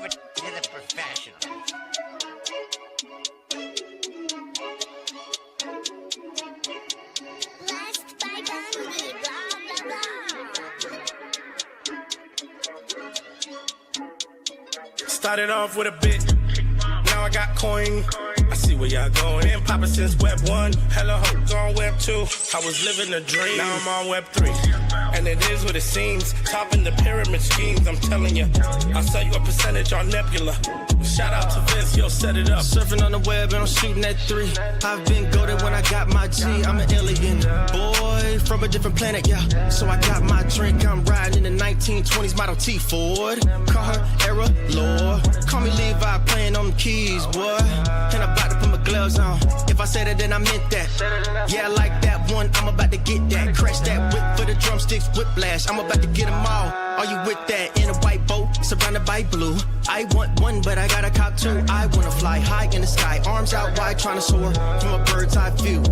it to the professionals. Blessed by Gandhi, blah, blah, blah. Started off with a bit, now I got coin. I see where y'all going. Been poppin' since Web 1, hella hopes on Web 2. I was living a dream, now I'm on Web 3. And it is what it seems, topping the pyramid schemes, I'm telling you. I'll sell you a percentage on Nebula. Shout out to Vince, he'll set it up. Surfing on the web and I'm shooting at 3. I've been goated when I got my G. I'm an alien boy from a different planet, yeah. So I got my drink, I'm riding in the 1920s Model T Ford. Call her Era Lord. Call me Levi, playing on the keys, boy. And I'm about to put my gloves on. If I said it, then I meant that. Yeah, I like that one, I'm about to get that. Crash that whip for the drumsticks, whiplash. I'm about to get them all. Are you with that? In a white boat, surrounded by blue. I want one, but I got a cop too. I wanna fly high in the sky, arms out wide, trying to soar from a bird's eye view.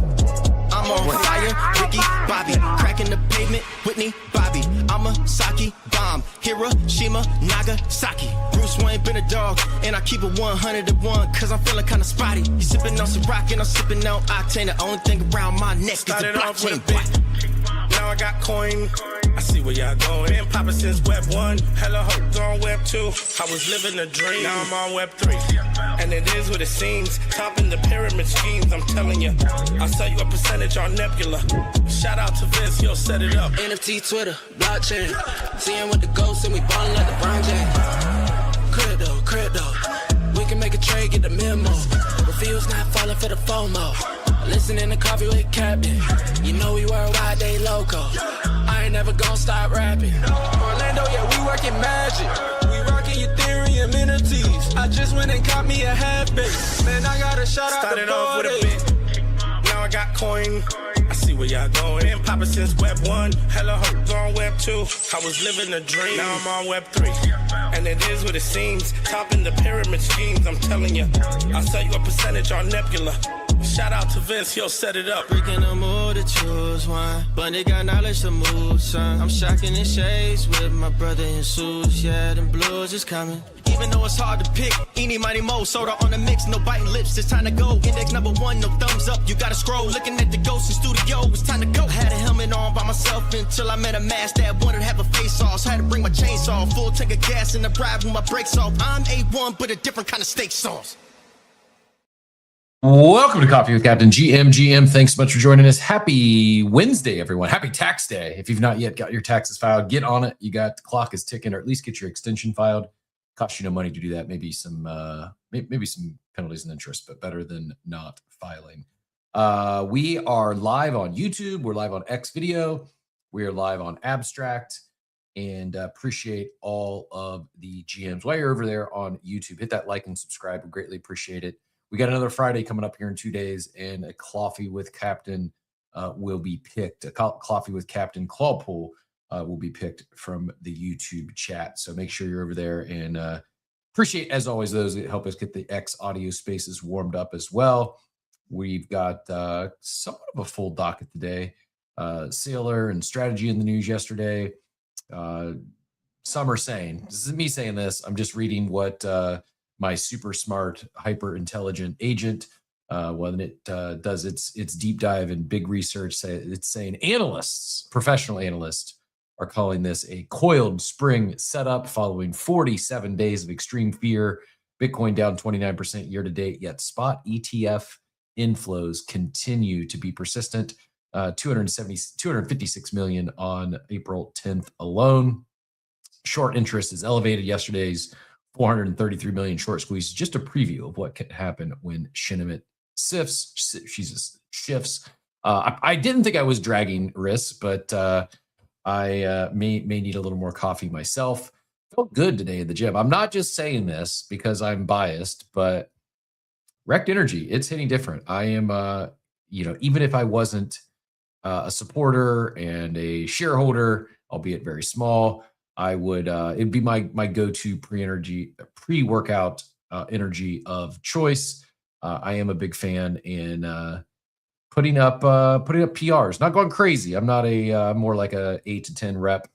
I'm on fire, Ricky, Bobby, cracking the pavement, Whitney, Bobby. I'm a Saki bomb, Hiroshima, Nagasaki. Bruce Wayne been a dog, and I keep it 101, cause I'm feeling kinda spotty. You sipping on some rock, and I'm sipping on octane. The only thing around my neck is the Started off with a blockchain. bit, now I got coin. I see where y'all going. Been poppin' since Web 1, hella hopes on Web 2. I was living a dream, now I'm on Web 3. And it is what it seems, topping the pyramid schemes, I'm telling you. I'll sell you a percentage on Nebula. Shout out to Vince, he'll set it up. NFT, Twitter, blockchain. Seeing with the ghosts and we ballin' like LeBron James. Crypto. We can make a trade, get the memo. Refuse not falling for the FOMO. Listening to Coffee with Captain. You know we worldwide, they loco. I ain't never gonna stop rapping. Orlando, yeah, we working magic. We rocking Ethereum entities. I just went and caught me a half base. Man, I got a shout out Started to off with a 40. bit, now I got coin. I see where y'all going. Been poppin' since Web 1, hella hopes on Web 2. I was living a dream, now I'm on Web 3. And it is what it seems, topping the pyramid schemes, I'm telling you. I'll sell you a percentage on Nebula. Shout out to Vince, he'll set it up. Breaking the mood to choose one, but they got knowledge to move, son. I'm shocking in shades with my brother in suits. Yeah, them blues is coming. Even though it's hard to pick, eeny, mighty, mo, soda on the mix, no biting lips, it's time to go. Index number 1, no thumbs up, you gotta scroll. Looking at the ghost in studio, it's time to go. Had a helmet on by myself until I met a mask that wanted to have a face off. So I had to bring my chainsaw, full tank of gas in the ride with my brakes off. I'm A1, but a different kind of steak sauce. Welcome to Coffee with Captain GM. Thanks so much for joining us. Happy Wednesday, everyone. Happy tax day. If you've not yet got your taxes filed, get on it. You got the clock is ticking, or at least get your extension filed. Costs you no money to do that. Maybe some penalties and interest, but better than not filing. We are live on YouTube. We're live on X Video. We are live on Abstract, and appreciate all of the GMs. While you're over there on YouTube, hit that like and subscribe. We greatly appreciate it. We got another Friday coming up here in 2 days, and a Coffee with Captain will be picked. A Coffee with Captain Claw Pool will be picked from the YouTube chat. So make sure you're over there, and appreciate, as always, those that help us get the X audio spaces warmed up as well. We've got somewhat of a full docket today. Sailor and strategy in the news yesterday. Some are saying, this isn't me saying this, I'm just reading what my super smart, hyper intelligent agent, when it does its deep dive and big research, it's saying analysts, professional analysts, are calling this a coiled spring setup following 47 days of extreme fear. Bitcoin down 29% year to date, yet spot ETF inflows continue to be persistent. 256 million on April 10th alone. Short interest is elevated. Yesterday's 433 million short squeeze, just a preview of what can happen when Shinimit shifts. I didn't think I was dragging risks, but I may need a little more coffee myself. Felt good today in the gym. I'm not just saying this because I'm biased, but Rect Energy, it's hitting different. I am, even if I wasn't a supporter and a shareholder, albeit very small, I would it'd be my go-to pre-workout energy of choice. I am a big fan in putting up PRs, not going crazy. I'm not more like a 8 to 10 rep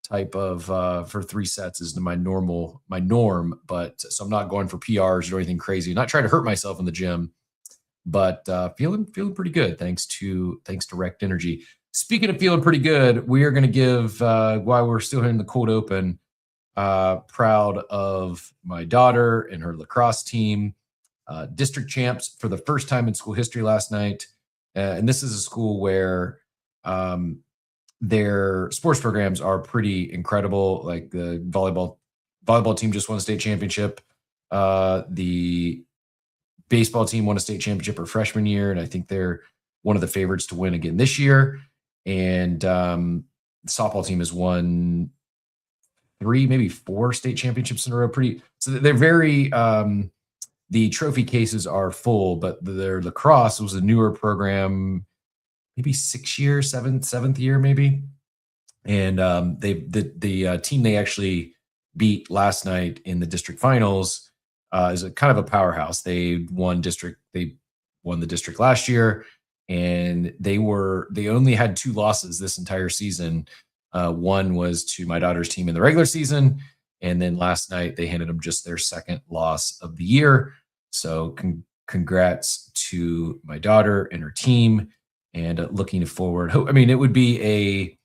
type of for 3 sets is my norm. But so I'm not going for PRs or anything crazy. Not trying to hurt myself in the gym, but feeling pretty good thanks to Rect Energy. Speaking of feeling pretty good, we are going to give while we're still here in the cold open. Proud of my daughter and her lacrosse team, district champs for the first time in school history last night. And this is a school where their sports programs are pretty incredible. Like the volleyball team just won a state championship. The baseball team won a state championship her freshman year, and I think they're one of the favorites to win again this year. And the softball team has won 3, maybe 4 state championships in a row. So they're very. The trophy cases are full, but their lacrosse was a newer program, maybe 6 years, seventh year, maybe. And the team they actually beat last night in the district finals is a kind of a powerhouse. They won the district last year, and they only had 2 losses this entire season. One was to my daughter's team in the regular season, and then last night they handed them just their second loss of the year. So congrats to my daughter and her team, and looking forward. I mean, it would be a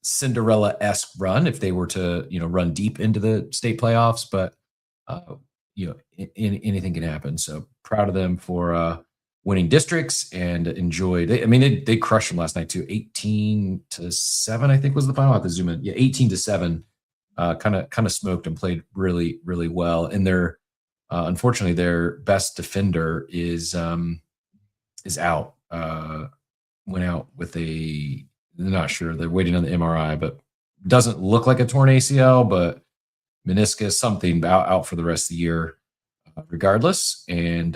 Cinderella-esque run if they were to, run deep into the state playoffs, but anything can happen. So proud of them for winning districts, and enjoyed. They crushed them last night too. 18-7, I think was the final. I have to zoom in. Yeah, 18-7. Kind of smoked and played really, really well. And their unfortunately their best defender is out. Went out with they're not sure. They're waiting on the MRI, but doesn't look like a torn ACL, but meniscus, something out for the rest of the year, regardless. And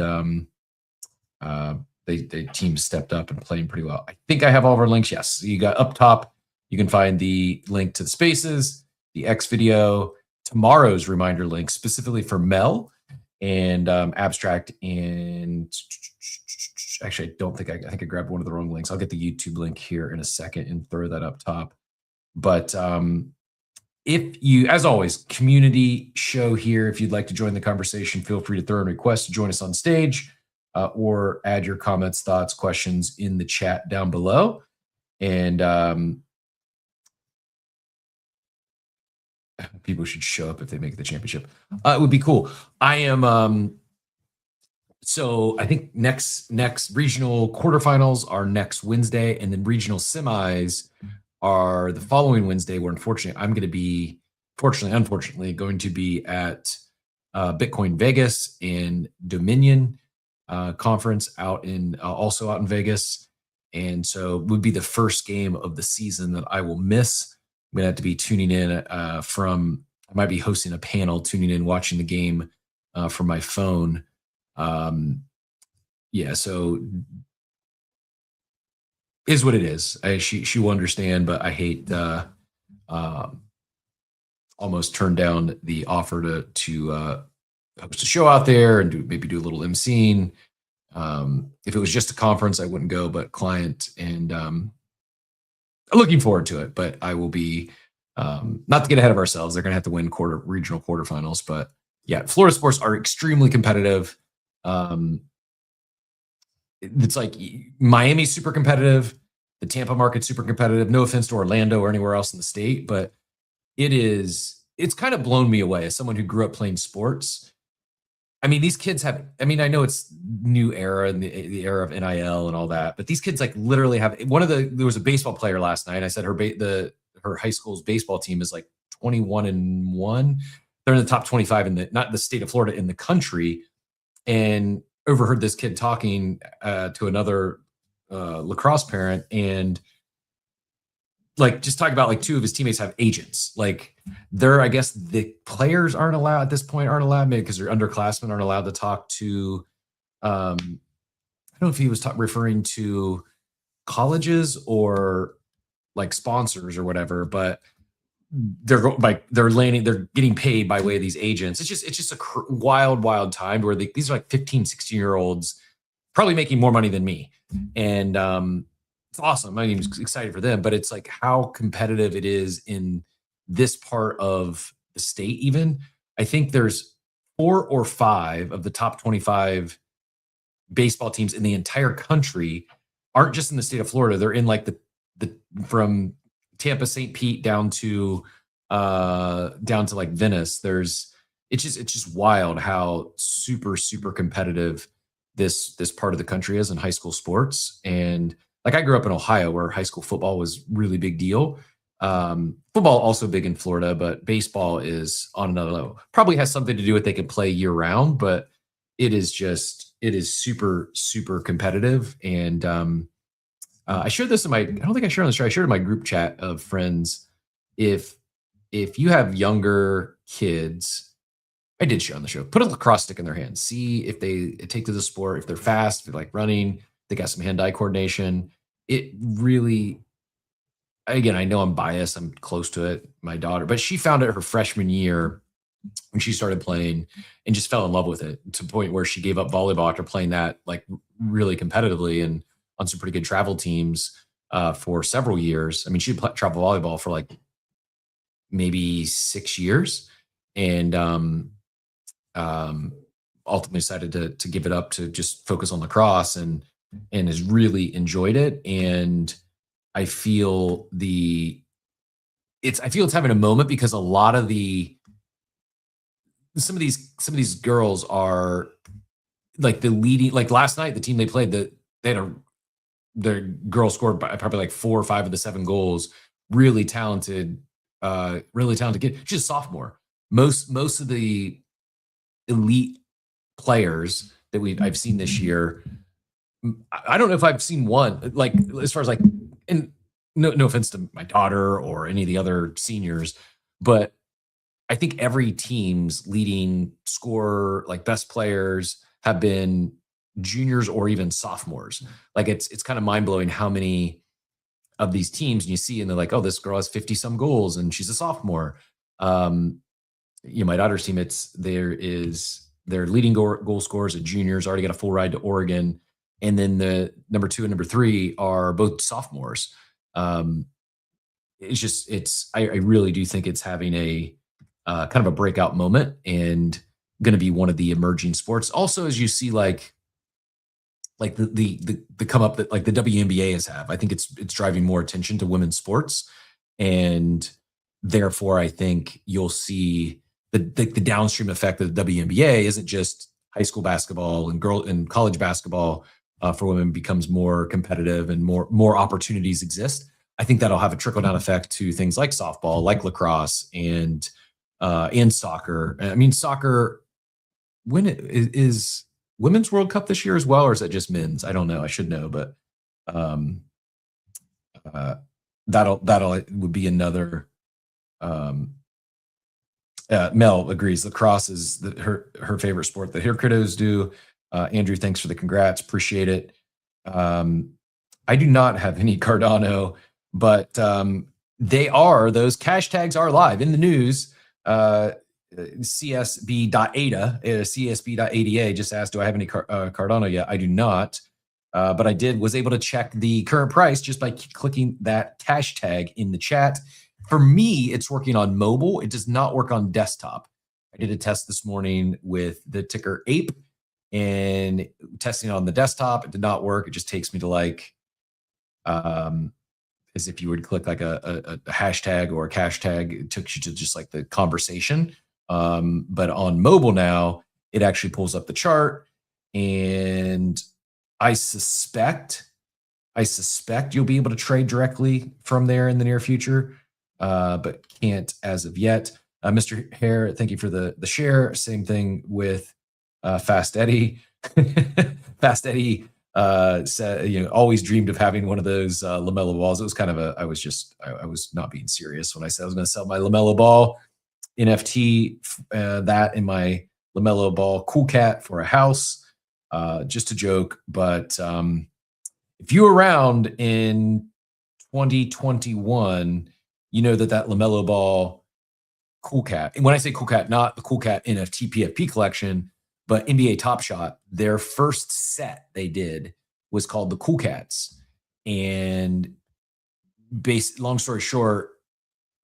the team stepped up and playing pretty well. I think I have all of our links. Yes, you got up top. You can find the link to the spaces, the X video, tomorrow's reminder link specifically for Mel, and abstract. And actually, I think I grabbed one of the wrong links. I'll get the YouTube link here in a second and throw that up top. But if you, as always, community show here. If you'd like to join the conversation, feel free to throw in requests to join us on stage, or add your comments, thoughts, questions in the chat down below. And people should show up if they make the championship. It would be cool. I am. So I think next regional quarterfinals are next Wednesday, and then regional semis are the following Wednesday. Where unfortunately I'm going to be, unfortunately going to be at Bitcoin Vegas and Dominion conference also out in Vegas. And so it would be the first game of the season that I will miss. I'm gonna have to be tuning in I might be hosting a panel, tuning in, watching the game from my phone. So is what it is. She will understand, but I hate almost turned down the offer to host a show out there and maybe do a little emceeing. If it was just a conference, I wouldn't go, but client, and looking forward to it. But I will be, not to get ahead of ourselves, they're going to have to win regional quarterfinals. But yeah, Florida sports are extremely competitive. It's like Miami's super competitive. The Tampa market's super competitive. No offense to Orlando or anywhere else in the state, but it's kind of blown me away as someone who grew up playing sports. I mean, these kids have, I know it's new era and the era of NIL and all that, but these kids like literally have there was a baseball player last night. I said her high school's baseball team is like 21-1. They're in the top 25 in not the state of Florida, in the country. And overheard this kid talking to another lacrosse parent, and like just talk about like 2 of his teammates have agents. Like I guess the players aren't allowed at this point, maybe because they're underclassmen, aren't allowed to talk to, I don't know if he was referring to colleges or like sponsors or whatever, but they're getting paid by way of these agents. It's just a wild time where these are like 15, 16-year-olds probably making more money than me. And, it's awesome. I'm excited for them, but it's like how competitive it is in this part of the state, even, I think there's 4 or 5 of the top 25 baseball teams in the entire country aren't just in the state of Florida. They're in like the from Tampa, St. Pete down to like Venice. It's just wild how super competitive this part of the country is in high school sports. And like, I grew up in Ohio where high school football was really big deal. Football also big in Florida, but baseball is on another level. Probably has something to do with they can play year round, but it is super competitive. And I shared this I don't think I shared on the show. I shared in my group chat of friends. If you have younger kids, I did share on the show, put a lacrosse stick in their hands, see if they take to the sport, if they're fast, if they're like running, they got some hand-eye coordination. It really, again, I know I'm biased. I'm close to it. My daughter, but she found it her freshman year when she started playing and just fell in love with it to the point where she gave up volleyball after playing that like really competitively and on some pretty good travel teams for several years. I mean, she travel volleyball for like maybe 6 years, and ultimately decided to give it up to just focus on lacrosse, and has really enjoyed it. And I feel it's having a moment because a lot of some of these girls are like the leading, like last night, the team they played, their girl scored by probably like 4 or 5 of the 7 goals. Really talented kid. She's a sophomore. Most of the elite players that I've seen this year, I don't know if I've seen one, like, as far as like, and no offense to my daughter or any of the other seniors, but I think every team's leading scorer, like best players, have been juniors or even sophomores. Like, it's kind of mind blowing how many of these teams, and you see, and they're like, oh, this girl has 50 some goals and she's a sophomore. My daughter's team, their leading goal scorers at juniors, already got a full ride to Oregon. And then the number 2 and number 3 are both sophomores. I really do think it's having a kind of a breakout moment and going to be one of the emerging sports. Also, as you see, like the come up that like the WNBA has I think it's driving more attention to women's sports, and therefore I think you'll see the downstream effect of the WNBA isn't just high school basketball and college basketball for women becomes more competitive and more opportunities exist. I think that'll have a trickle down effect to things like softball, like lacrosse, and soccer. I mean, soccer, when is Women's World Cup this year as well, or is that just men's? I don't know. I should know, but that'll would be another. Mel agrees. Lacrosse is her favorite sport that her kiddos do. Andrew, thanks for the congrats. Appreciate it. I do not have any Cardano, but those cash tags are live in the news. CSB.ada just asked, do I have any Cardano yet? I do not, but I was able to check the current price just by clicking that cash tag in the chat. For me, it's working on mobile. It does not work on desktop. I did a test this morning with the ticker APE and testing it on the desktop. It did not work. It just takes me to like, as if you would click like a hashtag or a cash tag, it took you to just like the conversation. But on mobile now, it actually pulls up the chart, and I suspect you'll be able to trade directly from there in the near future, but can't as of yet. Mr. Hare, thank you for the share. Same thing with Fast Eddie. Fast Eddie said, always dreamed of having one of those LaMelo balls. It was kind of I was not being serious when I said I was going to sell my LaMelo ball NFT, that in my LaMelo ball Cool Cat for a house. Just a joke, but if you were around in 2021, you know that LaMelo ball Cool Cat, and when I say Cool Cat, not the Cool Cat NFT PFP collection, but NBA Top Shot, their first set they did was called the Cool Cats. And long story short,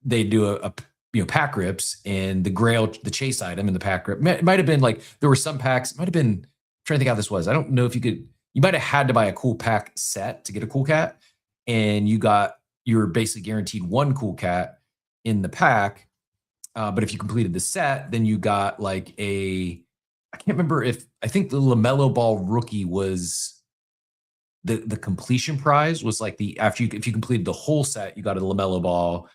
they do a pack rips, and the grail, the chase item in the pack rip, it might have been like, there were some packs, it might have been, I'm trying to think how this was. I don't know if you might have had to buy a cool pack set to get a cool cat, and you were basically guaranteed one cool cat in the pack. But if you completed the set, then you got like I can't remember I think the LaMelo Ball rookie was the completion prize was like if you completed the whole set, you got a LaMelo Ball,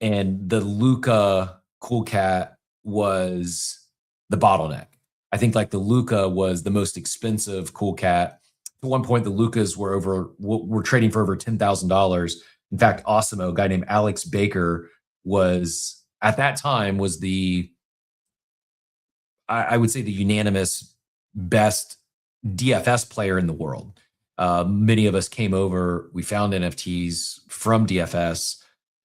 and the Luka cool cat was the bottleneck. I think like the Luka was the most expensive cool cat. At one point, the Lukas were trading for over $10,000. In fact, Osimo, a guy named Alex Baker, was at that time was I would say the unanimous best DFS player in the world. Many of us came over. We found NFTs from DFS.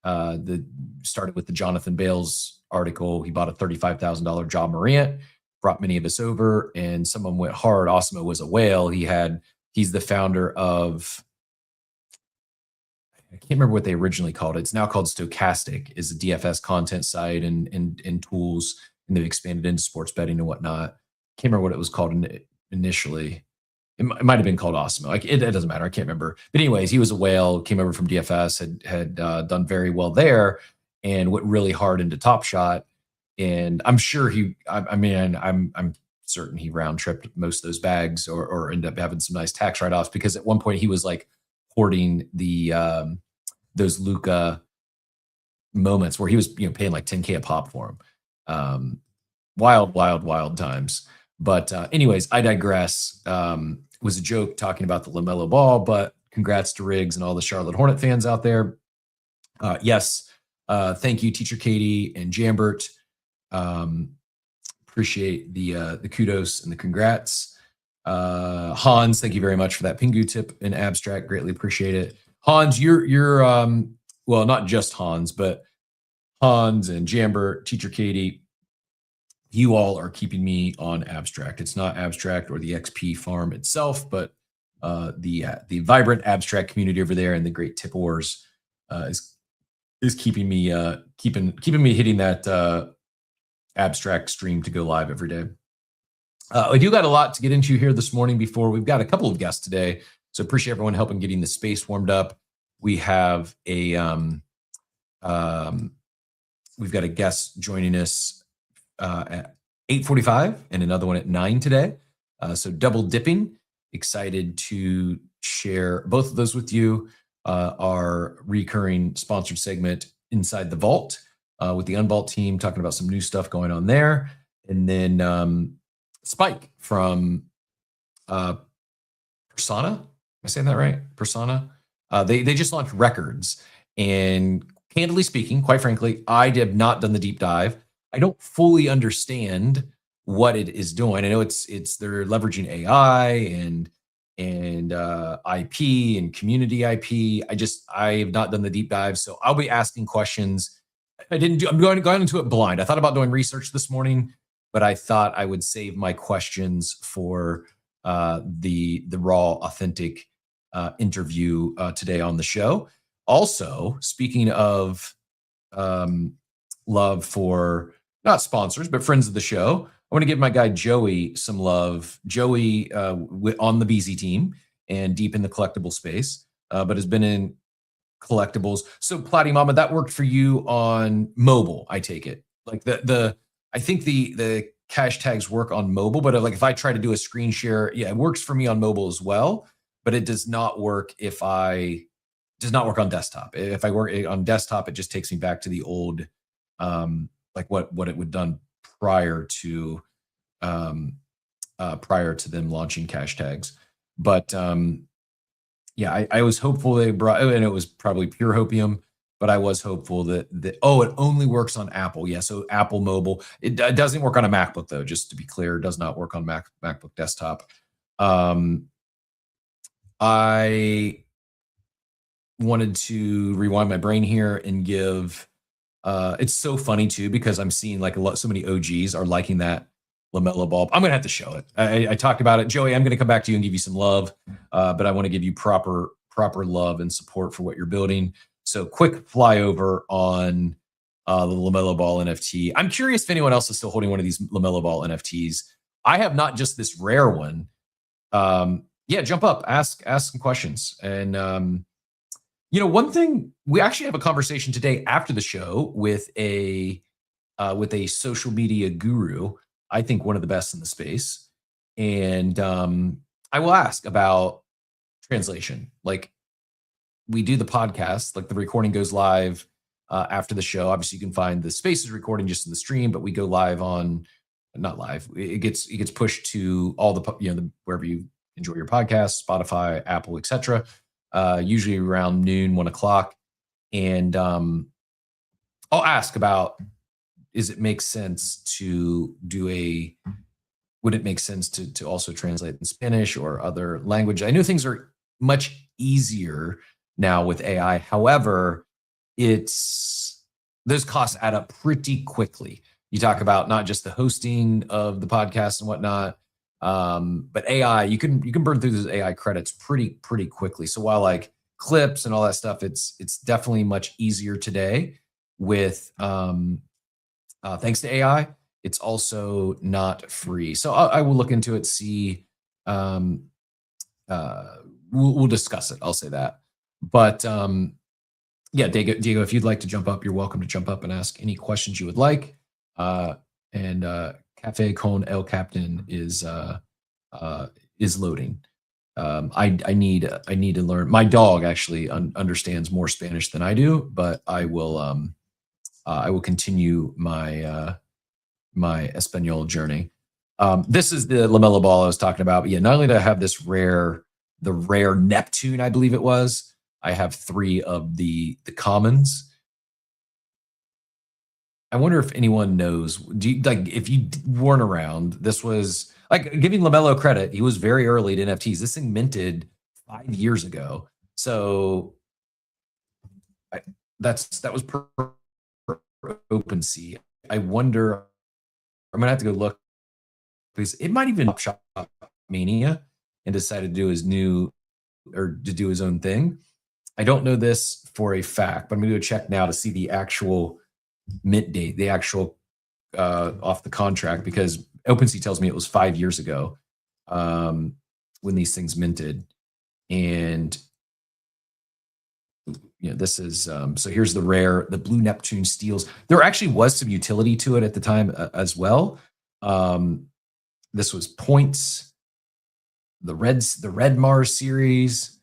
That started with the Jonathan Bales article. He bought a $35,000 Ja Morant, brought many of us over, and some of them went hard. Osimo was a whale. He's the founder of, I can't remember what they originally called it. It's now called Stochastic, is a DFS content site and tools, and they've expanded into sports betting and whatnot. Can't remember what it was called initially. It might have been called Osimo. Like it doesn't matter. I can't remember. But anyways, he was a whale, came over from DFS, had done very well there, and went really hard into Top Shot. And I'm sure I'm certain he round tripped most of those bags or ended up having some nice tax write-offs, because at one point he was like hoarding those Luka moments where he was paying like $10K a pop for them. Wild times. But anyways, I digress. Was a joke talking about the LaMelo Ball, but congrats to Riggs and all the Charlotte Hornet fans out there. Yes, thank you, Teacher Katie and Jambert. Appreciate the kudos and the congrats. Hans, thank you very much for that Pingu tip in abstract. Greatly appreciate it. Hans, you're well, not just Hans, but Hans and Jambert, Teacher Katie, you all are keeping me on abstract. It's not abstract or the XP farm itself, but the vibrant abstract community over there and the great tip wars is keeping me keeping me hitting that abstract stream to go live every day. I do got a lot to get into here this morning. Before we've got a couple of guests today, so appreciate everyone helping getting the space warmed up. We have we've got a guest joining us at 8:45 and another one at 9 today. So double dipping. Excited to share both of those with you. Our recurring sponsored segment, Inside the Vault, with the Unvault team, talking about some new stuff going on there. And then Spike from Persona. Am I saying that right? Persona. They just launched Records. And candidly speaking, quite frankly, I have not done the deep dive. I don't fully understand what it is doing. I know it's they're leveraging AI and IP and community IP. I have not done the deep dive, so I'll be asking questions. I'm going into it blind. I thought about doing research this morning, but I thought I would save my questions for the raw, authentic interview today on the show. Also, speaking of love for not sponsors, but friends of the show, I want to give my guy Joey some love. Joey on the BZ team and deep in the collectible space, but has been in collectibles. So Platy Mama, that worked for you on mobile, I take it. Like I think the cash tags work on mobile, but like if I try to do a screen share, yeah, it works for me on mobile as well, but it does not work does not work on desktop. If I work on desktop, it just takes me back to the old like what it would done prior to them launching cash tags. But yeah, I was hopeful they brought, and it was probably pure hopium, but I was hopeful that it only works on Apple. Yeah, so Apple mobile. It doesn't work on a MacBook though, just to be clear. It does not work on MacBook desktop. I wanted to rewind my brain here and give it's so funny too, because I'm seeing like so many OGs are liking that LaMelo Ball. I'm gonna have to show it. I talked about it. Joey, I'm gonna come back to you and give you some love, but I want to give you proper love and support for what you're building. So quick flyover on the LaMelo Ball NFT. I'm curious if anyone else is still holding one of these LaMelo Ball NFTs. I have not just this rare one. Yeah, jump up, ask some questions. And one thing, we actually have a conversation today after the show with a social media guru, I think one of the best in the space. And I will ask about translation. Like, we do the podcast, like the recording goes live after the show. Obviously, you can find the Spaces recording just in the stream, but we go live on, not live. It gets pushed to all the wherever you enjoy your podcast, Spotify, Apple, etc. Usually around noon, 1 o'clock, and I'll ask about: would it make sense to also translate in Spanish or other language? I know things are much easier now with AI. However, those costs add up pretty quickly. You talk about not just the hosting of the podcast and whatnot, but AI, you can burn through those AI credits pretty quickly. So while like clips and all that stuff, it's definitely much easier today with thanks to AI. It's also not free. So I will look into it, see. We'll discuss it. I'll say that. But yeah, Diego, if you'd like to jump up, you're welcome to jump up and ask any questions you would like. And Cafe con El Captain is loading. I need to learn. My dog actually understands more Spanish than I do, but I will continue my my Espanol journey. This is the LaMelo Ball I was talking about. But yeah, not only do I have the rare Neptune, I believe it was, I have 3 of the commons. I wonder if anyone knows, if you weren't around, this was like giving LaMelo credit. He was very early to NFTs. This thing minted 5 years ago. So that was per OpenSea. I wonder, I'm gonna have to go look, because it might even Shop Mania and decided to do his own thing. I don't know this for a fact, but I'm gonna go check now to see the actual mint date, the actual off the contract, because OpenSea tells me it was 5 years ago when these things minted. And this is so here's the Blue Neptune steals. There actually was some utility to it at the time as well. This was points, the Red Mars series,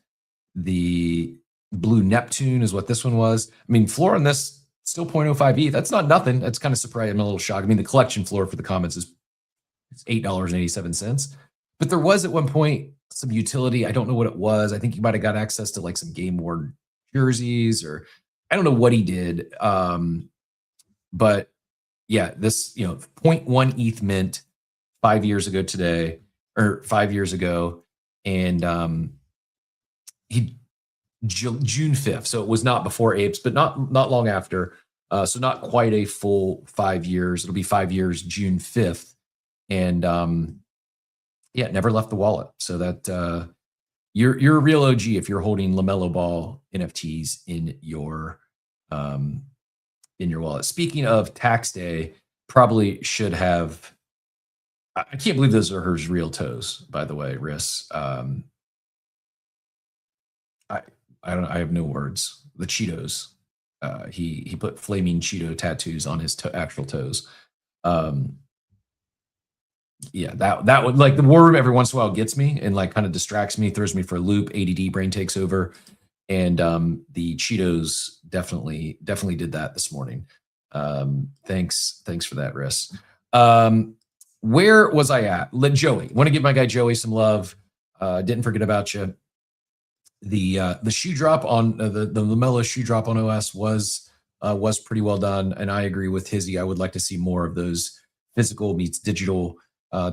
the Blue Neptune is what this one was. I mean, floor on this still 0.05 ETH. That's not nothing. That's kind of surprising. I'm a little shocked. I mean, the collection floor for the comments is $8.87. But there was at one point some utility. I don't know what it was. I think you might have got access to like some game worn jerseys, or I don't know what he did. But yeah, this 0.1 ETH mint 5 years ago today, or 5 years ago, and he June 5th. So it was not before Apes, but not long after. So not quite a full 5 years. It'll be 5 years, June 5th. And yeah, never left the wallet. So that you're a real OG if you're holding LaMelo Ball NFTs in your wallet. Speaking of tax day, probably should have. I can't believe those are her real toes, by the way, Riss. I don't know. I have no words. The Cheetos. He put flaming Cheeto tattoos on his actual toes. Yeah, that would, like, the war room every once in a while gets me and like kind of distracts me, throws me for a loop. ADD brain takes over, and the Cheetos definitely did that this morning. Thanks for that, Riss. Where was I at? Let Joey. Want to give my guy Joey some love. Didn't forget about you. The shoe drop on the LaMelo shoe drop on OS was pretty well done, and I agree with Hizzy. I would like to see more of those physical meets digital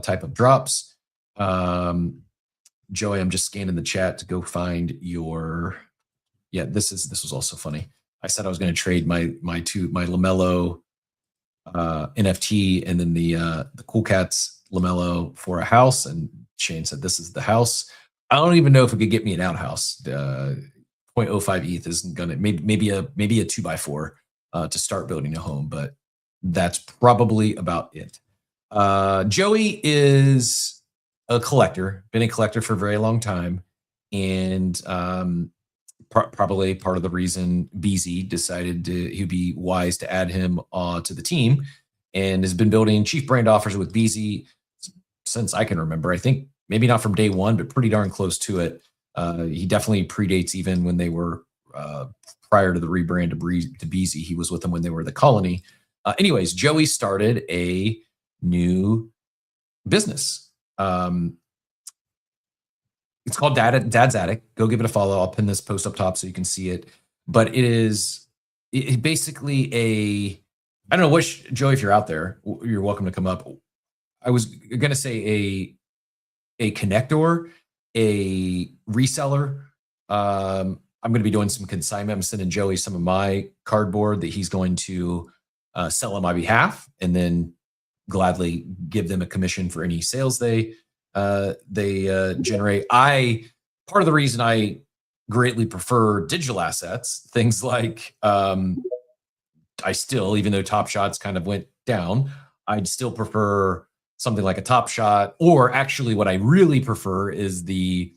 type of drops. Joey, I'm just scanning the chat to go find your. Yeah, this was also funny. I said I was going to trade my LaMelo NFT and then the Cool Cats LaMelo for a house, and Shane said this is the house. I don't even know if it could get me an outhouse. 0.05 ETH isn't gonna, maybe a 2x4 to start building a home, but that's probably about it. Joey is a collector, been a collector for a very long time, and probably part of the reason BZ decided he'd be wise to add him to the team, and has been building chief brand offers with BZ since I can remember. I think maybe not from day one, but pretty darn close to it. He definitely predates even when they were prior to the rebrand to BZ. He was with them when they were the Colony. Anyways, Joey started a new business. It's called Dad's Attic. Go give it a follow. I'll pin this post up top so you can see it. But it basically I don't know, Joey, if you're out there, you're welcome to come up. I was going to say a connector, a reseller. I'm going to be doing some consignment. I'm sending Joey some of my cardboard that he's going to sell on my behalf, and then gladly give them a commission for any sales they generate. Part of the reason I greatly prefer digital assets, things like I still, even though Top Shot's kind of went down, I'd still prefer something like a Top Shot, or actually what I really prefer is I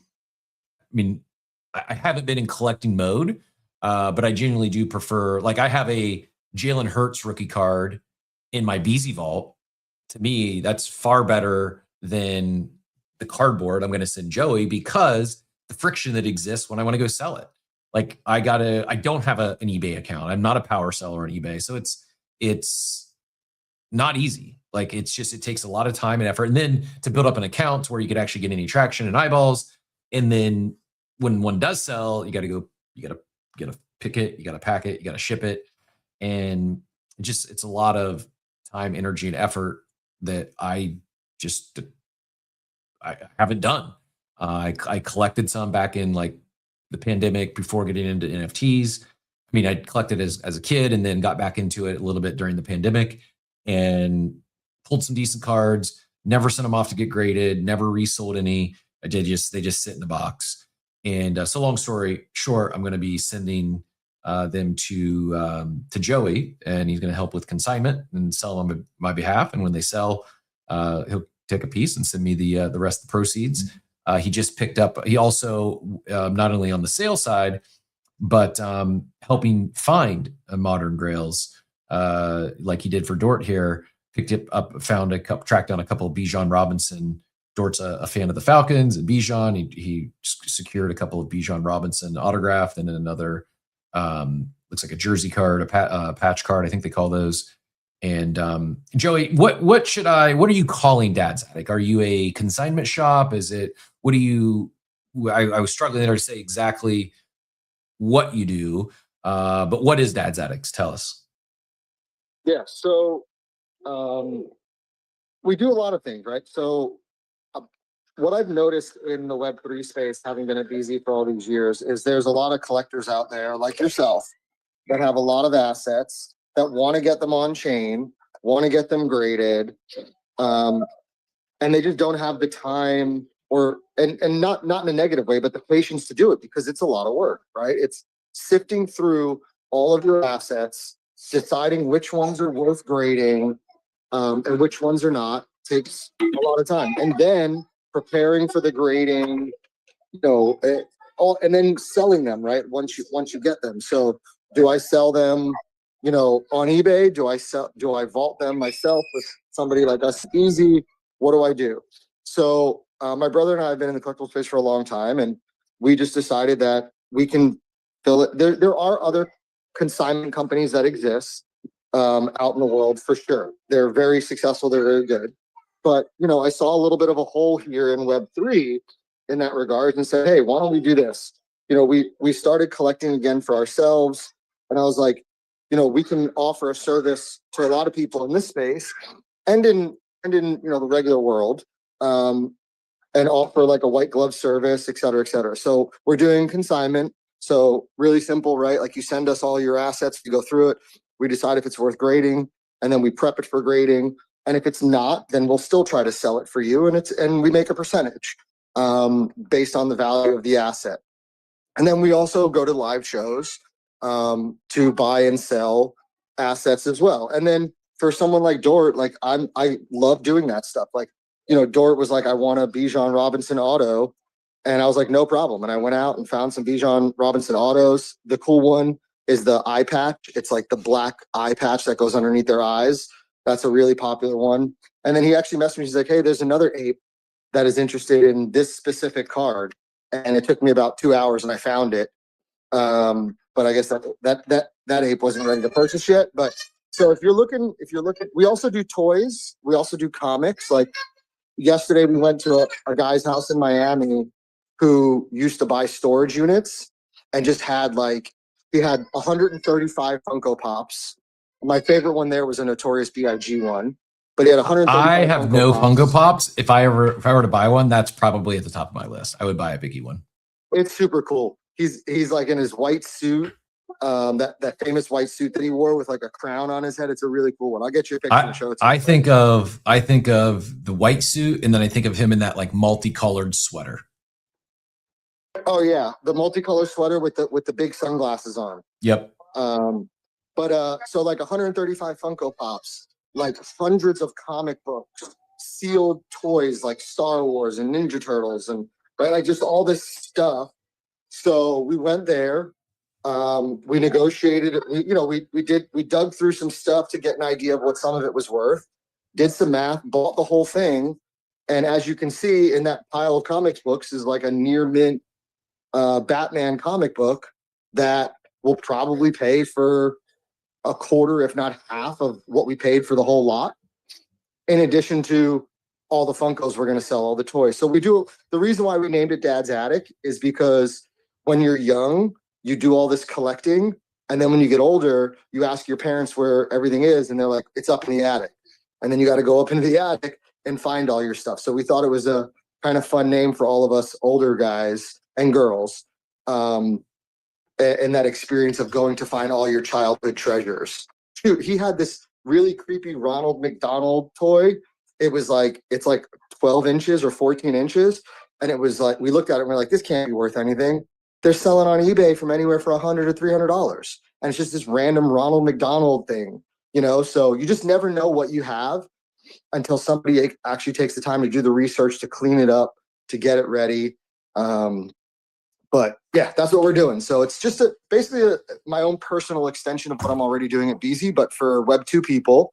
haven't been in collecting mode, but I genuinely do prefer, like I have a Jalen Hurts rookie card in my BZ vault. To me, that's far better than the cardboard I'm going to send Joey, because the friction that exists when I want to go sell it. Like I don't have an eBay account. I'm not a power seller on eBay. So it's not easy. Like it takes a lot of time and effort. And then to build up an account where you could actually get any traction and eyeballs. And then when one does sell, you got to pick it, you got to pack it, you got to ship it. And it's a lot of time, energy, and effort that I haven't done. I collected some back in like the pandemic before getting into NFTs. I mean, I collected as a kid and then got back into it a little bit during the pandemic and pulled some decent cards, never sent them off to get graded, never resold any. They just sit in the box. And so long story short, I'm going to be sending them to Joey, and he's going to help with consignment and sell them on my behalf. And when they sell, he'll take a piece and send me the rest of the proceeds. He just picked up. He also not only on the sales side, but helping find modern grails, like he did for Dort here. Picked it up, tracked down a couple of Bijan Robinson. Dort's a fan of the Falcons and Bijan. He secured a couple of Bijan Robinson autographed, and then another looks like a jersey card, a patch card, I think they call those. And Joey, what are you calling Dad's Attic? Are you a consignment shop? I was struggling there to say exactly what you do, but what is Dad's Attic? Tell us. Yeah, so we do a lot of things, right? So what I've noticed in the Web3 space, having been at BZ for all these years, is there's a lot of collectors out there like yourself that have a lot of assets that want to get them on chain, want to get them graded, and they just don't have the time and not in a negative way, but the patience to do it, because it's a lot of work, right? It's sifting through all of your assets, deciding which ones are worth grading and which ones are not. Takes a lot of time. And then preparing for the grading, and then selling them, right? Once you get them. So do I sell them, on eBay? Do I vault them myself with somebody like us? Easy. What do I do? So my brother and I have been in the collectible space for a long time, and we just decided that we can fill it. There are other consignment companies that exist out in the world for sure. They're very successful. They're very good. But, I saw a little bit of a hole here in Web3 in that regard, and said, hey, why don't we do this? We started collecting again for ourselves. And I was like, we can offer a service to a lot of people in this space and in the regular world, and offer like a white glove service, et cetera, et cetera. So we're doing consignment. So really simple, right? Like you send us all your assets, we go through it. We decide if it's worth grading, and then we prep it for grading. And if it's not, then we'll still try to sell it for you. And we make a percentage based on the value of the asset. And then we also go to live shows to buy and sell assets as well. And then for someone like Dort, like I love doing that stuff. Like, you know, Dort was like, I want a Bijan Robinson auto. And I was like, no problem. And I went out and found some Bijan Robinson autos. The cool one is the eye patch. It's like the black eye patch that goes underneath their eyes. That's a really popular one. And then he actually messaged me. He's like, hey, there's another ape that is interested in this specific card. And it took me about 2 hours and I found it. But I guess that ape wasn't ready to purchase yet. But so if you're looking, we also do toys. We also do comics. Like yesterday we went to a guy's house in Miami who used to buy storage units and just had he had 135 Funko Pops. My favorite one there was a Notorious B.I.G. one, but he had 135 I have Funko no Pops. Funko Pops. If I were to buy one, that's probably at the top of my list. I would buy a Biggie one. It's super cool. He's like in his white suit, that famous white suit that he wore with like a crown on his head. It's a really cool one. I'll get you a picture and show it to you. I think of the white suit, and then I think of him in that like multicolored sweater. Oh yeah, the multicolored sweater with the big sunglasses on. Yep. So like 135 Funko Pops, like hundreds of comic books, sealed toys like Star Wars and Ninja Turtles, and right, like just all this stuff. So we went there. We negotiated. We dug through some stuff to get an idea of what some of it was worth. Did some math, bought the whole thing, and as you can see in that pile of comics books is like a near mint Batman comic book that will probably pay for a quarter, if not half, of what we paid for the whole lot. In addition to all the Funkos, we're going to sell all the toys. So the reason why we named it Dad's Attic is because when you're young, you do all this collecting. And then when you get older, you ask your parents where everything is. And they're like, it's up in the attic. And then you got to go up into the attic and find all your stuff. So we thought it was a kind of fun name for all of us older guys and girls. And that experience of going to find all your childhood treasures. Dude, he had this really creepy Ronald McDonald toy. It's like 12 inches or 14 inches. And it was like, we looked at it and we're like, this can't be worth anything. They're selling on eBay from anywhere for $100 to $300. And it's just this random Ronald McDonald thing, so you just never know what you have until somebody actually takes the time to do the research, to clean it up, to get it ready. But yeah, that's what we're doing. So it's just basically my own personal extension of what I'm already doing at BZ, but for Web2 people,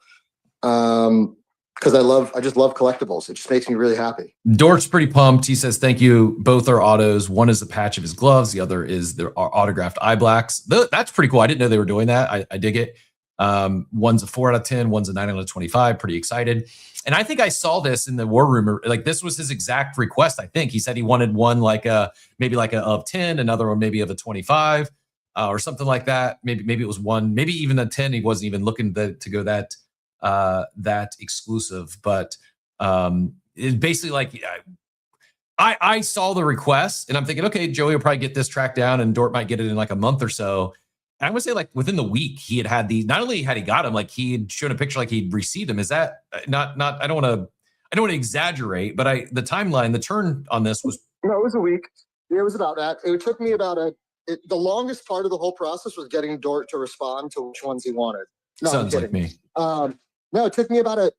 because I just love collectibles. It just makes me really happy. Dort's pretty pumped. He says, thank you. Both are autos. One is the patch of his gloves. The other is their autographed eye blacks. That's pretty cool. I didn't know they were doing that. I dig it. One's a 4 out of 10. One's a 9 out of 25. Pretty excited. And I think I saw this in the war room. Like this was his exact request. I think he said he wanted one maybe like a of 10, another one maybe of a 25 or something like that. Maybe it was one, maybe even a 10. He wasn't even looking to go that exclusive. But it's basically like I saw the request and I'm thinking, okay, Joey will probably get this tracked down and Dort might get it in like a month or so. And I would say like within the week he had these, not only had he got them, like he had shown a picture like he'd received them. Is that not, I don't want to exaggerate, but the timeline, the turn on this was. No, it was a week. It was about that. It took me about the longest part of the whole process was getting Dort to respond to which ones he wanted. No, sounds like me. No, it took me about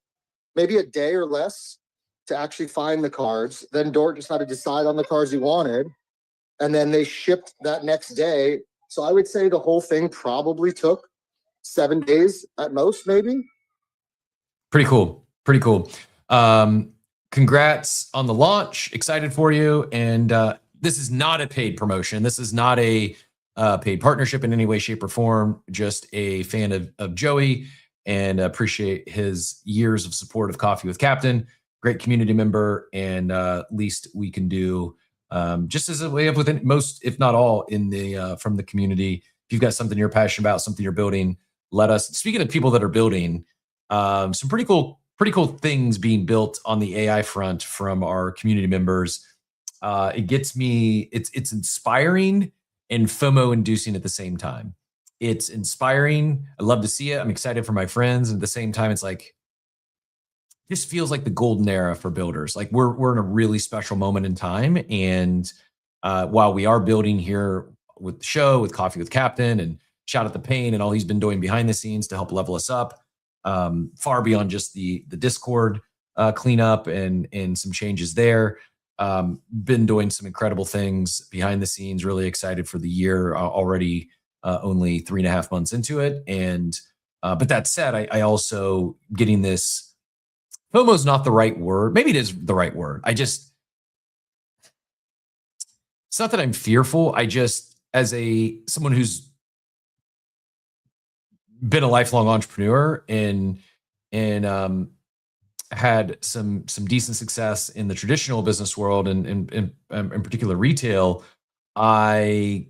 maybe a day or less to actually find the cards. Then Dort just had to decide on the cards he wanted. And then they shipped that next day. So I would say the whole thing probably took 7 days at most, maybe. Pretty cool. Congrats on the launch. Excited for you. And this is not a paid promotion. This is not a paid partnership in any way, shape, or form. Just a fan of Joey and appreciate his years of support of Coffee with Captain. Great community member, and least we can do. Just as a way of within most, if not all, in the from the community. If you've got something you're passionate about, something you're building, let us. Speaking of people that are building, some pretty cool things being built on the AI front from our community members. It gets me. It's inspiring and FOMO inducing at the same time. It's inspiring. I love to see it. I'm excited for my friends, and at the same time, it's like. This feels like the golden era for builders. Like we're in a really special moment in time. And while we are building here with the show, with Coffee with Captain, and shout out the Pain and all he's been doing behind the scenes to help level us up, far beyond just the Discord cleanup and some changes there. Been doing some incredible things behind the scenes. Really excited for the year. Already only 3.5 months into it, and but that said, I also getting this. FOMO is not the right word. Maybe it is the right word. It's not that I'm fearful. I just, as someone who's been a lifelong entrepreneur and had some decent success in the traditional business world and in particular retail, I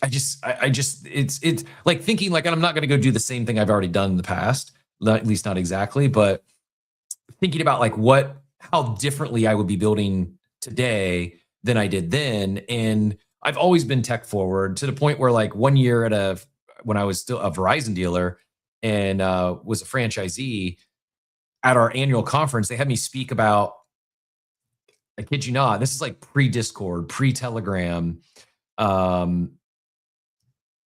just it's like thinking like I'm not going to go do the same thing I've already done in the past, at least not exactly, but thinking about like how differently I would be building today than I did then. And I've always been tech forward to the point where like one year when I was still a Verizon dealer and was a franchisee, at our annual conference, they had me speak about, I kid you not, this is like pre-Discord, pre-Telegram.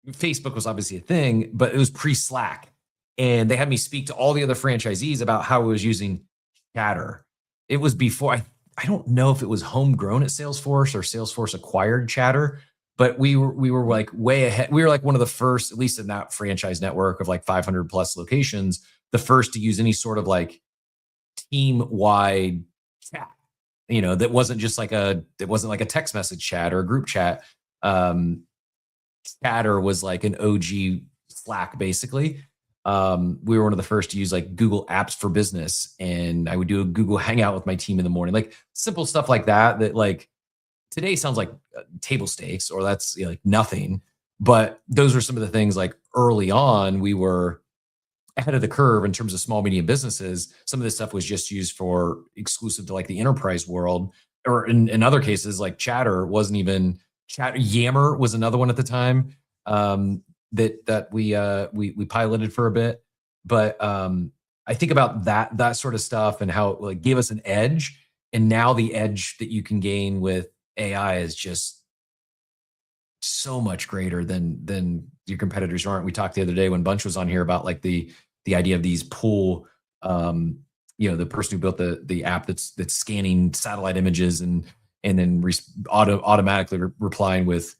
Facebook was obviously a thing, but it was pre-Slack. And they had me speak to all the other franchisees about how I was using Chatter. It was before, I don't know if it was homegrown at Salesforce or Salesforce acquired Chatter, but we were like way ahead. We were like one of the first, at least in that franchise network of like 500 plus locations, the first to use any sort of like team-wide chat, that wasn't just like it wasn't like a text message chat or a group chat. Chatter was like an OG Slack, basically. We were one of the first to use like Google Apps for Business, and I would do a Google Hangout with my team in the morning, like simple stuff like that like today sounds like table stakes or that's like nothing. But those were some of the things like early on, we were ahead of the curve in terms of small, medium businesses. Some of this stuff was just used for exclusive to like the enterprise world, or in other cases, like Chatter wasn't even Chatter. Yammer was another one at the time that we piloted for a bit. But I think about that sort of stuff and how it like gave us an edge. And now the edge that you can gain with AI is just so much greater than your competitors aren't. We talked the other day when Bunch was on here about like the idea of these pool, the person who built the app that's scanning satellite images and then automatically replying with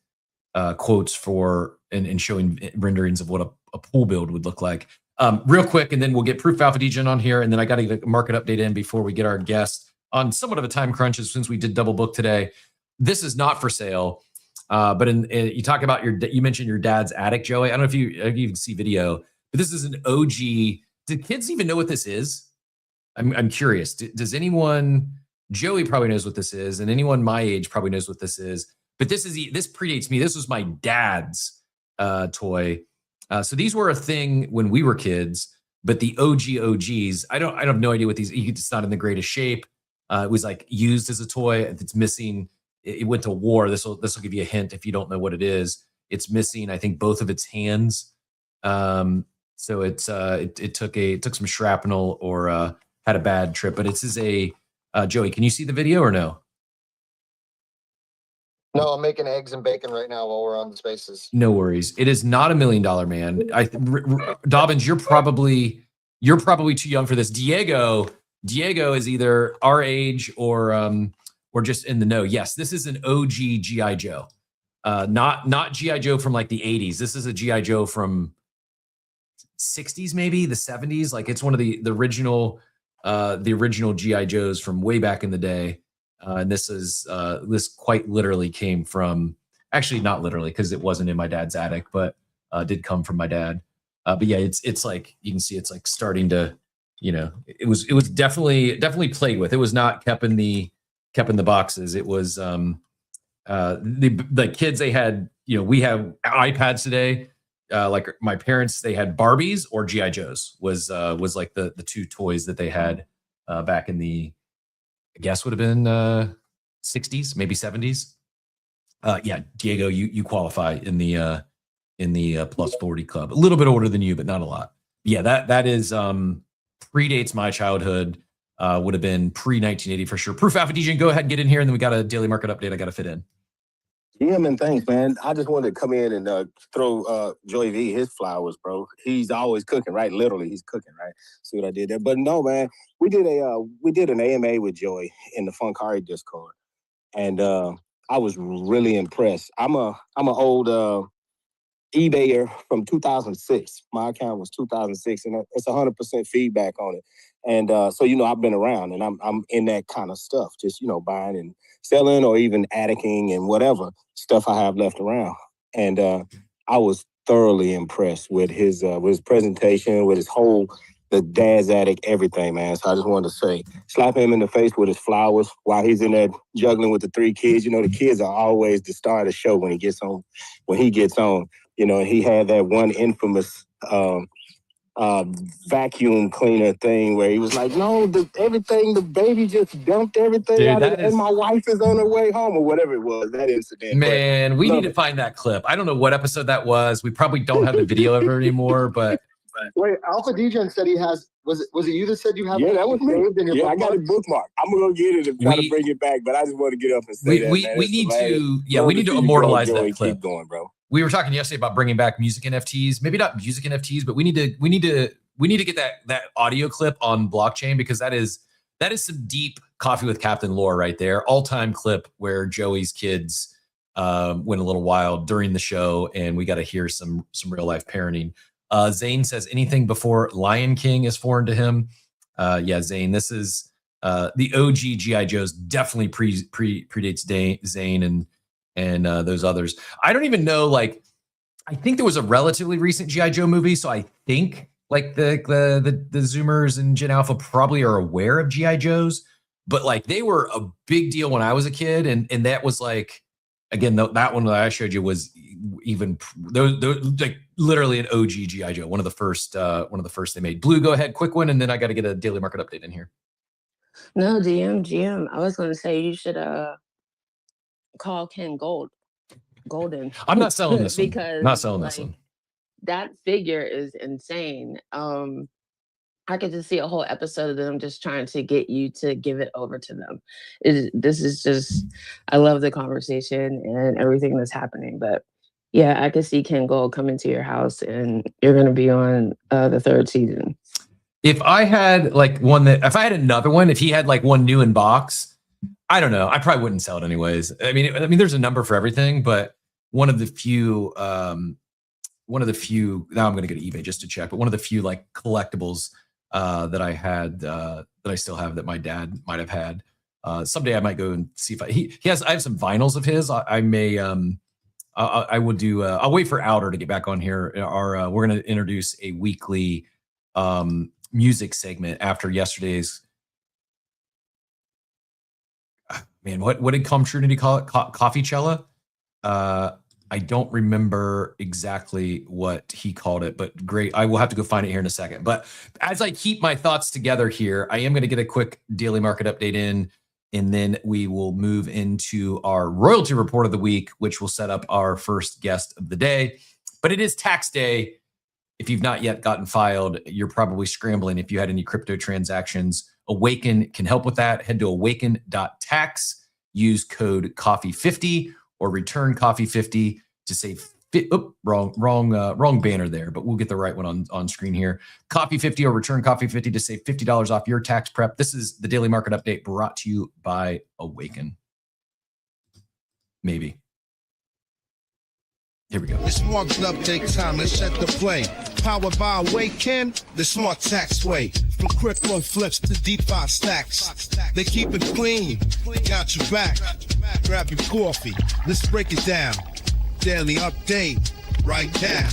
quotes for and showing renderings of what a pool build would look like. Real quick, and then we'll get Proof Alpha Degen on here, and then I got to get a market update in before we get our guest on somewhat of a time crunch since we did double book today. This is not for sale, but you talk about you mentioned your dad's attic, Joey. I don't know if you can see video, but this is an OG. Do kids even know what this is? I'm curious. Does anyone? Joey probably knows what this is, and anyone my age probably knows what this is. But this predates me. This was my dad's toy. So these were a thing when we were kids, but the OGs, I have no idea what these. It's not in the greatest shape. It was like used as a toy. It's missing. It went to war. This will give you a hint if you don't know what it is. It's missing, I think, both of its hands. So it took some shrapnel or had a bad trip. But this is a Joey. Can you see the video or no? No, I'm making eggs and bacon right now while we're on the spaces. No worries. It is not $1 million man. Dobbins, you're probably too young for this. Diego is either our age or just in the know. Yes, this is an OG G.I. Joe. Not G.I. Joe from like the 80s. This is a G.I. Joe from 60s, maybe the 70s. Like it's one of the original G.I. Joes from way back in the day. And this quite literally came from, actually not literally because it wasn't in my dad's attic, but did come from my dad. But yeah, it's like you can see it's like starting to, it was definitely played with. It was not kept in the boxes. It was the kids, they had, we have iPads today. Like my parents, they had Barbies or G.I. Joes was like the two toys that they had back in the, I guess would have been 60s, maybe 70s. Yeah, Diego, you qualify in the plus 40 club. A little bit older than you, but not a lot. Yeah, that is predates my childhood. Would have been pre 1980 for sure. Proof Alpha Degen, go ahead and get in here, and then we got a daily market update I got to fit in. Yeah, man, thanks, man. I just wanted to come in and throw Joey V his flowers, bro. He's always cooking, right? Literally, he's cooking, right? See what I did there? But no, man, we did an AMA with Joey in the Funkari Discord, and I was really impressed. I'm an old eBayer from 2006. My account was 2006, and it's 100% feedback on it. And so, I've been around, and I'm in that kind of stuff, just buying and selling, or even atticing and whatever stuff I have left around. And I was thoroughly impressed with his presentation, with his whole the dad's attic, everything, man. So I just wanted to say, slap him in the face with his flowers while he's in there juggling with the 3 kids. The kids are always the star of the show when he gets on. He had that one infamous vacuum cleaner thing where he was like, no, everything, the baby just dumped everything Dude, out of it, and my wife is on her way home, or whatever it was, that incident. Man, we need to find that clip. I don't know what episode that was. We probably don't have the video of it anymore, but... Wait, Alpha DJ said he has, was it you that said you have? Yeah, that was me. Yeah, I got it bookmarked. I'm going to get it and try to bring it back, but I just want to get up and say we need to immortalize that clip. Keep going, bro. We were talking yesterday about bringing back music NFTs. Maybe not music NFTs, but we need to get that audio clip on blockchain, because that is some deep Coffee with Captain lore right there. All-time clip where Joey's kids went a little wild during the show, and we got to hear some real life parenting. Zane says anything before Lion King is foreign to him. Yeah, Zane, this is the OG G.I. Joes definitely predates Zane and those others. I don't even know, I think there was a relatively recent G.I. Joe movie, so I think the Zoomers and Gen Alpha probably are aware of G.I. Joes, but they were a big deal when I was a kid, and that was again, that one that I showed you was even those literally an OG G.I. Joe, one of the first they made. Blue, go ahead, quick one, and then I got to get a daily market update in here. No, GM. I was going to say you should call Ken Golden. I'm not selling this one. Because not selling this one. That figure is insane. I could just see a whole episode of them just trying to get you to give it over to them. This is just, I love the conversation and everything that's happening. But yeah, I could see Ken Gold coming to your house, and you're going to be on the 3rd season. If I had if I had another one, if he had one new in box, I don't know, I probably wouldn't sell it anyways. I mean, there's a number for everything, but one of the few, now I'm going to go to eBay just to check, but one of the few collectibles that I had, that I still have, that my dad might have had. Someday I might go and see if I have some vinyls of his. I may, I will do, I'll wait for Outer to get back on here. We're going to introduce a weekly music segment after yesterday's, man, what did Com Trinity call it? Coffee Cella? I don't remember exactly what he called it, but great. I will have to go find it here in a second. But as I keep my thoughts together here, I am going to get a quick daily market update in, and then we will move into our royalty report of the week, which will set up our first guest of the day. But it is tax day. If you've not yet gotten filed, you're probably scrambling. If you had any crypto transactions, Awaken can help with that. Head to awaken.tax, use code coffee50 or return coffee50 to save. Wrong banner there, but we'll get the right one on screen here. Coffee50 or return coffee50 to save $50 off your tax prep. This is the daily market update brought to you by Awaken. Maybe. Here we go. It's market update time. Let's set the play. Powered by Awaken, the smart tax way. From crypto flips to DeFi stacks. They keep it clean. Got your back. Grab your coffee. Let's break it down. Daily update right now.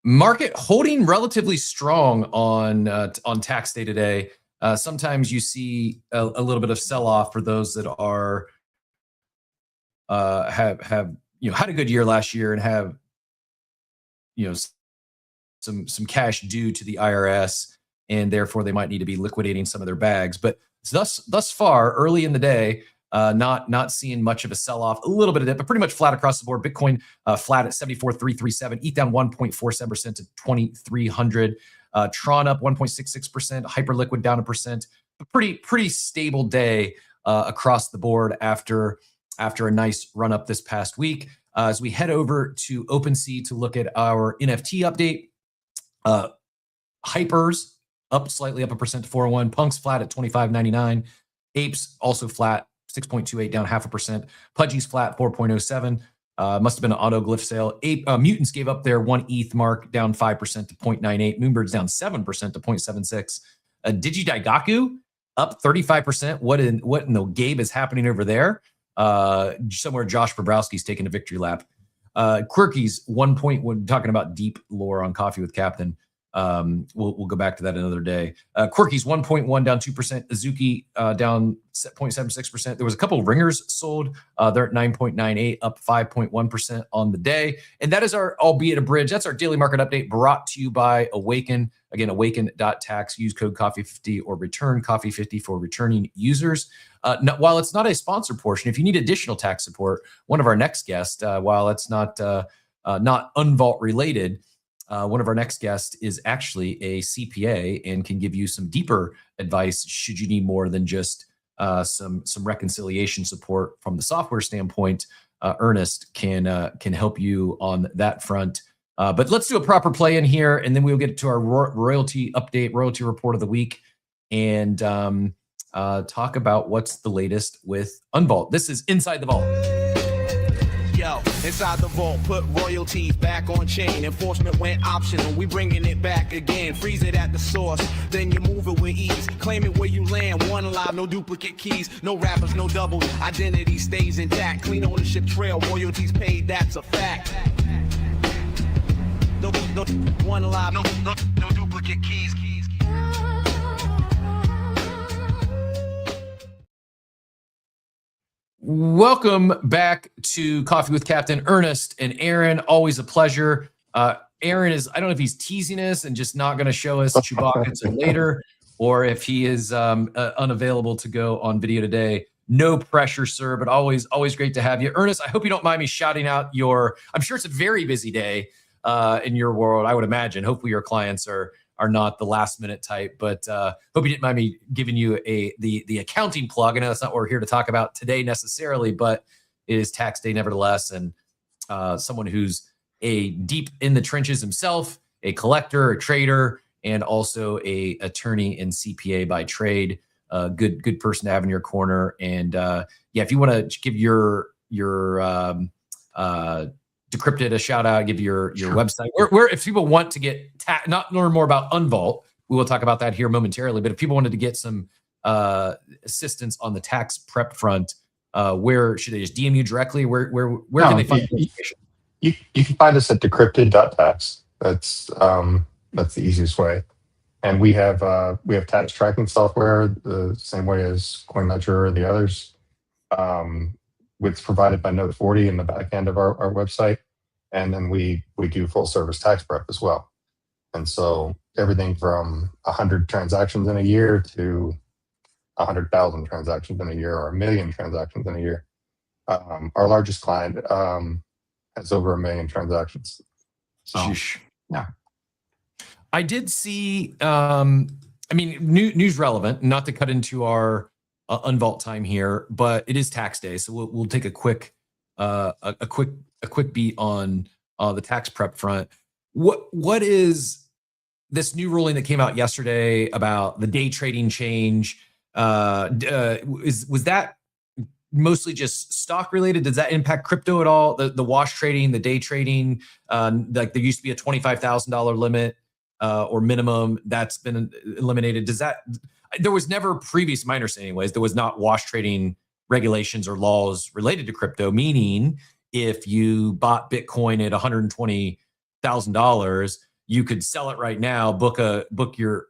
Market holding relatively strong on tax day today. Sometimes you see a little bit of sell-off for those that are have had a good year last year and have some cash due to the IRS, and therefore they might need to be liquidating some of their bags. But thus far, early in the day, not seeing much of a sell-off, a little bit of it, but pretty much flat across the board. Bitcoin flat at 74,337, ETH down 1.47% to 2,300, Tron up 1.66%, Hyperliquid down 1%. A pretty stable day across the board after a nice run up this past week. As we head over to OpenSea to look at our NFT update, Hypers up slightly, up 1% to 401. Punk's flat at 25.99. Apes also flat, 6.28, down 0.5%. Pudgy's flat, 4.07. Must have been an autoglyph sale. Mutants gave up their 1 ETH mark, down 5% to 0.98. Moonbird's down 7% to 0.76. Digidaigaku up 35%. What in the game is happening over there? Somewhere Josh Bobrowski's taking a victory lap. Quirky's 1.1, talking about deep lore on Coffee with Captain. We'll go back to that another day. Quirky's 1.1 down 2%. Azuki down 0.76%. There was a couple of ringers sold. They're at 9.98, up 5.1% on the day. And that is our, albeit a bridge, that's our daily market update brought to you by Awaken. Again, awaken.tax. Use code coffee50 or return coffee50 for returning users. While it's not a sponsored portion, if you need additional tax support, one of our next guests, while it's not Unvault related, one of our next guests is actually a CPA and can give you some deeper advice should you need more than just some reconciliation support from the software standpoint. Ernest can help you on that front. But let's do a proper play in here, and then we'll get to our royalty update, royalty report of the week, and talk about what's the latest with Unvault. This is Inside the Vault. Yo, inside the vault, put royalties back on chain. Enforcement went optional, we bringing it back again. Freeze it at the source, then you move it with ease. Claim it where you land, one live, no duplicate keys. No rappers, no doubles, identity stays intact. Clean ownership trail, royalties paid, that's a fact. No, one live, no duplicate keys. Welcome back to Coffee with Captain. Ernest and Aaron, always a pleasure. Aaron is, I don't know if he's teasing us and just not going to show us Chewbacca until later, or if he is unavailable to go on video today. No pressure, sir, but always great to have you. Ernest, I hope you don't mind me shouting out I'm sure it's a very busy day in your world, I would imagine. Hopefully your clients are not the last minute type, but hope you didn't mind me giving you the accounting plug. I know that's not what we're here to talk about today necessarily, but it is tax day nevertheless. And someone who's a deep in the trenches himself, a collector, a trader, and also a attorney and CPA by trade. Good person to have in your corner. And yeah, if you want to give your Decrypted a shout out, give your website. Where if people want to get not learn more about Unvault, we will talk about that here momentarily. But if people wanted to get some assistance on the tax prep front, where should they just DM you directly? Where can they find information? You can find us at decrypted.tax. That's the easiest way. And we have tax tracking software the same way as CoinLedger or the others. It's provided by Note 40 in the back end of our website. And then we do full service tax prep as well. And so everything from 100 transactions in a year to 100,000 transactions in a year or 1 million transactions in a year. Our largest client has over 1 million transactions. So, yeah. I did see, news relevant, not to cut into our Unvault time here, but it is tax day, so we'll take a quick beat on the tax prep front. What is this new ruling that came out yesterday about the day trading change? Was that mostly just stock related? Does that impact crypto at all? The wash trading, the day trading, like there used to be a $25,000 limit or minimum that's been eliminated. There was never previous, my understanding anyways, there was not wash trading regulations or laws related to crypto, meaning if you bought Bitcoin at $120,000, you could sell it right now, book your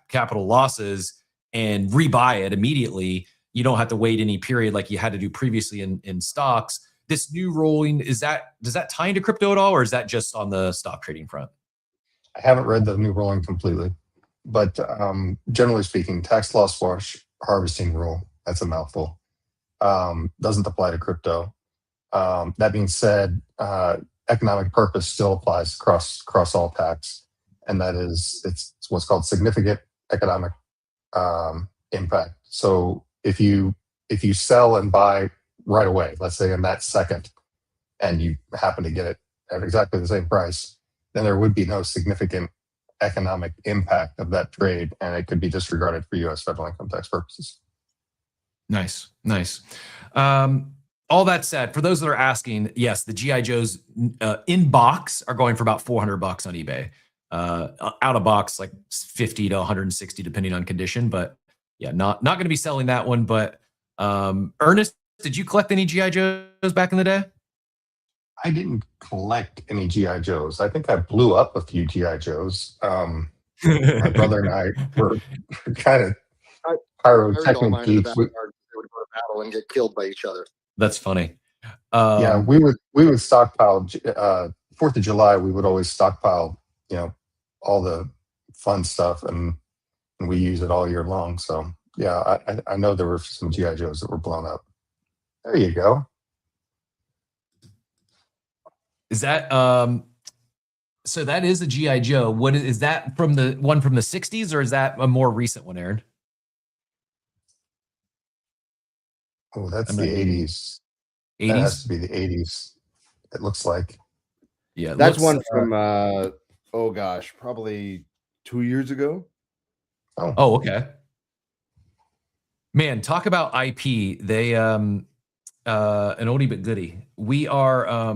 capital losses and rebuy it immediately. You don't have to wait any period like you had to do previously in stocks. This new ruling, does that tie into crypto at all, or is that just on the stock trading front? I haven't read the new ruling completely, but generally speaking, tax loss wash harvesting rule, that's a mouthful, doesn't apply to crypto. That being said, economic purpose still applies across all tax, and it's what's called significant economic impact. So if you sell and buy right away, let's say in that second, and you happen to get it at exactly the same price, then there would be no significant economic impact of that trade, and it could be disregarded for U.S. federal income tax purposes. Nice. All that said, for those that are asking, yes, the GI Joes in box are going for about $400 on eBay. Out of box, like 50 to 160, depending on condition. But yeah, not going to be selling that one. But Ernest, did you collect any GI Joes back in the day? I didn't collect any GI Joes. I think I blew up a few GI Joes. My brother and I were kind of pyrotechnic geeks. They would go to battle and get killed by each other. That's funny. Yeah, we would stockpile 4th of July. We would always stockpile, all the fun stuff, and we use it all year long. So yeah, I know there were some GI Joes that were blown up. There you go. Is that so? That is a GI Joe. What is that from the one from the 60s, or is that a more recent one, Aaron? Oh, that's the 80s. 80s? That has to be the 80s. It looks like. Yeah, that's one from probably 2 years ago. Oh, okay. Man, talk about IP. They an oldie but goodie. We are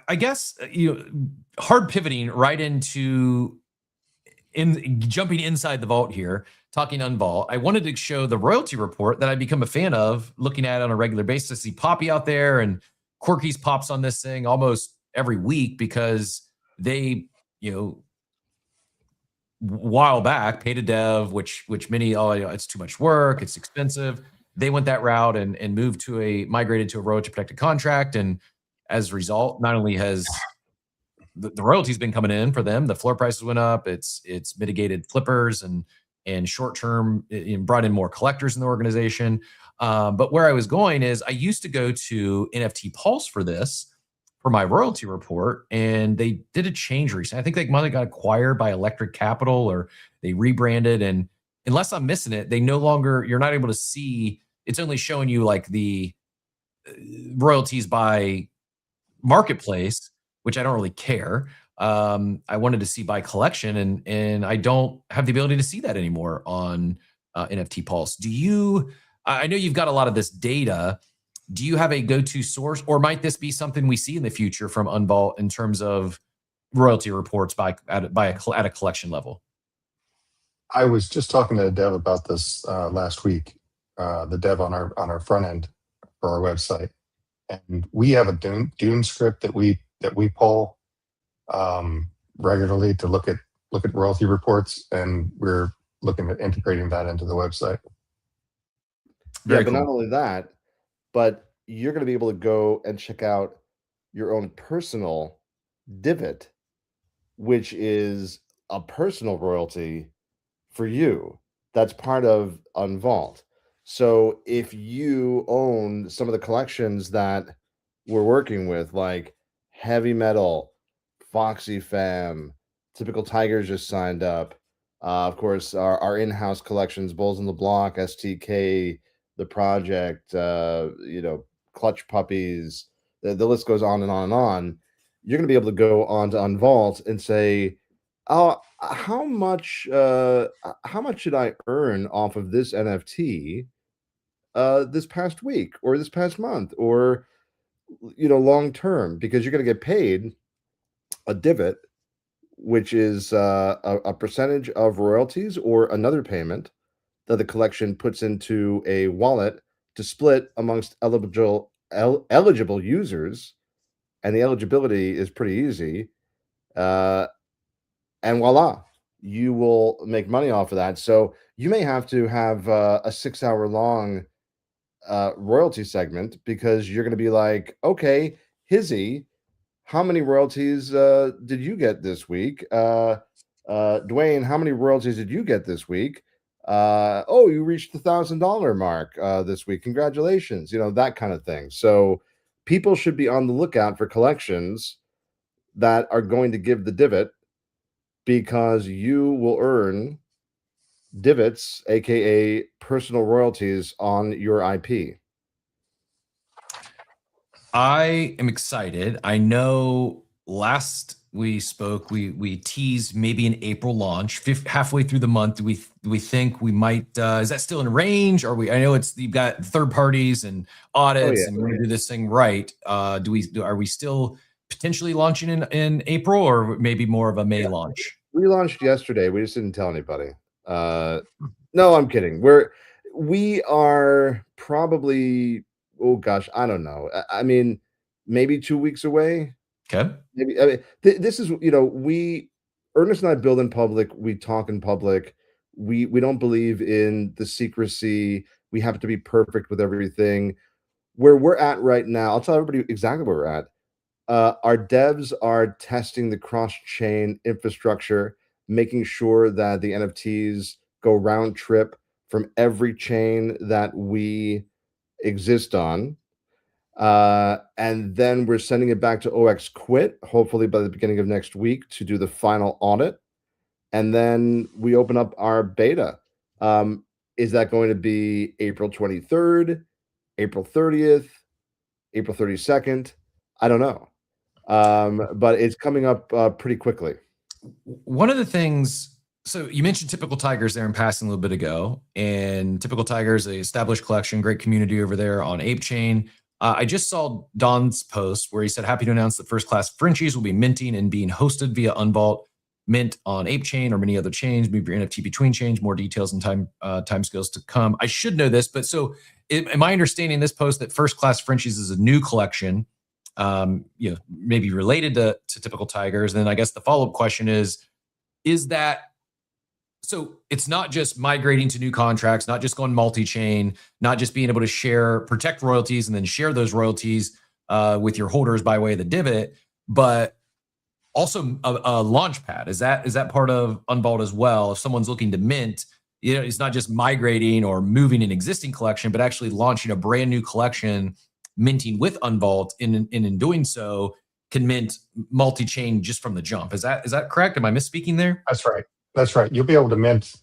I guess hard pivoting right into jumping inside the vault here, talking unvault. I wanted to show the royalty report that I've become a fan of, looking at it on a regular basis. I see Poppy out there, and Quirky's pops on this thing almost every week because they, while back paid a dev, which many, it's too much work, it's expensive. They went that route and migrated to a royalty protected contract. And as a result, not only has the royalties been coming in for them, the floor prices went up. It's mitigated flippers and short term, brought in more collectors in the organization. But where I was going is I used to go to NFT Pulse for my royalty report, and they did a change recently. I think they might have got acquired by Electric Capital, or they rebranded. And unless I'm missing it, you're not able to see. It's only showing you like the royalties by marketplace, which I don't really care. I wanted to see by collection, and I don't have the ability to see that anymore on NFT Pulse. I know you've got a lot of this data. Do you have a go-to source, or might this be something we see in the future from Unvault in terms of royalty reports at a collection level? I was just talking to a dev about this last week. The dev on our front end for our website, and we have a Dune script that we pull regularly to look at royalty reports, and we're looking at integrating that into the website. Very cool. But not only that, but you're going to be able to go and check out your own personal divot, which is a personal royalty for you. That's part of Unvault. So if you own some of the collections that we're working with, like Heavy Metal, Foxy Fam, Typical Tigers just signed up. Of course, our in-house collections, Bulls on the Block, STK, The Project, Clutch Puppies, the list goes on and on and on. You're going to be able to go on to Unvault and say, oh, how much should I earn off of this NFT this past week or this past month, or long term, because you're going to get paid a divot, which is a percentage of royalties or another payment that the collection puts into a wallet to split amongst eligible users, and the eligibility is pretty easy. And voila, you will make money off of that. So you may have to have a 6-hour long royalty segment, because you're going to be like, okay, Hizzy, how many royalties did you get this week? Dwayne, how many royalties did you get this week? Oh, you reached the $1,000 mark this week. Congratulations. That kind of thing. So people should be on the lookout for collections that are going to give the divot, because you will earn divots, aka personal royalties, on your IP? I am excited. I know last we spoke, we teased maybe an April launch. Halfway through the month, do we think we might? Is that still in range? Or I know it's you've got third parties and audits, and you want to do this thing right. Are we still potentially launching in April, or maybe more of a May launch? We launched yesterday. We just didn't tell anybody. No, I'm kidding. We are probably, oh gosh, I don't know. I mean, maybe 2 weeks away. Okay. Maybe. I mean, this is, we Ernest and I build in public. We talk in public. We don't believe in the secrecy. We have to be perfect with everything. Where we're at right now, I'll tell everybody exactly where we're at. Our devs are testing the cross-chain infrastructure, making sure that the NFTs go round trip from every chain that we exist on. And then we're sending it back to OX Quit, hopefully by the beginning of next week, to do the final audit. And then we open up our beta. Is that going to be April 23rd, April 30th, April 32nd? I don't know. But it's coming up pretty quickly. One of the things, so you mentioned Typical Tigers there in passing a little bit ago, and Typical Tigers, the established collection, great community over there on Ape Chain. I just saw Don's post where he said, happy to announce that First Class Frenchies will be minting and being hosted via Unvault Mint on Ape Chain or many other chains. Move your NFT between chains. More details and time scales to come. I should know this, but so am I understanding this post that First Class Frenchies is a new collection, maybe related to Typical Tigers? And then I guess the follow-up question is that, so it's not just migrating to new contracts, not just going multi-chain, not just being able to protect royalties and then share those royalties with your holders by way of the divot, but also a launch pad. Is that part of Unvault as well? If someone's looking to mint, it's not just migrating or moving an existing collection, but actually launching a brand new collection, minting with Unvault, and in doing so can mint multi-chain just from the jump. Is that correct? Am I misspeaking there? That's right. You'll be able to mint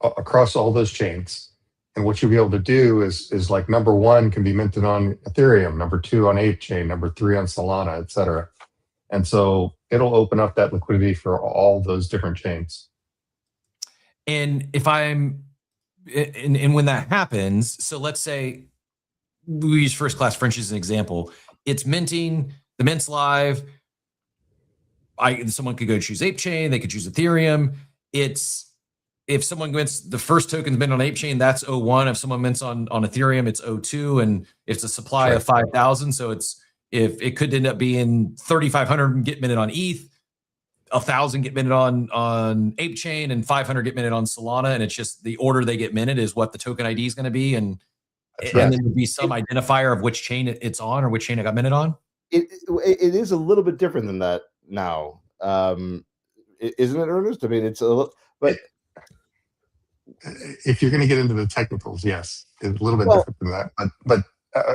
across all those chains. And what you'll be able to do is like number one can be minted on Ethereum, number two on Ape Chain, number three on Solana, et cetera. And so it'll open up that liquidity for all those different chains. And when that happens, so let's say we use First Class Frenchies as an example. It's minting, the mint's live. Someone could go choose Ape Chain, they could choose Ethereum. If someone mints the first token mint on Ape Chain, that's 01. If someone mints on Ethereum, it's 02, and it's a supply of 5,000. So if it could end up being 3,500 get minted on ETH, 1,000 get minted on Ape Chain, and 500 get minted on Solana, and it's just the order they get minted is what the token ID is going to be, and then there'd be some identifier of which chain it's on or which chain it got minted on. It is a little bit different than that now, isn't it, Ernest? I mean, it's a little, but if you're going to get into the technicals, yes, it's a little bit different than that. But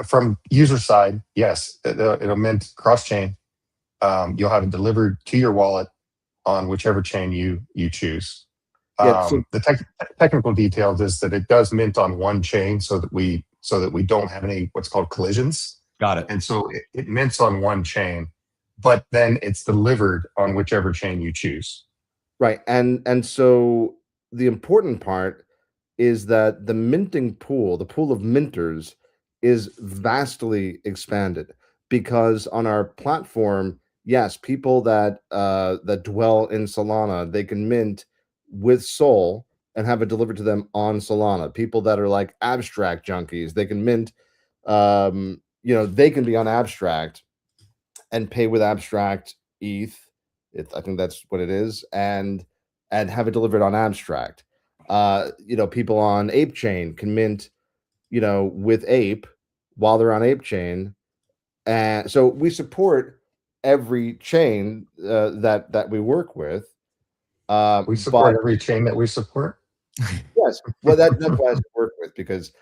from user side, yes, it'll mint cross chain. You'll have it delivered to your wallet on whichever chain you choose. The technical details is that it does mint on one chain so that we don't have any what's called collisions. Got it. And so it mints on one chain, but then it's delivered on whichever chain you choose. Right. And so the important part is that the minting pool, the pool of minters, is vastly expanded, because on our platform, yes, people that dwell in Solana, they can mint with Sol and have it delivered to them on Solana. People that are like abstract junkies, they can mint, they can be on abstract and pay with abstract ETH. I think that's what it is, and have it delivered on abstract. People on Ape Chain can mint, with Ape while they're on Ape Chain, and so we support every chain that we work with. We support every chain that we support. Yes, well, that's why I work with, because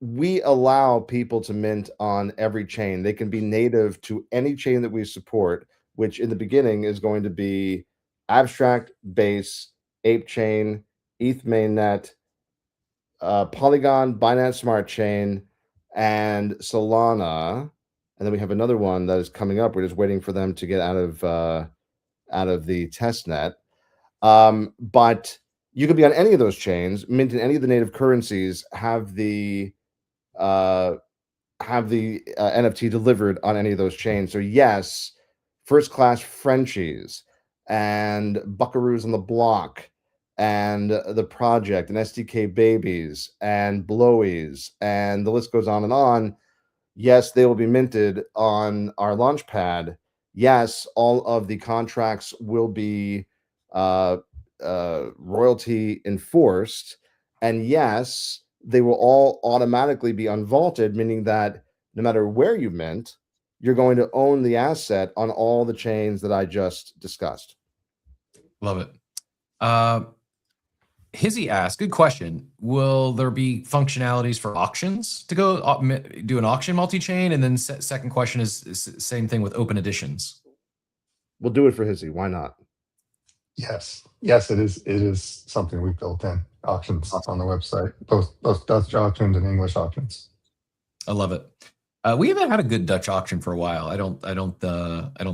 we allow people to mint on every chain. They can be native to any chain that we support, which in the beginning is going to be abstract, base, Ape Chain, ETH mainnet, Polygon, Binance Smart Chain, and Solana. And then we have another one that is coming up. We're just waiting for them to get out of the test net. But you could be on any of those chains, mint in any of the native currencies, have the NFT delivered on any of those chains. So yes, first class Frenchies and Buckaroos on the Block and the Project and SDK Babies and Blowies, and the list goes on and on. Yes, they will be minted on our launch pad. Yes, all of the contracts will be royalty enforced. And yes, they will all automatically be unvaulted, meaning that no matter where you mint, you're going to own the asset on all the chains that I just discussed. Love it. Hizzy asked, good question. Will there be functionalities for auctions to go do an auction multi-chain? And then second question is same thing with open editions. We'll do it for Hizzy. Why not? Yes, it is. It is something we built in auctions on the website, both Dutch auctions and English auctions. I love it. We haven't had a good Dutch auction for a while. I don't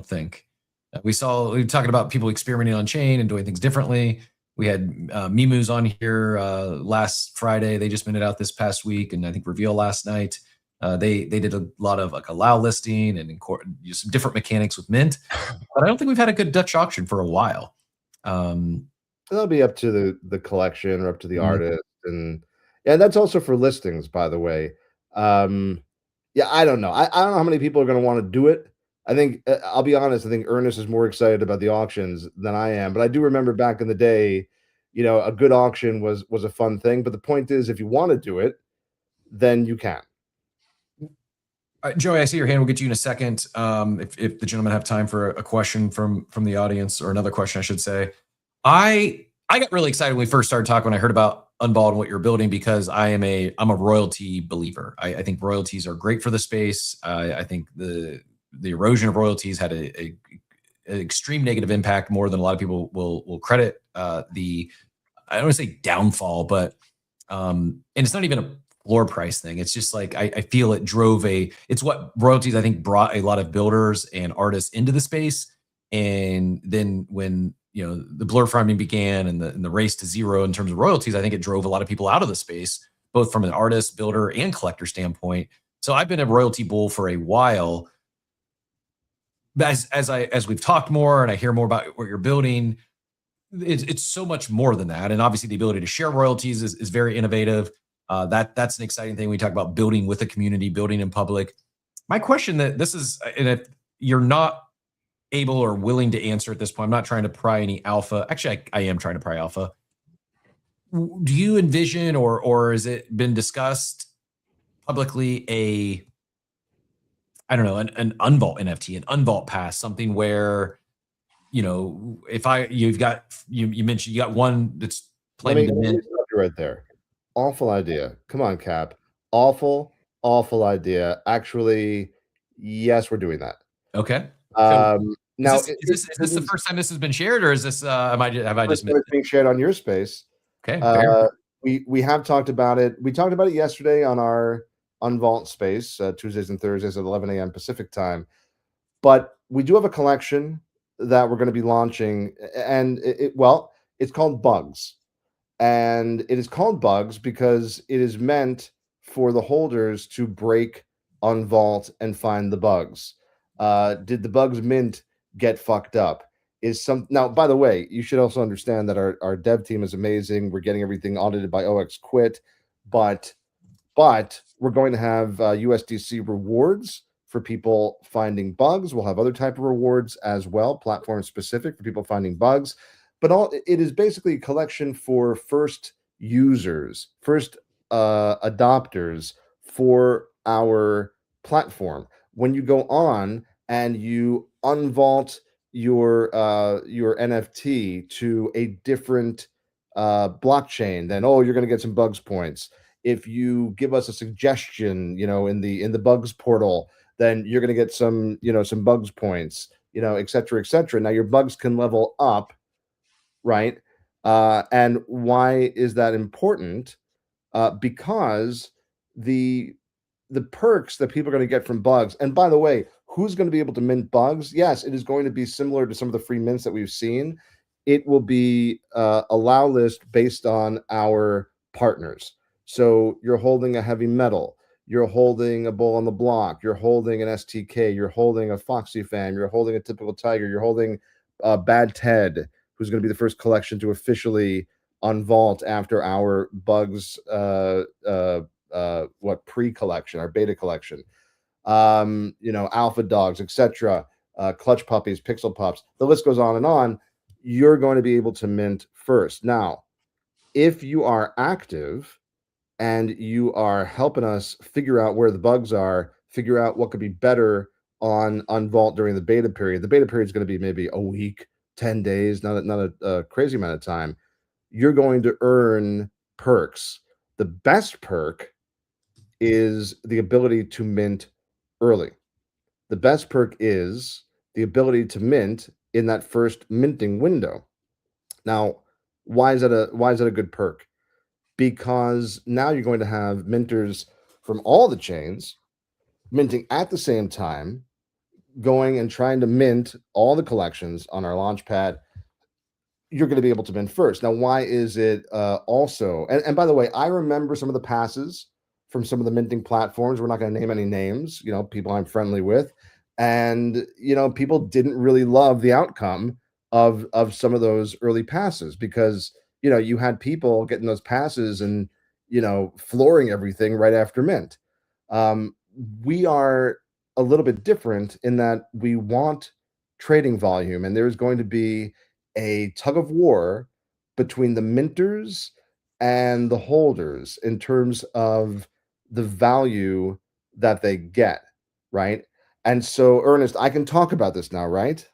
think. We were talking about people experimenting on chain and doing things differently. We had Mimus on here last Friday. They just minted out this past week, and I think Reveal last night. They did a lot of like allow listing and some different mechanics with Mint, but I don't think we've had a good Dutch auction for a while. That'll be up to the collection or up to the artist, and that's also for listings, by the way. I don't know. I don't know how many people are going to want to do it. I think I'll be honest. I think Ernest is more excited about the auctions than I am. But I do remember back in the day, a good auction was a fun thing. But the point is, if you want to do it, then you can. Joey, I see your hand. We'll get you in a second. If the gentlemen have time for a question from the audience, or another question, I should say. I got really excited when we first started talking, when I heard about Unballed and what you're building, because I'm a royalty believer. I think royalties are great for the space. I think the erosion of royalties had an extreme negative impact, more than a lot of people will credit. I don't want to say downfall, but and it's not even a floor price thing. It's just like I feel it drove it's what royalties I think brought a lot of builders and artists into the space. And then when the blur farming began and the race to zero in terms of royalties, I think it drove a lot of people out of the space, both from an artist, builder, and collector standpoint. So I've been a royalty bull for a while. As we've talked more and I hear more about what you're building, it's so much more than that. And obviously the ability to share royalties is very innovative. That's an exciting thing. We talk about building with a community, building in public. My question and if you're not able or willing to answer at this point, I'm not trying to pry any alpha. Actually, I am trying to pry alpha. Do you envision or has it been discussed publicly an unvault NFT, an unvault pass, something where, you mentioned you got one that's planning to mint. Right there. Awful idea. Come on, Cap. Awful idea. Actually, yes, we're doing that. Okay. Now, is this the first time this has been shared, or is this have I just missed it? Being shared on your space? Okay. We have talked about it. We talked about it yesterday on our Unvault space, Tuesdays and Thursdays at 11 a.m. Pacific time. But we do have a collection that we're going to be launching, and it's called Bugs. And it is called Bugs because it is meant for the holders to break, unvault, and find the bugs. Did the bugs mint get fucked up? Now, by the way, you should also understand that our dev team is amazing. We're getting everything audited by OX Quit, but we're going to have USDC rewards for people finding bugs. We'll have other type of rewards as well, platform specific for people finding bugs. But it is basically a collection for first users, first adopters for our platform. When you go on and you unvault your NFT to a different blockchain, then you're going to get some bugs points. If you give us a suggestion, in the bugs portal, then you're going to get some bugs points, et cetera, et cetera. Now your bugs can level up, right? And why is that important? Because the perks that people are going to get from bugs, and by the way, who's going to be able to mint bugs? Yes, it is going to be similar to some of the free mints that we've seen. It will be a allow list based on our partners. So you're holding a heavy metal, you're holding a bull on the block, you're holding an STK, you're holding a Foxy Fan, you're holding a typical Tiger, you're holding Bad Ted, who's going to be the first collection to officially unvault after our bugs pre-collection, our beta collection, alpha dogs, etc., clutch puppies, pixel pups, the list goes on and on. You're going to be able to mint first. Now, if you are active and you are helping us figure out where the bugs are, figure out what could be better on Vault during the beta period. The beta period is going to be maybe a week, 10 days, not a crazy amount of time. You're going to earn perks. The best perk is the ability to mint early. The best perk is the ability to mint in that first minting window. Now, why is that a good perk? Because now you're going to have minters from all the chains minting at the same time, going and trying to mint all the collections on our launch pad. You're going to be able to mint first. Now, why is it also? And by the way, I remember some of the passes from some of the minting platforms. We're not going to name any names, people I'm friendly with. And, people didn't really love the outcome of some of those early passes because, you had people getting those passes and, flooring everything right after mint. We are a little bit different in that we want trading volume, and there's going to be a tug of war between the minters and the holders in terms of the value that they get, right? And so, Ernest, I can talk about this now, right?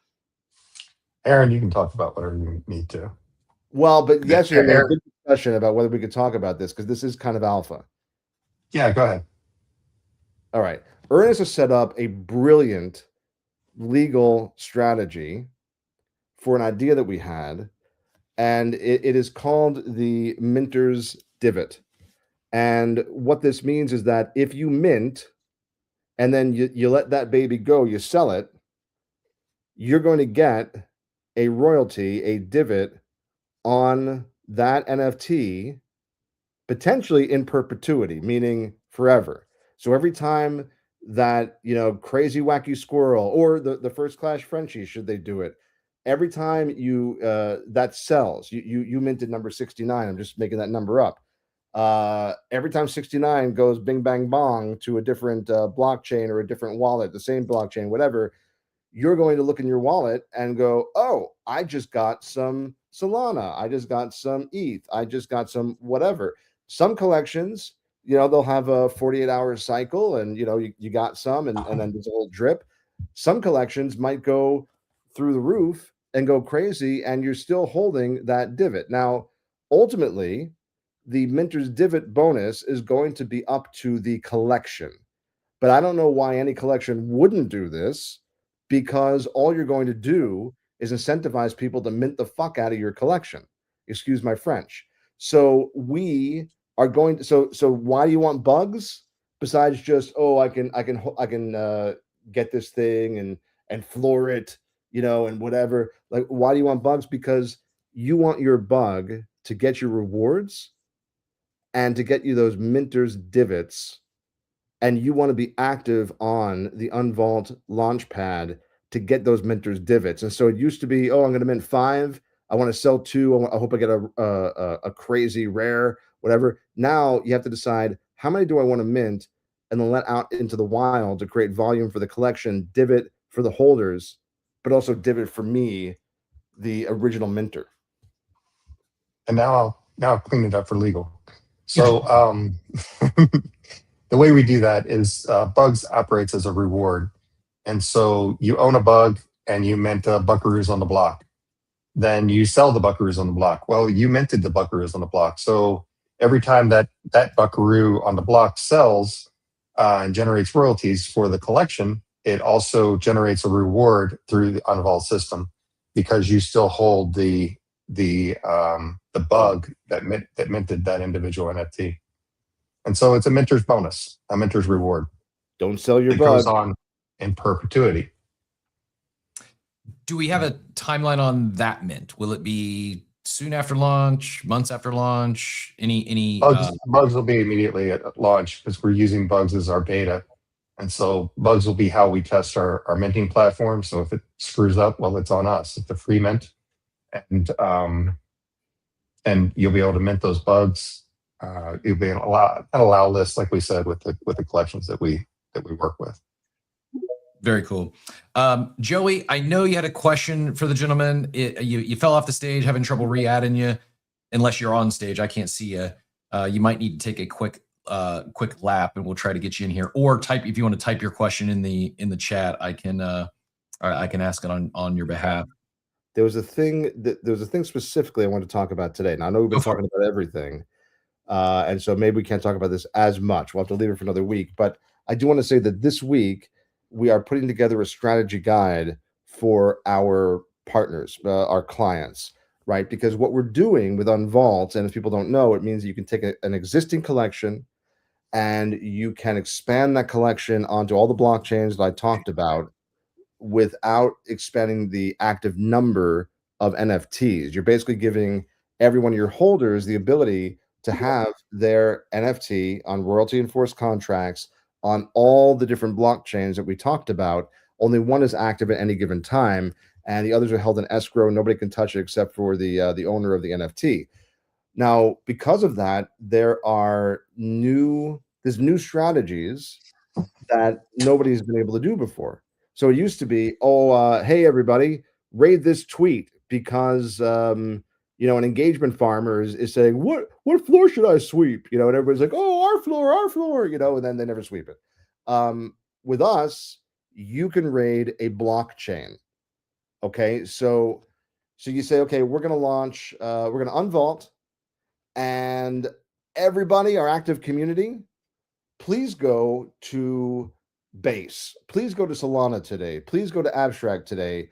Aaron, you can talk about whatever you need to. Well, but yesterday we had a good discussion about whether we could talk about this because this is kind of alpha. Yeah, go ahead. All right. Ernest has set up a brilliant legal strategy for an idea that we had, and it is called the minter's divot. And what this means is that if you mint and then you let that baby go, you sell it, you're going to get a royalty, a divot on that NFT, potentially in perpetuity, meaning forever. So every time that, crazy wacky squirrel or the first class Frenchie, should they do it, every time you that sells, you minted number 69. I'm just making that number up. Every time 69 goes bing bang bong to a different blockchain or a different wallet, the same blockchain, whatever, you're going to look in your wallet and go, oh, I just got some Solana, I just got some ETH, I just got some whatever. Some collections, they'll have a 48-hour cycle and, you got some and then there's a little drip. Some collections might go through the roof and go crazy and you're still holding that divot. Now, ultimately, the minter's divot bonus is going to be up to the collection. But I don't know why any collection wouldn't do this, because all you're going to do is incentivize people to mint the fuck out of your collection. Excuse my French. So we are going to, so why do you want bugs besides just, oh, I can get this thing and floor it, and whatever. Like, why do you want bugs? Because you want your bug to get you rewards and to get you those minter's divots, and you want to be active on the Unvault launchpad to get those minter's divots. And so it used to be, oh, I'm going to mint 5. I want to sell 2. I hope I get a crazy rare, whatever. Now you have to decide, how many do I want to mint and then let out into the wild to create volume for the collection, divot for the holders, but also divot for me, the original minter. And now I'll clean it up for legal. So the way we do that is bugs operates as a reward. And so you own a bug and you mint buckaroos on the block. Then you sell the buckaroos on the block. Well, you minted the buckaroos on the block. So every time that buckaroo on the block sells and generates royalties for the collection, it also generates a reward through the Unvault system because you still hold the the bug that minted that individual NFT. And so it's a minter's bonus, a minter's reward. Don't sell your It bug. goes on in perpetuity. Do we have a timeline on that mint? Will it be soon after launch, months after launch? Any bugs will be immediately at launch because we're using bugs as our beta. And so bugs will be how we test our minting platform. So if it screws up, well, it's on us. It's a free mint. And you'll be able to mint those bugs. You'll be able to allow lists, like we said, with the collections that we work with. Very cool. Joey, I know you had a question for the gentleman. You fell off the stage, having trouble re-adding you. Unless you're on stage, I can't see you. You might need to take a quick lap, and we'll try to get you in here. Or type, if you want to type your question in the chat, I can ask it on your behalf. There was a thing specifically I wanted to talk about today. Now I know we've been talking about everything, and so maybe we can't talk about this as much. We'll have to leave it for another week. But I do want to say that this week we are putting together a strategy guide for our partners, our clients, right? Because what we're doing with Unvault, and if people don't know, it means you can take an existing collection and you can expand that collection onto all the blockchains that I talked about without expanding the active number of NFTs. You're basically giving every one of your holders the ability to have their NFT on royalty enforced contracts on all the different blockchains that we talked about. Only one is active at any given time, and the others are held in escrow. Nobody can touch it except for the owner of the NFT. Now, because of that, there's new strategies that nobody's been able to do before. So it used to be, hey everybody, raid this tweet because an engagement farmer is saying, what floor should I sweep? And everybody's like, our floor, and then they never sweep it. With us, you can raid a blockchain. Okay, so you say, okay, we're going to launch, we're going to unvault, and everybody, our active community, please go to Base. Please go to Solana today. Please go to Abstract today.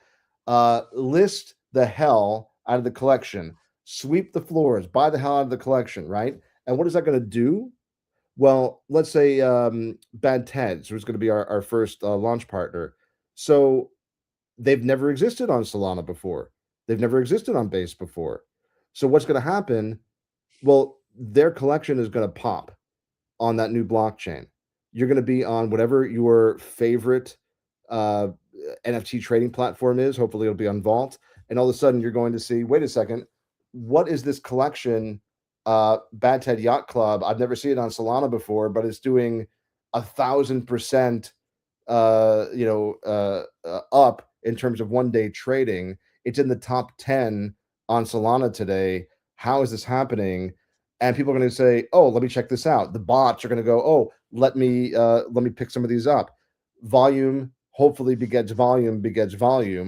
List the hell out of the collection. Sweep the floors. Buy the hell out of the collection, right? And what is that going to do? Well, let's say Bad Teds, who's going to be our first launch partner. So they've never existed on Solana before. They've never existed on Base before. So what's going to happen? Well, their collection is going to pop on that new blockchain. You're going to be on whatever your favorite NFT trading platform is. Hopefully it'll be on Vault. And all of a sudden you're going to see, wait a second, what is this collection? Bad Ted Yacht Club. I've never seen it on Solana before, but it's doing 1,000% up in terms of one-day trading. It's in the top 10 on Solana today. How is this happening? And people are going to say, oh, let me check this out. The bots are going to go, oh, let me pick some of these up. Volume hopefully begets volume,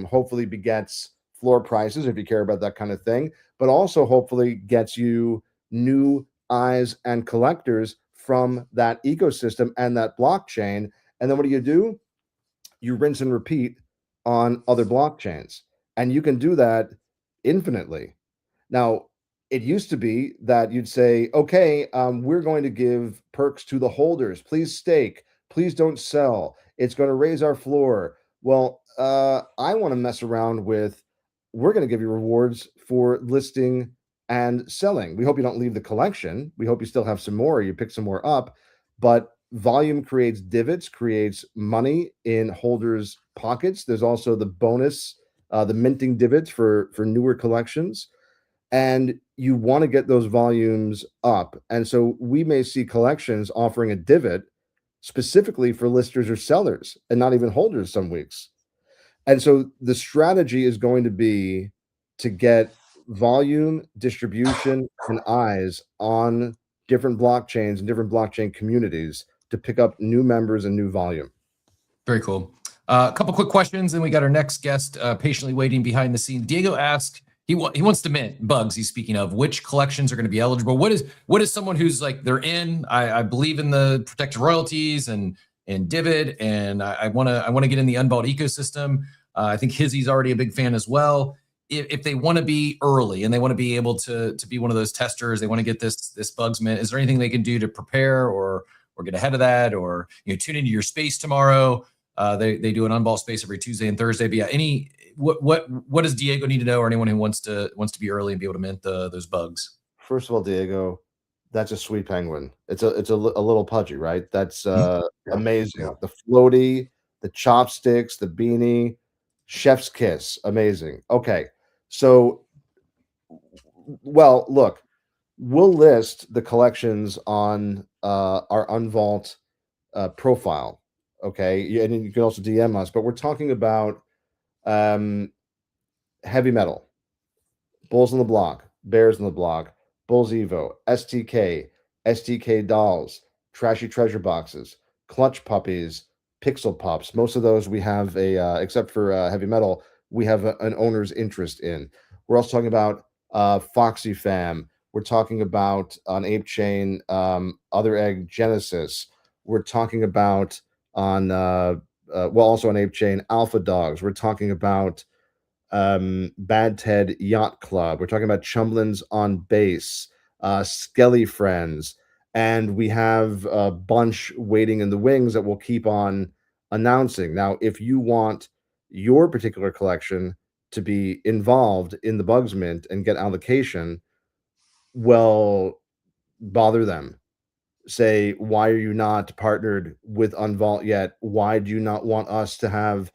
hopefully begets floor prices if you care about that kind of thing, but also hopefully gets you new eyes and collectors from that ecosystem and that blockchain. And then what do? You rinse and repeat on other blockchains. And you can do that infinitely. Now, it used to be that you'd say, okay, we're going to give perks to the holders. Please stake. Please don't sell. It's going to raise our floor. Well, I want to mess around with, we're going to give you rewards for listing and selling. We hope you don't leave the collection. We hope you still have some more. You pick some more up. But volume creates divots, creates money in holders' pockets. There's also the bonus, the minting divots for newer collections. And you want to get those volumes up. And so we may see collections offering a divot specifically for listers or sellers and not even holders some weeks. And so the strategy is going to be to get volume, distribution, and eyes on different blockchains and different blockchain communities to pick up new members and new volume. Very cool. A couple quick questions, and we got our next guest patiently waiting behind the scenes. Diego asked, he wants to mint bugs. He's speaking of which collections are going to be eligible. What is someone who's like, they're in? I believe in the protected royalties and divot, and I want to get in the Unvault ecosystem. I think Hizzy's already a big fan as well. if they want to be early and they want to be able to be one of those testers, they want to get this bugs mint, is there anything they can do to prepare or get ahead of that, or tune into your space tomorrow? They do an unvault space every Tuesday and Thursday. But yeah, what does Diego need to know, or anyone who wants to be early and be able to mint those bugs? First of all, Diego, that's a sweet penguin. It's a little pudgy, right? That's amazing. Yeah. The floaty, the chopsticks, the beanie, chef's kiss, amazing. Okay, so well, look, we'll list the collections on our unvault profile. Okay, and you can also DM us, but we're talking about heavy metal, Bulls on the Block, Bears on the Block, Bulls Evo, STK dolls, trashy treasure boxes, clutch puppies, pixel pups. Most of those we have except for heavy metal, we have an owner's interest in. We're also talking about Foxy Fam. We're talking about on Ape Chain, Other Egg Genesis. We're talking about on also on Ape Chain, Alpha Dogs. We're talking about Bad Ted Yacht Club. We're talking about Chumlin's on Base, Skelly Friends, and we have a bunch waiting in the wings that we'll keep on announcing. Now, if you want your particular collection to be involved in the Bugs Mint and get allocation, well, bother them. Say, why are you not partnered with Unvault yet? Why do you not want us to have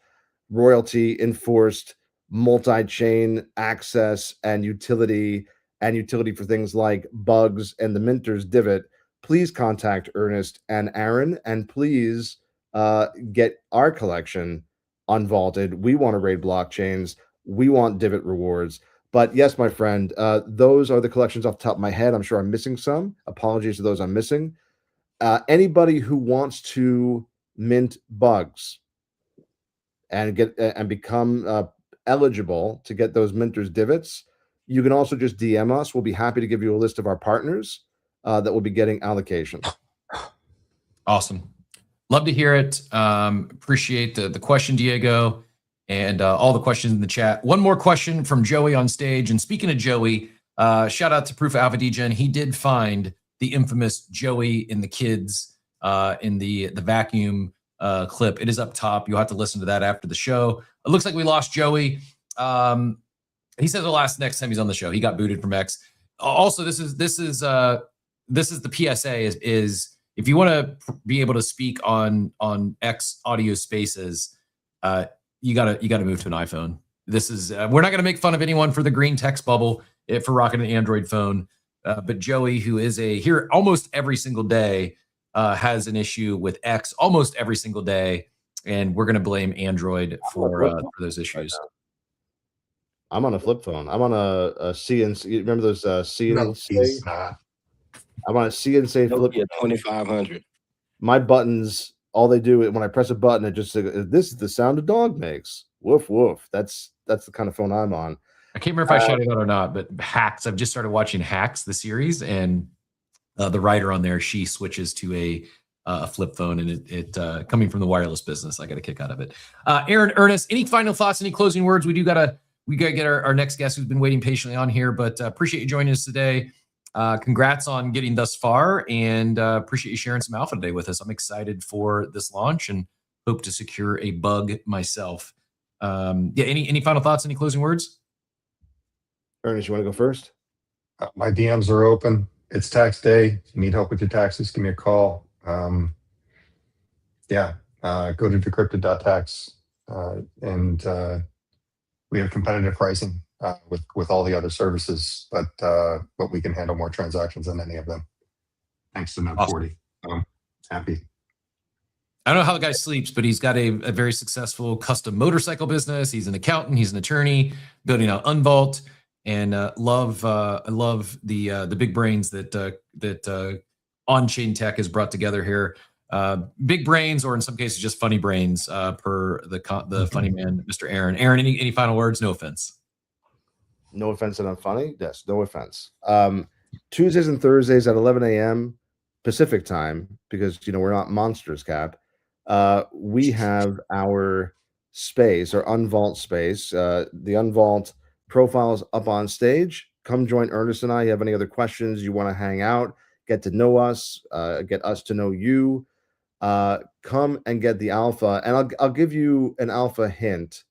royalty enforced multi-chain access and utility for things like bugs and the Minter's Divot? Please contact Ernest and Aaron, and please get our collection unvaulted. We want to raid blockchains. We want Divot rewards. But yes, my friend, those are the collections off the top of my head. I'm sure I'm missing some. Apologies to those I'm missing. Anybody who wants to mint bugs and become eligible to get those Minter's Divots, you can also just DM us. We'll be happy to give you a list of our partners that will be getting allocation. Awesome. Love to hear it. Appreciate the question, Diego, and all the questions in the chat. One more question from Joey on stage. And speaking of Joey, shout out to Proof Alpha Degen. He did find the infamous Joey and the kids in the vacuum clip. It is up top. You'll have to listen to that after the show. It looks like we lost Joey. He says next time he's on the show. He got booted from X. Also, this is the PSA is if you want to be able to speak on X audio spaces, you gotta move to an iPhone. This is we're not gonna make fun of anyone for the green text bubble for rocking an Android phone, but Joey, who is here almost every single day, has an issue with X almost every single day, and we're gonna blame Android for those issues. I'm on a flip phone. I'm on a CNC. You remember those CNC? No, I'm on a CNC flip. Nokia 2500. My buttons, all they do when I press a button, it just says, "This is the sound a dog makes." Woof woof. That's the kind of phone I'm on. I can't remember if I shouted out or not, but Hacks. I've just started watching Hacks, the series, and the writer on there, she switches to a flip phone, and it coming from the wireless business, I got a kick out of it. Aaron, Ernest, any final thoughts? Any closing words? We gotta get our next guest who's been waiting patiently on here, but appreciate you joining us today. Congrats on getting thus far, and appreciate you sharing some alpha today with us. I'm excited for this launch and hope to secure a bug myself. Any final thoughts? Any closing words? Ernest, you want to go first? My DMs are open. It's tax day. If you need help with your taxes, give me a call. Go to decrypted.tax, and we have competitive pricing with all the other services, but we can handle more transactions than any of them. Thanks to Node 40. Happy. I don't know how the guy sleeps, but he's got a very successful custom motorcycle business. He's an accountant. He's an attorney, building out Unvault, and I love the big brains that on-chain tech has brought together here. Big brains, or in some cases, just funny brains, per the funny man, Mr. Aaron. Aaron, any final words? No offense. No offense that I'm funny? Yes, no offense. Tuesdays and Thursdays at 11 a.m. Pacific time, because we're not monsters, Cap. We have our space, our Unvault space, the Unvault profiles up on stage. Come join Ernest and I. You have any other questions? You want to hang out, get to know us, get us to know you. Come and get the alpha, and I'll give you an alpha hint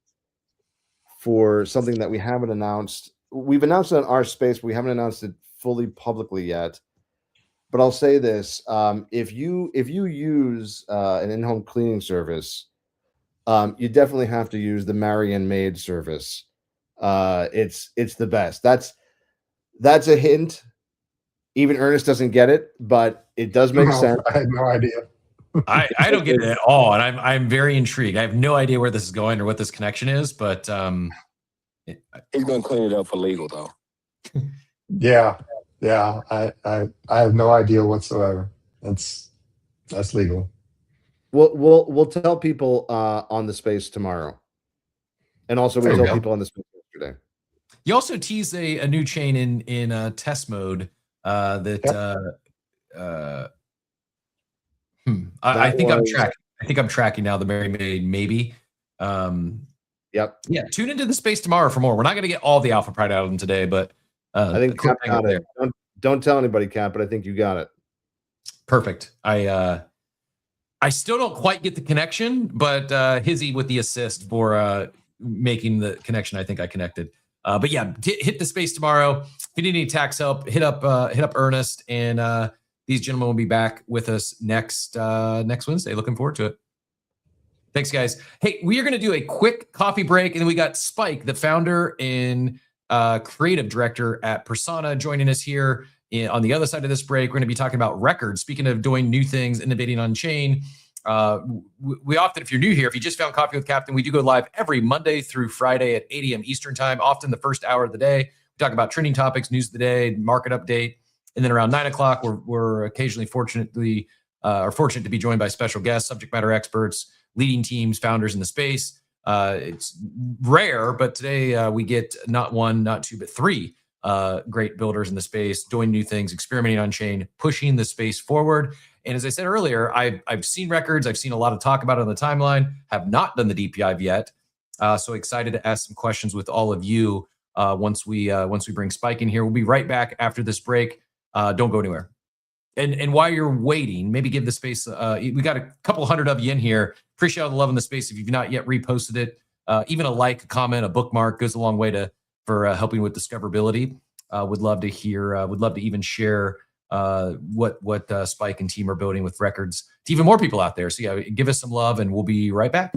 for something that we haven't announced. We've announced it in our space, but we haven't announced it fully publicly yet. But I'll say this: if you use an in-home cleaning service, you definitely have to use the Marian Maid service. It's the best. That's a hint. Even Ernest doesn't get it, but it does make sense. I had no idea. I don't get it at all, and I'm very intrigued. I have no idea where this is going or what this connection is, but He's gonna clean it up for legal though. Yeah. I have no idea whatsoever. That's legal. We'll tell people on the space tomorrow, and also we There you told go. people on the space yesterday. You also teased a new chain in test mode that I think I'm tracking. I think I'm tracking now. The Mary Maid, maybe. Yep. Yeah. Tune into the space tomorrow for more. We're not going to get all the alpha pride out of them today, but I think Cap got it. Don't tell anybody, Cap, but I think you got it. Perfect. I still don't quite get the connection, but Hizzy with the assist for making the connection. I think I connected. But yeah, hit the space tomorrow. If you need any tax help, hit up Ernest, and these gentlemen will be back with us next Wednesday. Looking forward to it. Thanks, guys. Hey, we are going to do a quick coffee break, and then we got Spike, the founder and creative director at Persona, joining us here on the other side of this break. We're going to be talking about records. Speaking of doing new things, innovating on chain. We often, if you're new here, if you just found Coffee with Captain, we do go live every Monday through Friday at 8 a.m. Eastern time, often the first hour of the day. We talk about trending topics, news of the day, market update. And then around 9 o'clock, we're occasionally fortunate to be joined by special guests, subject matter experts, leading teams, founders in the space. It's rare, but today we get not one, not two, but three great builders in the space, doing new things, experimenting on chain, pushing the space forward. And as I said earlier, I've seen records. I've seen a lot of talk about it on the timeline, have not done the deep dive yet. So excited to ask some questions with all of you once we bring Spike in here. We'll be right back after this break. Don't go anywhere. And while you're waiting, maybe give the space. We got a couple hundred of you in here. Appreciate all the love in the space. If you've not yet reposted it, even a like, a comment, a bookmark goes a long way for helping with discoverability. Would love to hear. Would love to even share what Spike and team are building with records to even more people out there. So yeah, give us some love, and we'll be right back.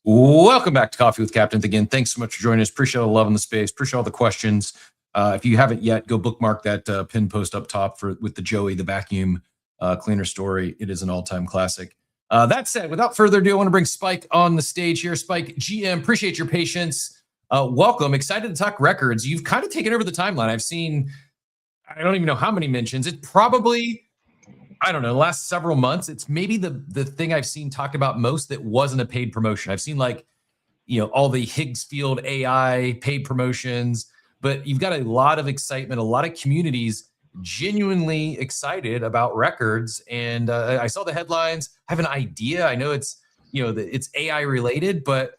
Welcome back to Coffee with Captains. Again, thanks so much for joining us. Appreciate all the love in the space. Appreciate all the questions. If you haven't yet, go bookmark that pin post up top with the Joey, the vacuum cleaner story. It is an all-time classic. That said, without further ado, I want to bring Spike on the stage here. Spike, GM, appreciate your patience. Welcome. Excited to talk records. You've kind of taken over the timeline. I've seen, I don't even know how many mentions. It's probably, I don't know, the last several months, it's maybe the thing I've seen talked about most that wasn't a paid promotion. I've seen all the Higgsfield AI paid promotions, but you've got a lot of excitement, a lot of communities genuinely excited about records. And I saw the headlines. I have an idea. I know it's, it's AI related, but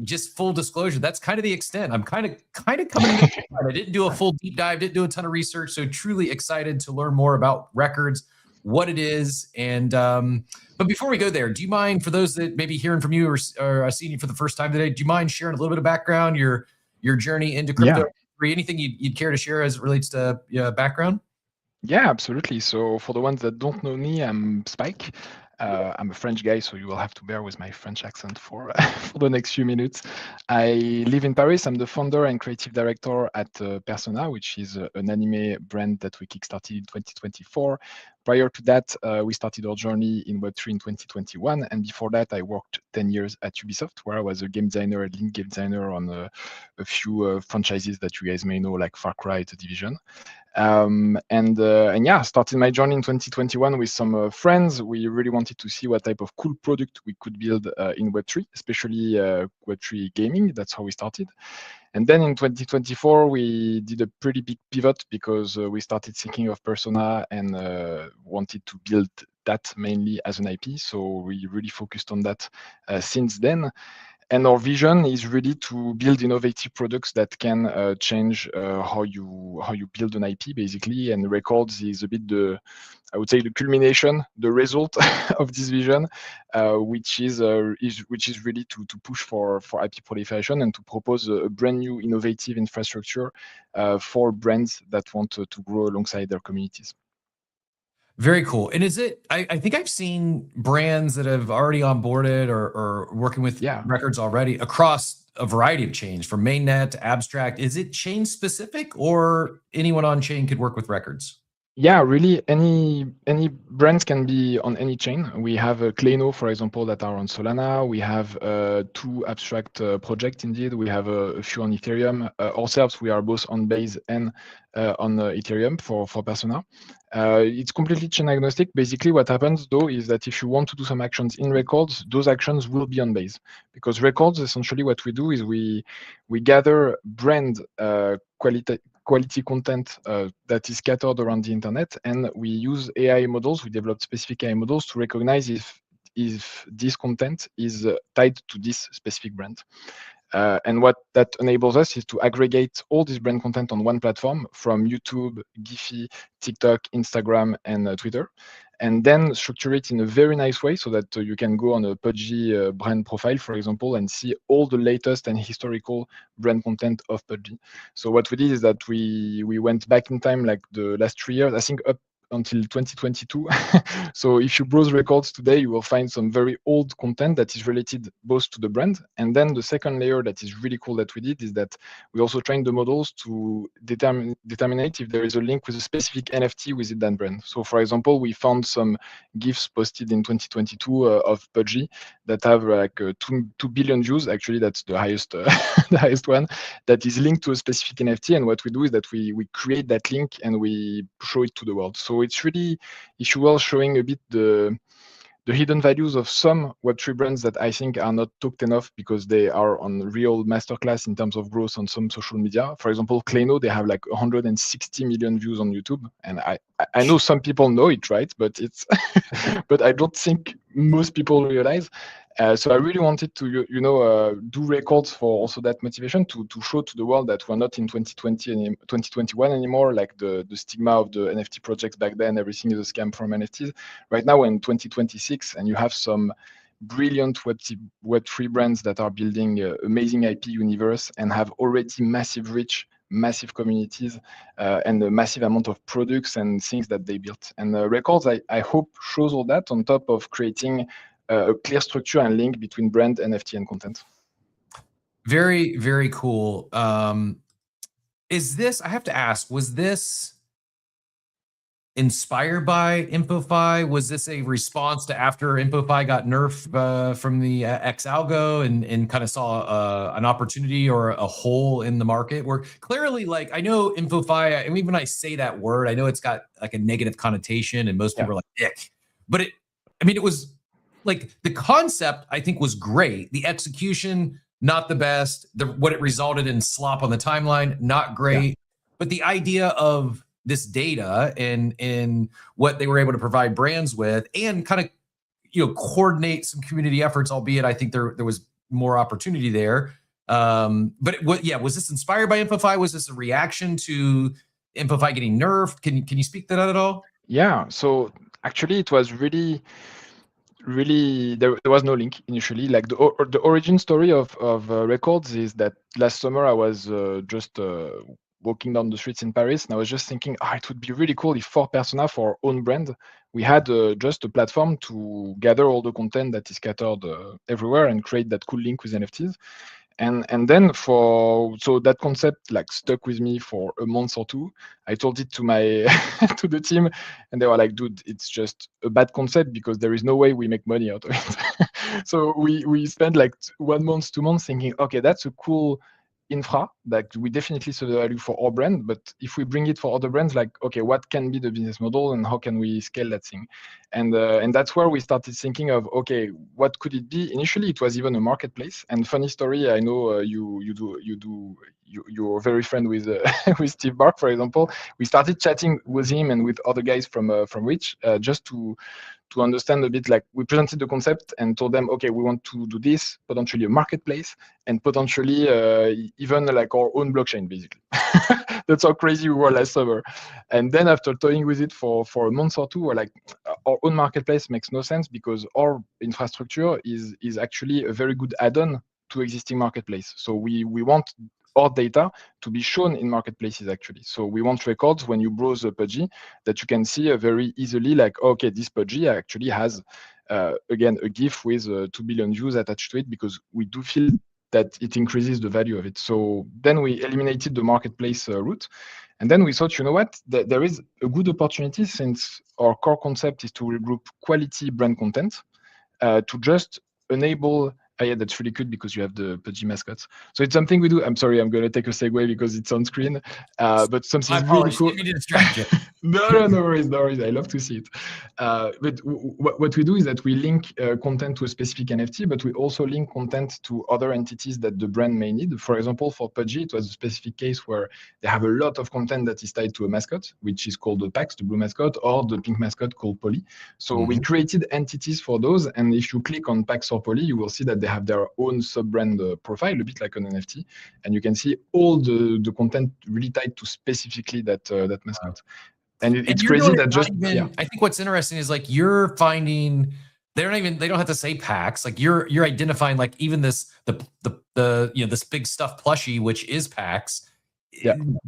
just full disclosure, that's kind of the extent. I'm kind of coming in. I didn't do a full deep dive, didn't do a ton of research. So truly excited to learn more about records, what it is. And but before we go there, do you mind, for those that may be hearing from you or seeing you for the first time today, do you mind sharing a little bit of background, your journey into crypto? Anything you'd care to share as it relates to background? Yeah, absolutely. So for the ones that don't know me, I'm Spike. I'm a French guy, so you will have to bear with my French accent for for the next few minutes. I live in Paris. I'm the founder and creative director at Persona, which is an anime brand that we kickstarted in 2024. Prior to that, we started our journey in Web3 in 2021. And before that, I worked 10 years at Ubisoft, where I was a game designer, a lead game designer on a few franchises that you guys may know, like Far Cry, The Division. And yeah, started my journey in 2021 with some friends. We really wanted to see what type of cool product we could build in Web3, especially Web3 gaming. That's how we started. And then in 2024, we did a pretty big pivot because we started thinking of Persona and wanted to build that mainly as an IP. So we really focused on that since then. And our vision is really to build innovative products that can change how you build an IP, basically. And Records is a bit I would say the culmination, the result of this vision, which is really to push for IP proliferation and to propose a brand new innovative infrastructure for brands that want to grow alongside their communities. Very cool. And is it, I think I've seen brands that have already onboarded or working with records already across a variety of chains, from mainnet to abstract. Is it chain specific, or anyone on chain could work with records? Yeah, really, any brands can be on any chain. We have Kleno, for example, that are on Solana. We have 2 abstract projects, indeed. We have a few on Ethereum. Ourselves, we are both on Base and on Ethereum for Persona. It's completely chain agnostic. Basically, what happens, though, is that if you want to do some actions in Records, those actions will be on Base. Because Records, essentially what we do is we if brand quality content that is scattered around the internet, and we use AI models. We developed specific AI models to recognize if this content is tied to this specific brand. And what that enables us is to aggregate all this brand content on one platform, from YouTube, Giphy, TikTok, Instagram, and Twitter, and then structure it in a very nice way so that you can go on a Pudgy brand profile, for example, and see all the latest and historical brand content of Pudgy. So what we did is that we went back in time, like the last 3 years, I think up until 2022. So if you browse Records today, you will find some very old content that is related both to the brand. And then the second layer that is really cool that we did is that we also trained the models to determine if there is a link with a specific NFT within that brand. So for example, we found some GIFs posted in 2022 of Pudgy that have like 2 billion views. Actually, that's the highest the highest one, that is linked to a specific NFT. And what we do is that we create that link and we show it to the world. So it's really, if you will, showing a bit the hidden values of some Web3 brands that I think are not talked enough because they are on real masterclass in terms of growth on some social media. For example, Kleno, they have like 160 million views on YouTube. And I know some people know it, right? But it's but I don't think most people realize. So I really wanted to, do Records for also that motivation to show to the world that we're not in 2021 anymore, like the stigma of the NFT projects back then, everything is a scam from NFTs. Right now we're in 2026, and you have some brilliant Web3 brands that are building amazing IP universe and have already massive reach, massive communities, and a massive amount of products and things that they built. And Records, I hope, shows all that on top of creating a clear structure and link between brand, NFT, and content. Very, very cool. Is this, I have to ask, was this inspired by InfoFi? Was this a response to after InfoFi got nerfed from the X algo and kind of saw an opportunity or a hole in the market? Where clearly, like, I know InfoFi, and even when I say that word, I know it's got like a negative connotation and most people are like, ick. But it was like, the concept I think was great. The execution not the best. What it resulted in, slop on the timeline, not great. But the idea of this data and what they were able to provide brands with, and kind of, coordinate some community efforts, albeit I think there was more opportunity there. But was this inspired by Amplify? Was this a reaction to Amplify getting nerfed? Can you speak to that at all? Yeah. So actually, it was really there was no link initially. Like the origin story of Records is that last summer I was just walking down the streets in Paris, and I was just thinking, it would be really cool if for Persona, for our own brand, we had just a platform to gather all the content that is scattered everywhere and create that cool link with NFTs. And then so that concept like stuck with me for a month or two. I told it to my to the team, and they were like, dude, it's just a bad concept because there is no way we make money out of it. So we spent like 1 month, 2 months thinking, okay, that's a cool infra that we definitely see the value for our brand, but if we bring it for other brands, like, okay, what can be the business model and how can we scale that thing? And that's where we started thinking of, okay, what could it be? Initially, it was even a marketplace. And funny story, I know you're very friend with with Steve Bark, for example. We started chatting with him and with other guys from Reach, just to understand a bit. Like, we presented the concept and told them, okay, we want to do this, potentially a marketplace, and potentially even like our own blockchain, basically. That's how crazy we were last summer. And then after toying with it for a month or two, we're like, our own marketplace makes no sense because our infrastructure is actually a very good add-on to existing marketplace. So we want our data to be shown in marketplaces, actually. So we want records when you browse a Pudgy that you can see very easily, like, okay, this Pudgy actually has, again, a GIF with 2 billion views attached to it, because we do feel that it increases the value of it. So then we eliminated the marketplace route. And then we thought, you know what, there is a good opportunity, since our core concept is to regroup quality brand content, to just enable. Yeah, that's really good because you have the Pudgy mascots. So it's something we do. I'm sorry, I'm going to take a segue because it's on screen. But something really cool. Didn't mean to distract you. No worries. I love to see it. But what we do is that we link content to a specific NFT, but we also link content to other entities that the brand may need. For example, for Pudgy, it was a specific case where they have a lot of content that is tied to a mascot, which is called the Pax, the blue mascot, or the pink mascot called Polly. So we created entities for those. And if you click on Pax or Polly, you will see that they have their own sub-brand profile, a bit like an NFT. And you can see all the content really tied to specifically that mascot. And it's crazy that just I think what's interesting is, like, you're finding they don't have to say PAX. Like, you're identifying, like, even this this big stuffed plushie, which is PAX,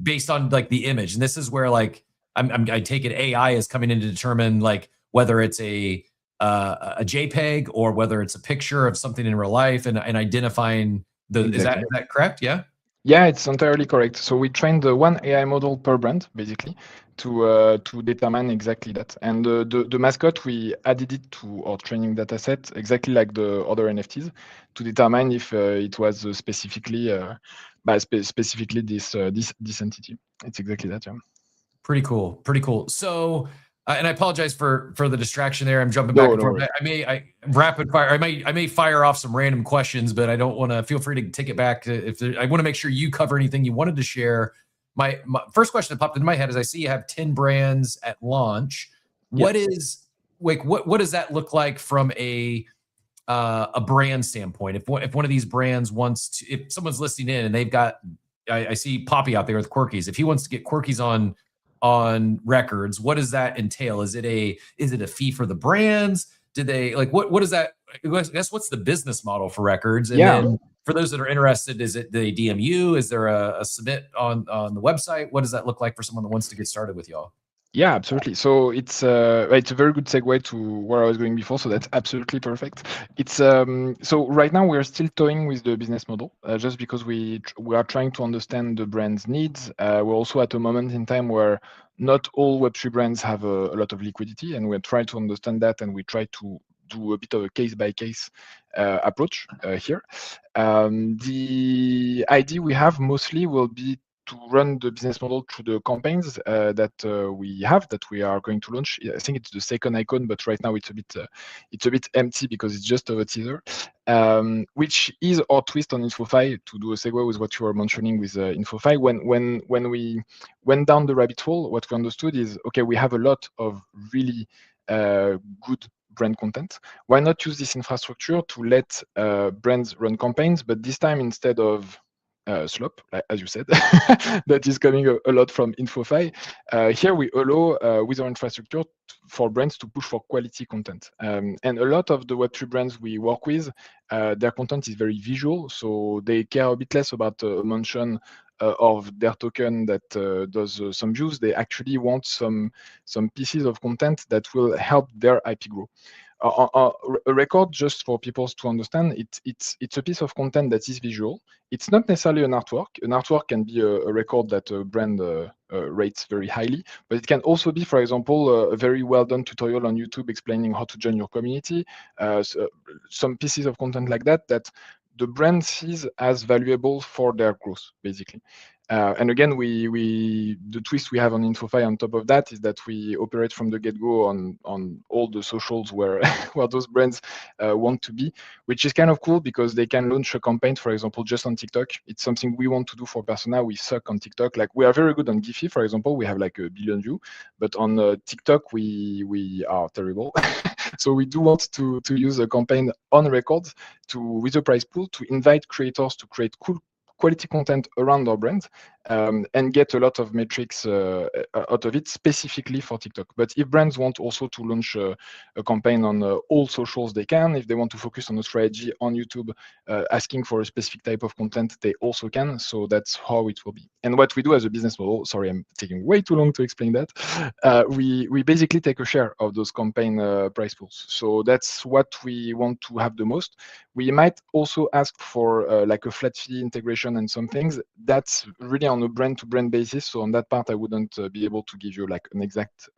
based on like the image. And this is where, like, I take it AI is coming in to determine, like, whether it's a JPEG or whether it's a picture of something in real life, and identifying is that correct? Yeah, it's entirely correct. So we trained one AI model per brand, basically, to determine exactly that. And the mascot, we added it to our training data set, exactly like the other NFTs, to determine if it was specifically this entity. It's exactly that. Yeah. Pretty cool. So, and I apologize for the distraction there. I'm jumping back and forth. I rapid fire. I may fire off some random questions, but I don't want to. Feel free to take it back. I want to make sure you cover anything you wanted to share. My first question that popped into my head is, I see you have 10 brands at launch. What is, like, what does that look like from a brand standpoint? If one of these brands wants to, if someone's listening in and they've got, I see Poppy out there with Quirkies. If he wants to get Quirkies on records, what does that entail? Is it a fee for the brands? Do they, like, what is that? I guess, what's the business model for records? And then for those that are interested, is it the DMU? Is there a submit on the website? What does that look like for someone that wants to get started with y'all? Yeah, absolutely. So it's a very good segue to where I was going before. So that's absolutely perfect. It's so right now we're still toying with the business model, just because we are trying to understand the brand's needs. We're also at a moment in time where not all Web3 brands have a lot of liquidity, and we're trying to understand that, and we try to do a bit of a case-by-case approach here. The idea we have mostly will be to run the business model through the campaigns that we are going to launch. I think it's the second icon, but right now it's a bit empty because it's just a teaser, which is our twist on InfoFi. To do a segue with what you were mentioning with InfoFi, when we went down the rabbit hole, what we understood is, okay, we have a lot of really good brand content. Why not use this infrastructure to let brands run campaigns, but this time instead of slop, as you said, that is coming a lot from InfoFi. Here we allow, with our infrastructure, for brands to push for quality content. And a lot of the Web3 brands we work with, their content is very visual, so they care a bit less about mention of their token that does some views. They actually want some pieces of content that will help their IP grow. A record, just for people to understand, it's a piece of content that is visual. It's not necessarily an artwork. An artwork can be a record that a brand rates very highly, but it can also be, for example, a very well done tutorial on YouTube explaining how to join your community. Some pieces of content like that the brand sees as valuable for their growth, basically. And again, the twist we have on InfoFi on top of that is that we operate from the get-go on all the socials where where those brands want to be, which is kind of cool because they can launch a campaign, for example, just on TikTok. It's something we want to do for Persona. We suck on TikTok. Like, we are very good on Giphy, for example. We have like 1 billion views, but on TikTok we are terrible. So we do want to use a campaign on records with a prize pool to invite creators to create cool quality content around our brand, and get a lot of metrics out of it specifically for TikTok. But if brands want also to launch a campaign on all socials, they can. If they want to focus on a strategy on YouTube, asking for a specific type of content, they also can. So that's how it will be. And what we do as a business model, sorry, I'm taking way too long to explain that. We basically take a share of those campaign price pools. So that's what we want to have the most. We might also ask for like a flat fee integration and some things. That's really on a brand-to-brand basis. So on that part, I wouldn't be able to give you like an exact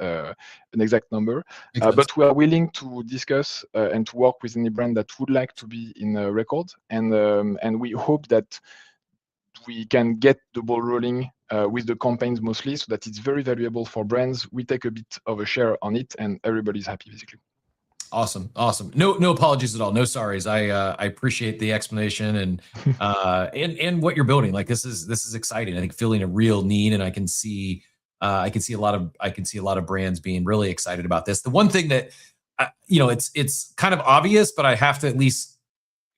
number. But we are willing to discuss and to work with any brand that would like to be in a record. And we hope that we can get the ball rolling with the campaigns mostly, so that it's very valuable for brands. We take a bit of a share on it, and everybody's happy, basically. Awesome. No apologies at all. No sorries. I appreciate the explanation and what you're building. Like, this is exciting. I think feeling a real need, and I can see a lot of brands being really excited about this. The one thing that it's kind of obvious, but I have to at least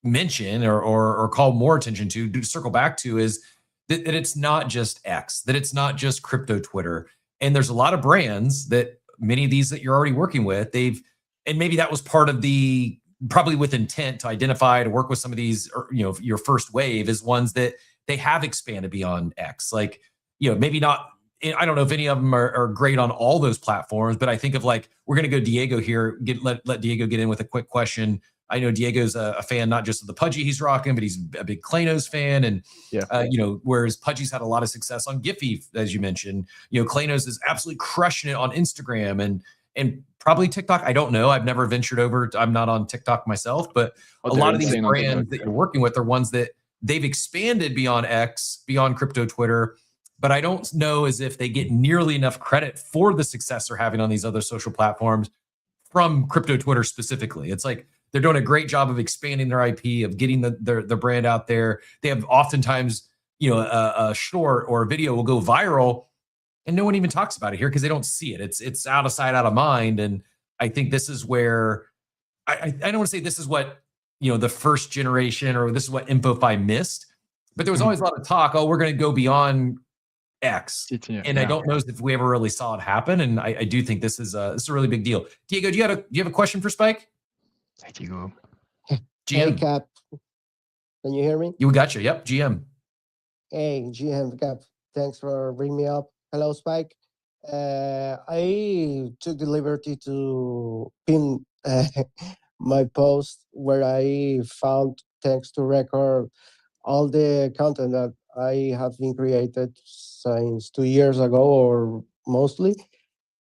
mention or call more attention to circle back to is that it's not just X, that it's not just crypto Twitter. And there's a lot of brands that many of these that you're already working with, and maybe that was part of probably with intent to identify, to work with some of these, or, your first wave is ones that they have expanded beyond X. Like, maybe not, I don't know if any of them are great on all those platforms, but I think of, like, we're going to go Diego here, let Diego get in with a quick question. I know Diego's a fan, not just of the Pudgy he's rocking, but he's a big Klanos fan. And, whereas Pudgy's had a lot of success on Giphy, as you mentioned, Klanos is absolutely crushing it on Instagram and probably TikTok. I don't know. I've never ventured over. I'm not on TikTok myself, but a lot of these brands that you're working with are ones that they've expanded beyond X, beyond crypto Twitter. But I don't know as if they get nearly enough credit for the success they're having on these other social platforms from crypto Twitter specifically. It's like they're doing a great job of expanding their IP, of getting their brand out there. They have oftentimes, a short or a video will go viral, and no one even talks about it here because they don't see it. It's out of sight, out of mind. And I think this is where I don't want to say this is what the first generation or this is what InfoFi missed, but there was always a lot of talk. Oh, we're going to go beyond X, and I don't know if we ever really saw it happen. And I do think this is a really big deal. Diego, do you have a question for Spike? Hi, Diego. GM. Hey, Cap. Can you hear me? You got you. Yep, GM. Hey, GM Cap. Thanks for bringing me up. Hello, Spike. I took the liberty to pin my post where I found, thanks to Record, all the content that I have been created since 2 years ago, or mostly,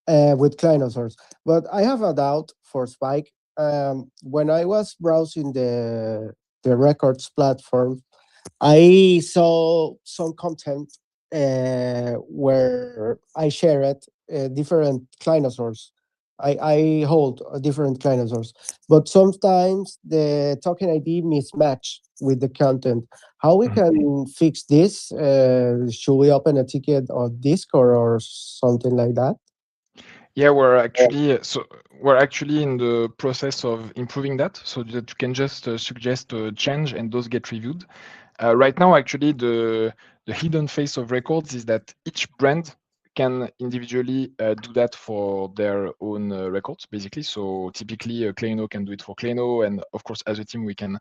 with Clinosaurs. But I have a doubt for Spike. When I was browsing the Records platform, I saw some content where I share it different dinosaurs. I hold different dinosaurs, but sometimes the token ID mismatch with the content. How we can fix this? Should we open a ticket on Discord or something like that? Yeah, we're actually in the process of improving that so that you can just suggest a change and those get reviewed. Right now, actually, the hidden face of records is that each brand can individually do that for their own records, basically. So typically, Kleino can do it for Kleino, and of course, as a team, we can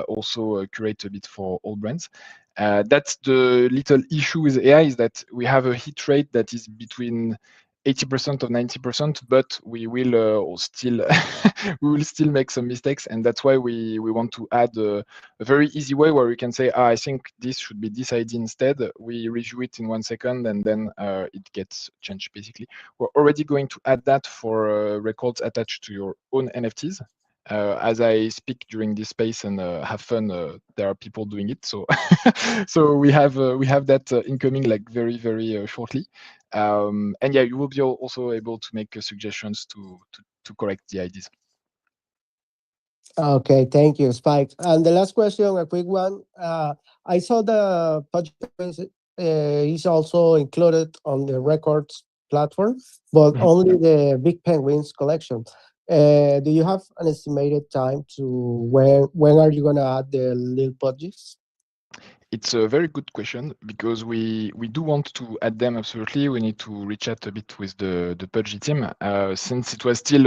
also curate a bit for all brands. That's the little issue with AI, is that we have a hit rate that is between 80% of 90%, but we will still we will still make some mistakes, and that's why we want to add a very easy way where we can say, I think this should be this ID instead. We review it in 1 second, and then it gets changed. Basically, we're already going to add that for records attached to your own NFTs. As I speak during this space and have fun, there are people doing it. So, so we have that incoming like very shortly. And yeah, you will be also able to make suggestions to correct the IDs. Okay, thank you, Spike. And the last question, a quick one. I saw the project is also included on the records platform, but only the Big Penguins collection. Do you have an estimated time to when are you gonna add the little pudges? It's a very good question because we do want to add them absolutely. We need to reach out a bit with the Pudgy team since it was still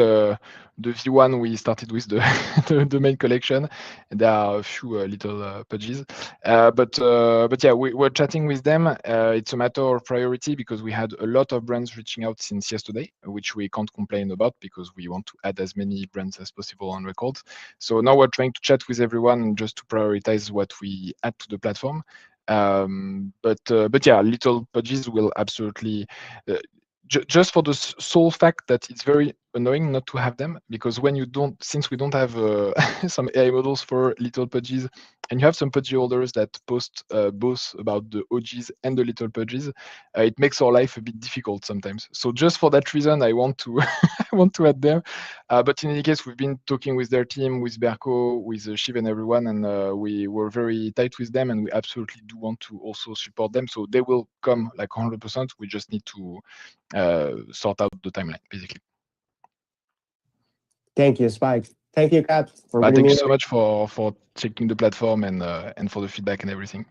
the V1 we started with the main collection. And there are a few little Pudgies, but yeah, we're chatting with them. It's a matter of priority because we had a lot of brands reaching out since yesterday, which we can't complain about because we want to add as many brands as possible on record. So now we're trying to chat with everyone just to prioritize what we add to the platform. But yeah, little pudges will absolutely just for the sole fact that it's very annoying not to have them, because when you don't, since we don't have some AI models for little pudges, and you have some pudgy holders that post both about the OGs and the little pudges, it makes our life a bit difficult sometimes. So just for that reason, I want to I want to add them. But in any case, we've been talking with their team, with Berko, with Shiv and everyone, and we were very tight with them, and we absolutely do want to also support them. So they will come like 100%. We just need to sort out the timeline, basically. Thank you, Spike. Thank you, Kat. Thank you so much for checking the platform and for the feedback and everything.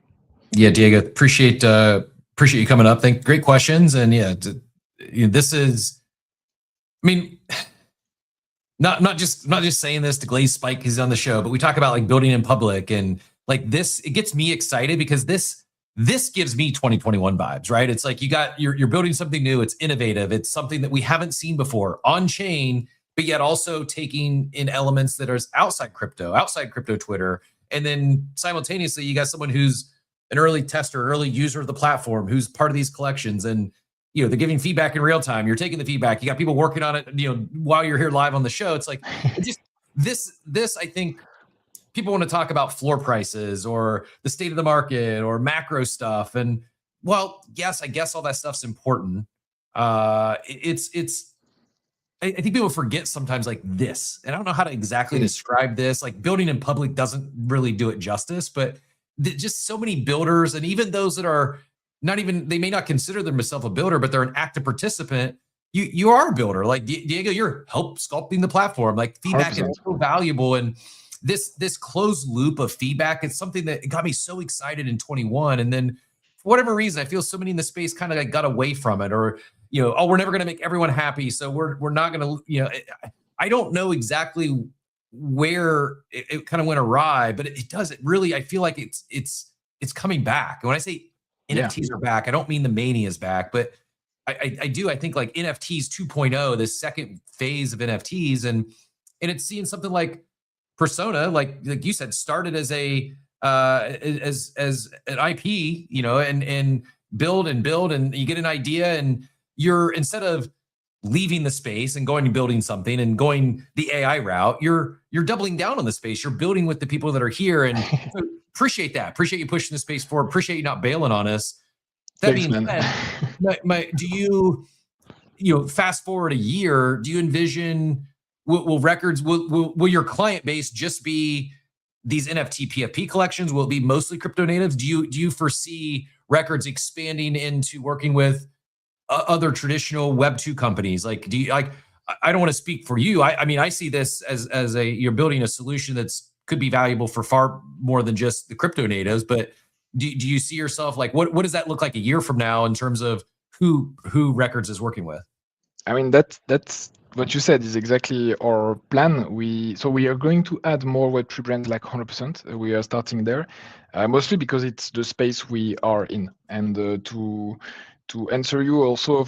Yeah, Diego, appreciate you coming up. Great questions, and yeah, this is, I mean, not just saying this to glaze Spike because he's on the show, but we talk about like building in public and like this. It gets me excited because this gives me 2021 vibes, right? It's like you're building something new. It's innovative. It's something that we haven't seen before on chain, but yet also taking in elements that are outside crypto Twitter, and then simultaneously you got someone who's an early tester, early user of the platform, who's part of these collections, and they're giving feedback in real time. You're taking the feedback. You got people working on it, while you're here live on the show. It's like just this. I think people want to talk about floor prices or the state of the market or macro stuff, and well, yes, I guess all that stuff's important. I think people forget sometimes like this, and I don't know how to exactly describe this. Like building in public doesn't really do it justice, but just so many builders, and even those that are not even, they may not consider themselves a builder, but they're an active participant. You are a builder. Like Diego, you're help sculpting the platform. Like feedback 100%. Is so valuable, and this closed loop of feedback, it's something that got me so excited in 21. And then for whatever reason, I feel so many in the space kind of like got away from it, or oh, we're never going to make everyone happy, so we're not going to. I don't know exactly where it kind of went awry, but it does. It really, I feel like it's coming back. And when I say NFTs are back, I don't mean the mania is back, but I do. I think like NFTs 2.0, this second phase of NFTs, and it's seeing something like Persona, like you said, started as as an IP, and build, and you get an idea, and you're, instead of leaving the space and going and building something and going the AI route, you're doubling down on the space. You're building with the people that are here, and appreciate that. Appreciate you pushing the space forward. Appreciate you not bailing on us. That Thanks, being man. said, do you fast forward a year? Do you envision will records will your client base just be these NFT PFP collections? Will it be mostly crypto natives? Do you foresee records expanding into working with other traditional Web2 companies? Like, do you like? I don't want to speak for you. I mean, I see this as you're building a solution that's could be valuable for far more than just the crypto natives. But do you see yourself like what does that look like a year from now in terms of who Records is working with? I mean, that's what you said is exactly our plan. We are going to add more Web3 brands, like 100%. We are starting there, mostly because it's the space we are in. And to answer you also,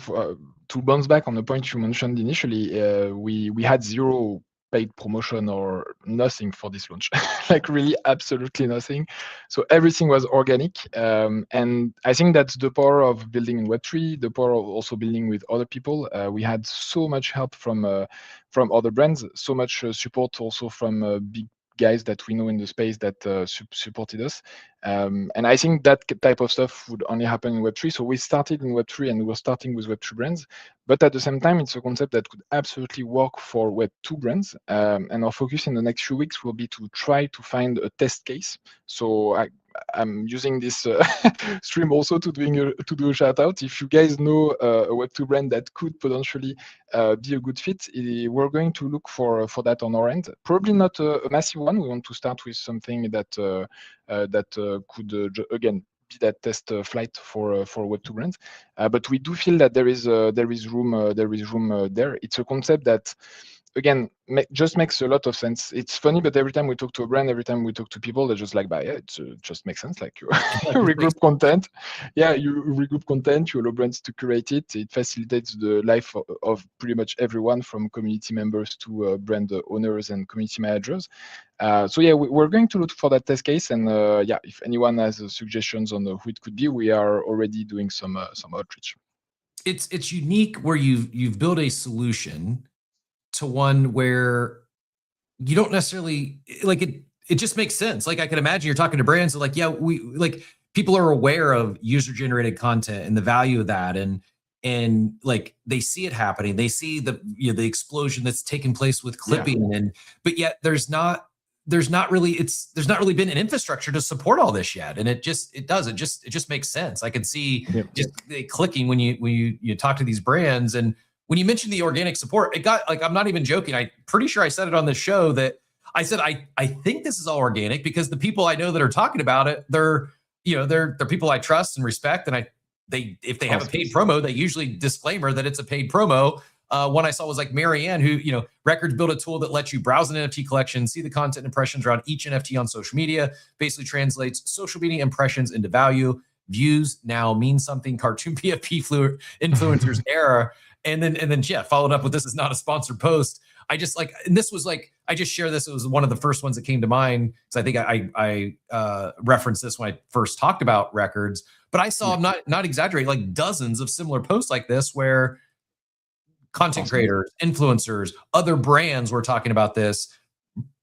to bounce back on the point you mentioned initially, we had zero paid promotion or nothing for this launch, like really absolutely nothing. So everything was organic. And I think that's the power of building in Web3, the power of also building with other people. We had so much help from other brands, so much support also from big guys that we know in the space that supported us. And I think that type of stuff would only happen in Web3. So we started in Web3 and we were starting with Web3 brands. But at the same time, it's a concept that could absolutely work for Web2 brands. And our focus in the next few weeks will be to try to find a test case. So I'm using this stream also to do a shout out. If you guys know a Web2 brand that could potentially be a good fit, we're going to look for that on our end. Probably not a massive one. We want to start with something that could again be that test flight for Web2 brands. But we do feel that there is room there. It's a concept that, again, just makes a lot of sense. It's funny, but every time we talk to a brand, every time we talk to people, they're just like, yeah, it just makes sense. Like you regroup content. Yeah, you regroup content, you allow brands to curate it. It facilitates the life of pretty much everyone, from community members to brand owners and community managers. So yeah, we're going to look for that test case. And yeah, if anyone has suggestions on who it could be, we are already doing some outreach. It's unique where you've built a solution to one where you don't necessarily like it. It just makes sense. Like I can imagine you're talking to brands that like, yeah, we like people are aware of user generated content and the value of that. And like they see it happening. They see the explosion that's taking place with clipping. But yet there's not really been an infrastructure to support all this yet. And it just makes sense. I can see just clicking when you talk to these brands. And when you mentioned the organic support, it got like, I'm not even joking. I'm pretty sure I said it on the show that I said, I think this is all organic because the people I know that are talking about it, they're people I trust and respect. And if they have a paid promo, they usually disclaimer that it's a paid promo. One I saw was like Marianne, who, Records built a tool that lets you browse an NFT collection, see the content impressions around each NFT on social media, basically translates social media impressions into value. Views now mean something. Cartoon PFP influencers era. And then followed up with, this is not a sponsored post. I just like, and this was like, I just share this. It was one of the first ones that came to mind because I think I referenced this when I first talked about Records. But I saw, I'm not exaggerating, like dozens of similar posts like this where content creators, influencers, other brands were talking about this.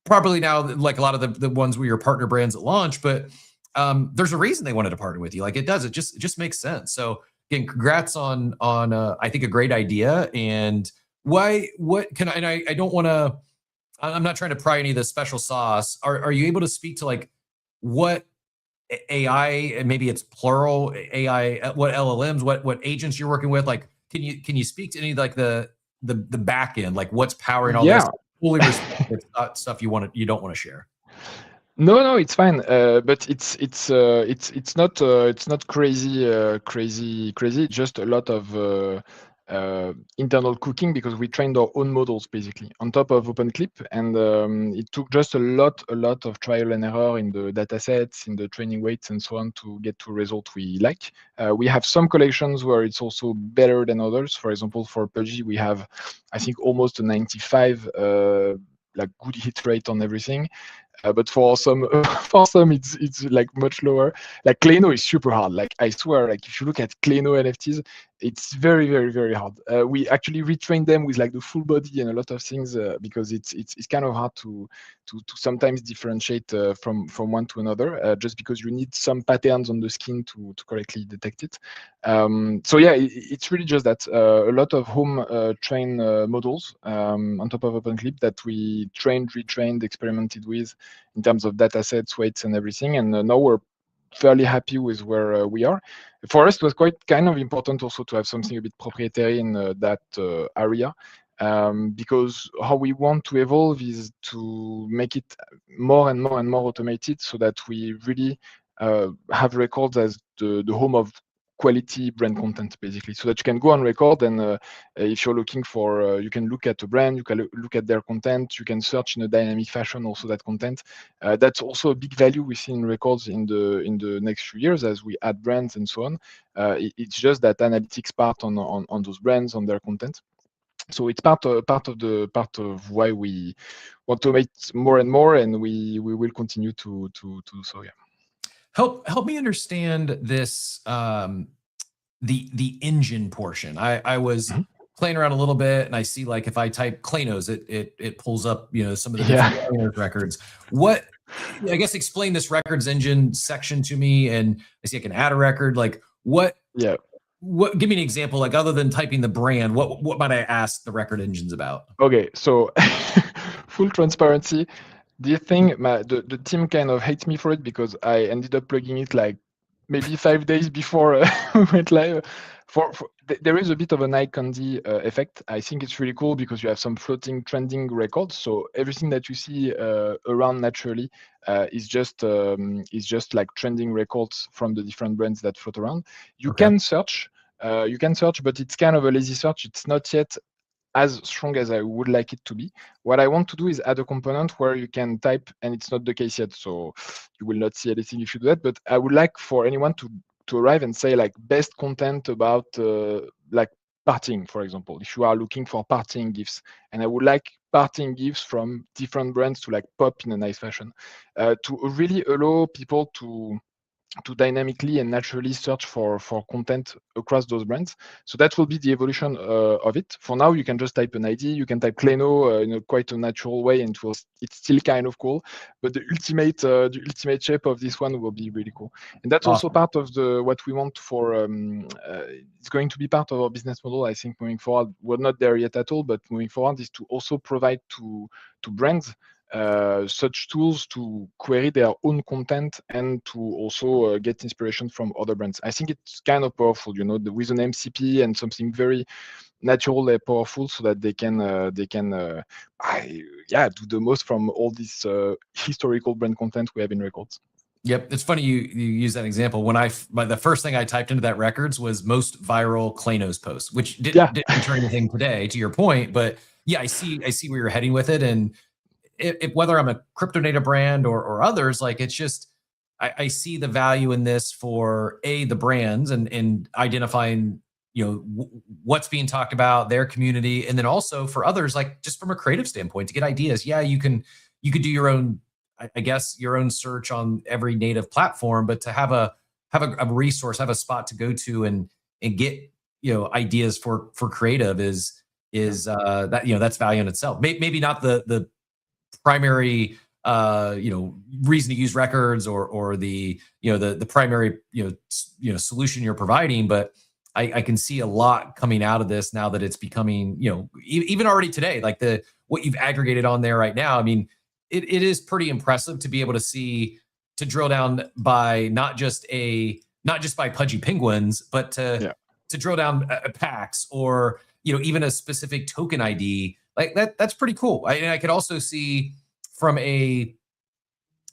Probably now, like a lot of the ones where your partner brands at launch, but there's a reason they wanted to partner with you. Like it just makes sense. So again, congrats on I think a great idea. And I don't want to, I'm not trying to pry any of the special sauce. Are you able to speak to like what AI, and maybe it's plural AI, what LLMs, what agents you're working with? Like, can you speak to any like the back end, like what's powering all this? Fully respect it's not stuff you don't want to share. No, it's fine. But it's not crazy. It's just a lot of internal cooking because we trained our own models basically on top of OpenClip, and it took just a lot of trial and error in the data sets, in the training weights, and so on to get to a result we like. We have some collections where it's also better than others. For example, for Pudgy, we have, I think, almost a 95 like good hit rate on everything. But for some, it's like much lower. Like Kleno is super hard. Like I swear, like if you look at Kleno NFTs, it's very, very, very hard. We actually retrain them with like the full body and a lot of things because it's kind of hard to sometimes differentiate from one to another, just because you need some patterns on the skin to correctly detect it. So yeah, it's really just that a lot of home train models on top of OpenClip that we trained, retrained, experimented with in terms of data sets, weights, and everything. And now we're fairly happy with where we are. For us, it was quite kind of important also to have something a bit proprietary in that area, because how we want to evolve is to make it more and more and more automated so that we really have records as the home of quality brand content, basically, so that you can go on record and if you're looking for, you can look at a brand, you can look at their content, you can search in a dynamic fashion also that content. That's also a big value within records in the next few years as we add brands and so on. It's just that analytics part on those brands, on their content. So it's part of why we want to make more and more, and we will continue to do so. Yeah. Help me understand this, the engine portion. I was playing around a little bit, and I see like if I type Klanos, it pulls up some of the different Klanos records. What, I guess, explain this records engine section to me, and I see I can add a record. Like what? Yeah. What? Give me an example. Like other than typing the brand, what might I ask the record engines about? Okay, so full transparency. The thing, the team kind of hates me for it because I ended up plugging it like maybe 5 days before we went live. There is a bit of an eye candy effect. I think it's really cool because you have some floating trending records. So everything that you see around naturally is just like trending records from the different brands that float around. You can search, but it's kind of a lazy search. It's not yet as strong as I would like it to be. What I want to do is add a component where you can type, and it's not the case yet, so you will not see anything if you do that, but I would like for anyone to arrive and say like best content about like partying, for example, if you are looking for partying gifts, and I would like partying gifts from different brands to like pop in a nice fashion, to really allow people to dynamically and naturally search for content across those brands. So that will be the evolution of it. For now, you can just type an ID, you can type Kleno in quite a natural way, and it's still kind of cool. But the ultimate shape of this one will be really cool. And that's also part of what we want for. It's going to be part of our business model, I think, moving forward. We're not there yet at all, but moving forward is to also provide to brands such tools to query their own content and to also get inspiration from other brands. I think it's kind of powerful, with an MCP and something very natural and powerful, so that they can do the most from all this historical brand content we have in records. Yep, it's funny you use that example. When the first thing I typed into that records was most viral Klanos post, which didn't turn anything today, to your point. But yeah, I see where you're heading with it, and if whether I'm a crypto native brand or others, like it's just I see the value in this for the brands and identifying what's being talked about, their community, and then also for others, like just from a creative standpoint, to get ideas. Yeah, you could do your own, I guess, your own search on every native platform, but to have a resource, have a spot to go to and get ideas for creative is that that's value in itself. Maybe not the primary reason to use records or the primary solution you're providing, but I can see a lot coming out of this now that it's becoming even already today, like what you've aggregated on there right now. I mean, it is pretty impressive to be able to drill down by not just by pudgy penguins, but to drill down packs or even a specific token ID. Like that's pretty cool. I could also see from a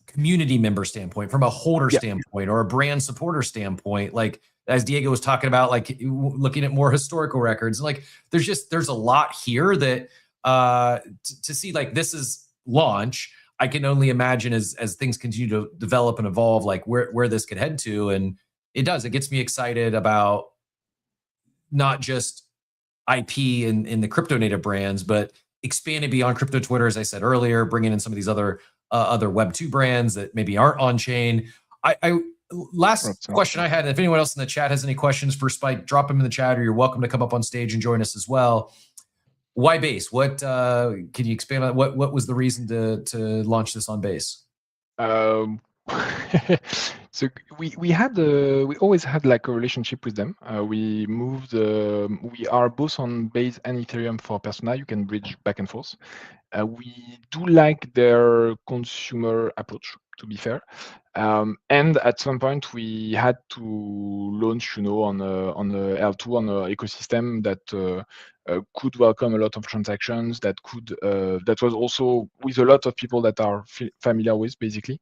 community member standpoint, from a holder standpoint, or a brand supporter standpoint, like as Diego was talking about, like looking at more historical records, like there's a lot here that to see, like this is launch. I can only imagine as things continue to develop and evolve, like where this could head to. And it does. It gets me excited about not just IP in the crypto native brands, but expanding beyond crypto Twitter, as I said earlier, bringing in some of these other Web2 brands that maybe aren't on chain. last question I had, if anyone else in the chat has any questions for Spike, drop them in the chat, or you're welcome to come up on stage and join us as well. Why Base? What can you expand on? What was the reason to launch this on Base? So we always had like a relationship with them. We are both on Base and Ethereum for Persona. You can bridge back and forth. We do like their consumer approach, to be fair. And at some point we had to launch, on a L2 on an ecosystem that could welcome a lot of transactions, that was also with a lot of people that are familiar with, basically.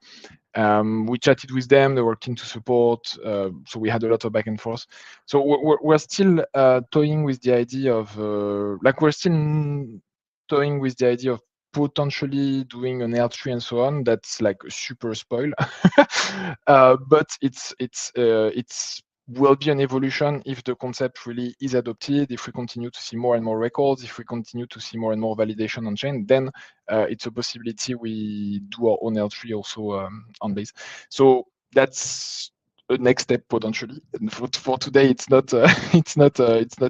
We chatted with them, they were keen to support, so we had a lot of back and forth. So we're still toying with the idea of potentially doing an L3 and so on. That's like super spoil. But it's will be an evolution if the concept really is adopted, if we continue to see more and more records, if we continue to see more and more validation on chain, then it's a possibility we do our own L3 also on Base. So that's a next step potentially. And for today, it's not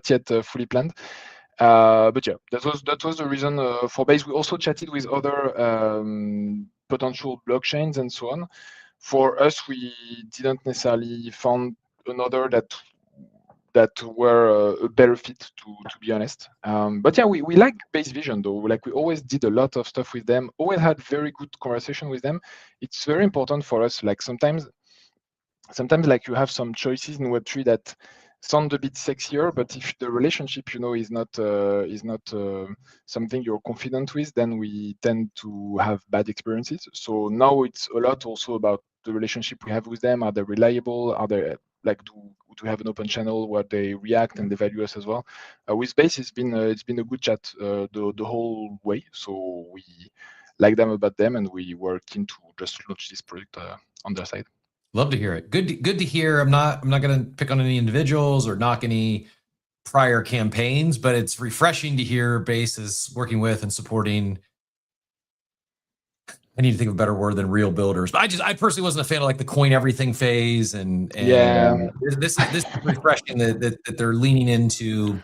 yet fully planned. But yeah, that was the reason for Base. We also chatted with other potential blockchains and so on. For us, we didn't necessarily found another that were a better fit, to be honest. But yeah, we like Base Vision though. Like we always did a lot of stuff with them, always had very good conversation with them. It's very important for us. Like sometimes like you have some choices in Web3 that sound a bit sexier, but if the relationship, is not something you're confident with, then we tend to have bad experiences. So now it's a lot also about the relationship we have with them. Are they reliable? Are they like do we have an open channel where they react and they value us as well? With Base, it's been a good chat the whole way. So we like them about them, and we were keen to just launch this project on their side. Love to hear it. Good to hear. I'm not going to pick on any individuals or knock any prior campaigns, but it's refreshing to hear Base is working with and supporting. I need to think of a better word than real builders. But I personally wasn't a fan of like the coin everything phase, and this is refreshing that they're leaning into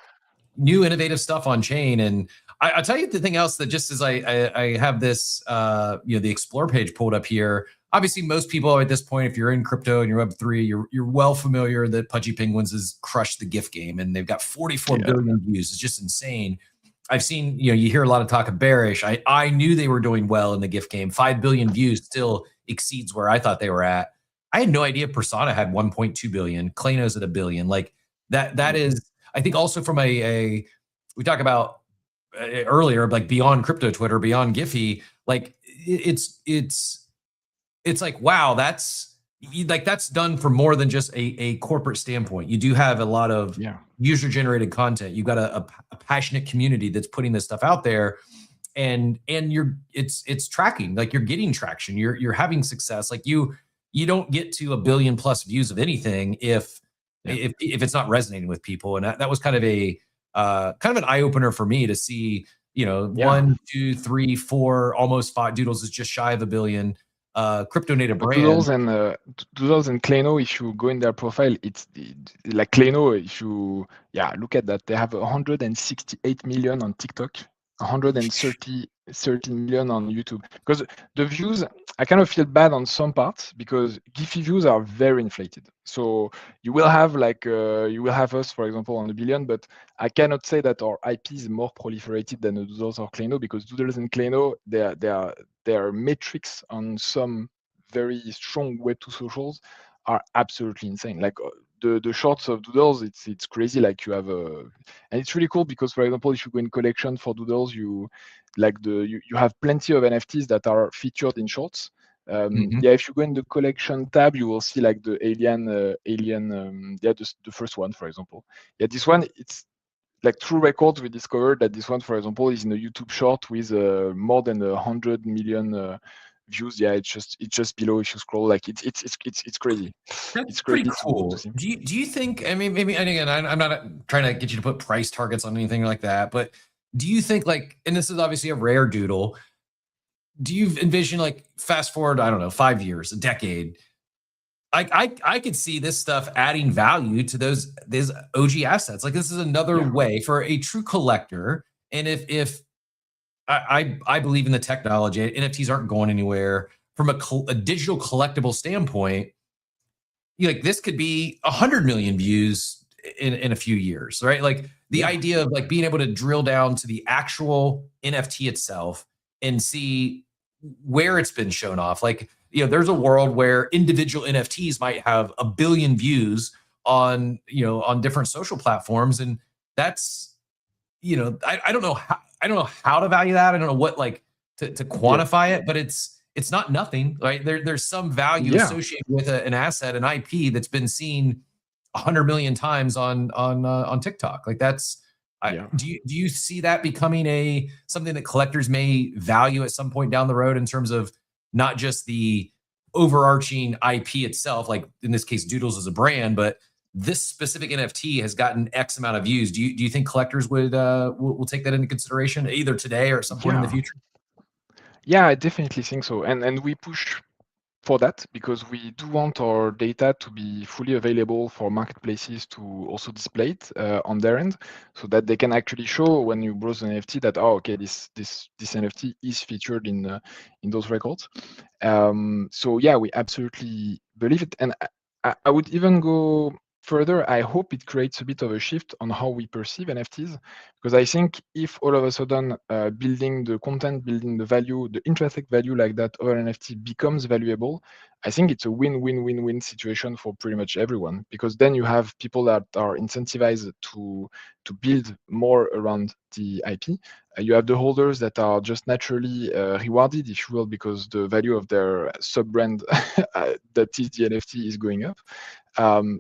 new innovative stuff on chain. And I'll tell you the thing else that just as I have this the Explore page pulled up here. Obviously, most people at this point, if you're in crypto and you're Web3, you're well familiar that Pudgy Penguins has crushed the GIF game, and they've got 44 billion views. It's just insane. I've seen, you hear a lot of talk of bearish. I knew they were doing well in the GIF game. 5 billion views still exceeds where I thought they were at. I had no idea Persona had 1.2 billion. Klano's at 1 billion. Like that is, I think also from we talk about earlier, like beyond crypto Twitter, beyond Giphy, like it's like, wow, that's done for more than just a corporate standpoint. You do have a lot of user-generated content. You've got a passionate community that's putting this stuff out there, and it's tracking. Like you're getting traction. You're having success. Like you don't get to 1 billion plus views of anything if it's not resonating with people. And that was kind of an eye opener for me to see. 1, 2, 3, 4, almost 5. Doodles is just shy of 1 billion. Crypto native brand. Doodles and Klano, if you go in their profile, it's like Klano. If you look at that, they have 168 million on TikTok, 130 million on YouTube. Because the views, I kind of feel bad on some parts because Giphy views are very inflated. So you will have us, for example, on 1 billion, but I cannot say that our IP is more proliferated than the Doodles or Klano, because Doodles and Klano, their metrics on some very strong Web2 socials are absolutely insane. Like the shorts of Doodles, it's crazy. Like you have and it's really cool because, for example, if you go in collection for Doodles, you have plenty of NFTs that are featured in shorts. If you go in the collection tab, you will see like the alien, the first one, for example. This one, it's like through records, we discovered that this one, for example, is in a YouTube short with more than 100 million views. It's just below if you scroll. Like it's crazy. It's pretty cool. Do you think? I mean, maybe. And again, I'm not trying to get you to put price targets on anything like that, but do you think and this is obviously a rare doodle. Do you envision fast forward, I don't know, 5 years, a decade? I could see this stuff adding value to those OG assets. Like this is another way for a true collector. And if I believe in the technology, NFTs aren't going anywhere. From a digital collectible standpoint, like this could be 100 million views in a few years, right? Like the idea of like being able to drill down to the actual NFT itself and see where it's been shown off. Like, there's a world where individual NFTs might have 1 billion views on, on different social platforms. And that's, I don't know how to value that. I don't know what, like to quantify it, but it's not nothing, right? There's some value associated with an asset, an IP that's been seen 100 million times on TikTok. Like that's, do you see that becoming something that collectors may value at some point down the road in terms of not just the overarching IP itself, like in this case, Doodles is a brand, but this specific NFT has gotten X amount of views. Do you think collectors will take that into consideration either today or at some point in the future? Yeah, I definitely think so. And we push for that because we do want our data to be fully available for marketplaces to also display it on their end, so that they can actually show when you browse an NFT that this NFT is featured in those records. So yeah, we absolutely believe it, and I would even go further. I hope it creates a bit of a shift on how we perceive NFTs, because I think if all of a sudden building the content, building the value, the intrinsic value like that of an NFT becomes valuable, I think it's a win-win-win-win situation for pretty much everyone, because then you have people that are incentivized to build more around the IP. You have the holders that are just naturally rewarded, if you will, because the value of their sub-brand that is the NFT is going up.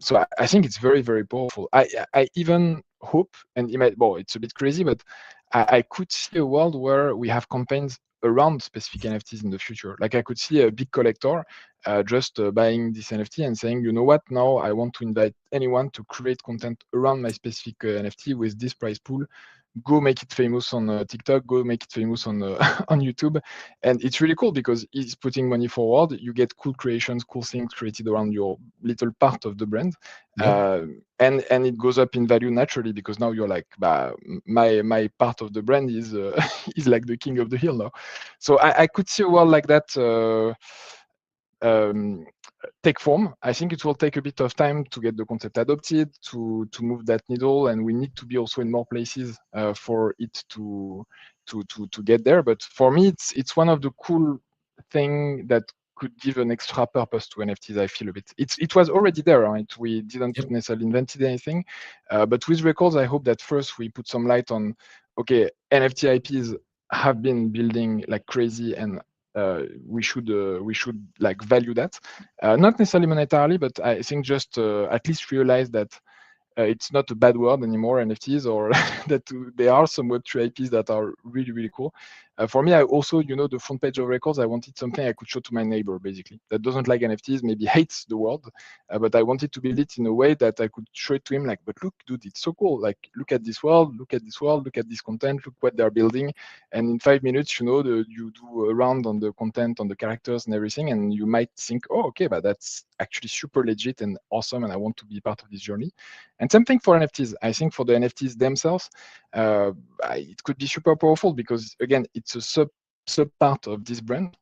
So I think it's very, very powerful. I even hope, and it's a bit crazy, but I could see a world where we have campaigns around specific NFTs in the future. Like I could see a big collector just buying this NFT and saying, you know what, now I want to invite anyone to create content around my specific NFT with this price pool. Go make it famous on TikTok, go make it famous on on YouTube. And it's really cool because he's putting money forward. You get cool creations, cool things created around your little part of the brand. And it goes up in value naturally, because now you're like, my part of the brand is is like the king of the hill now. So I could see a world like that take form. I think it will take a bit of time to get the concept adopted, to move that needle, and we need to be also in more places for it to get there. But for me, it's one of the cool thing that could give an extra purpose to NFTs. I feel a bit. It was already there, right? We didn't necessarily invent anything, but with records, I hope that first we put some light on, okay, NFT IPs have been building like crazy, and we should like value that, not necessarily monetarily, but I think just at least realize that it's not a bad word anymore, NFTs, or that there are some Web3 IPs that are really, really cool. For me, I also, the front page of records, I wanted something I could show to my neighbor, basically, that doesn't like NFTs, maybe hates the world, but I wanted to build it in a way that I could show it to him, like, but look, dude, it's so cool. Like, look at this world, look at this world, look at this content, look what they're building. And in 5 minutes, you do a round on the content, on the characters and everything, and you might think, oh, okay, but that's actually super legit and awesome, and I want to be part of this journey. And same thing for NFTs. I think for the NFTs themselves, it could be super powerful because, again, it's a sub part of this brand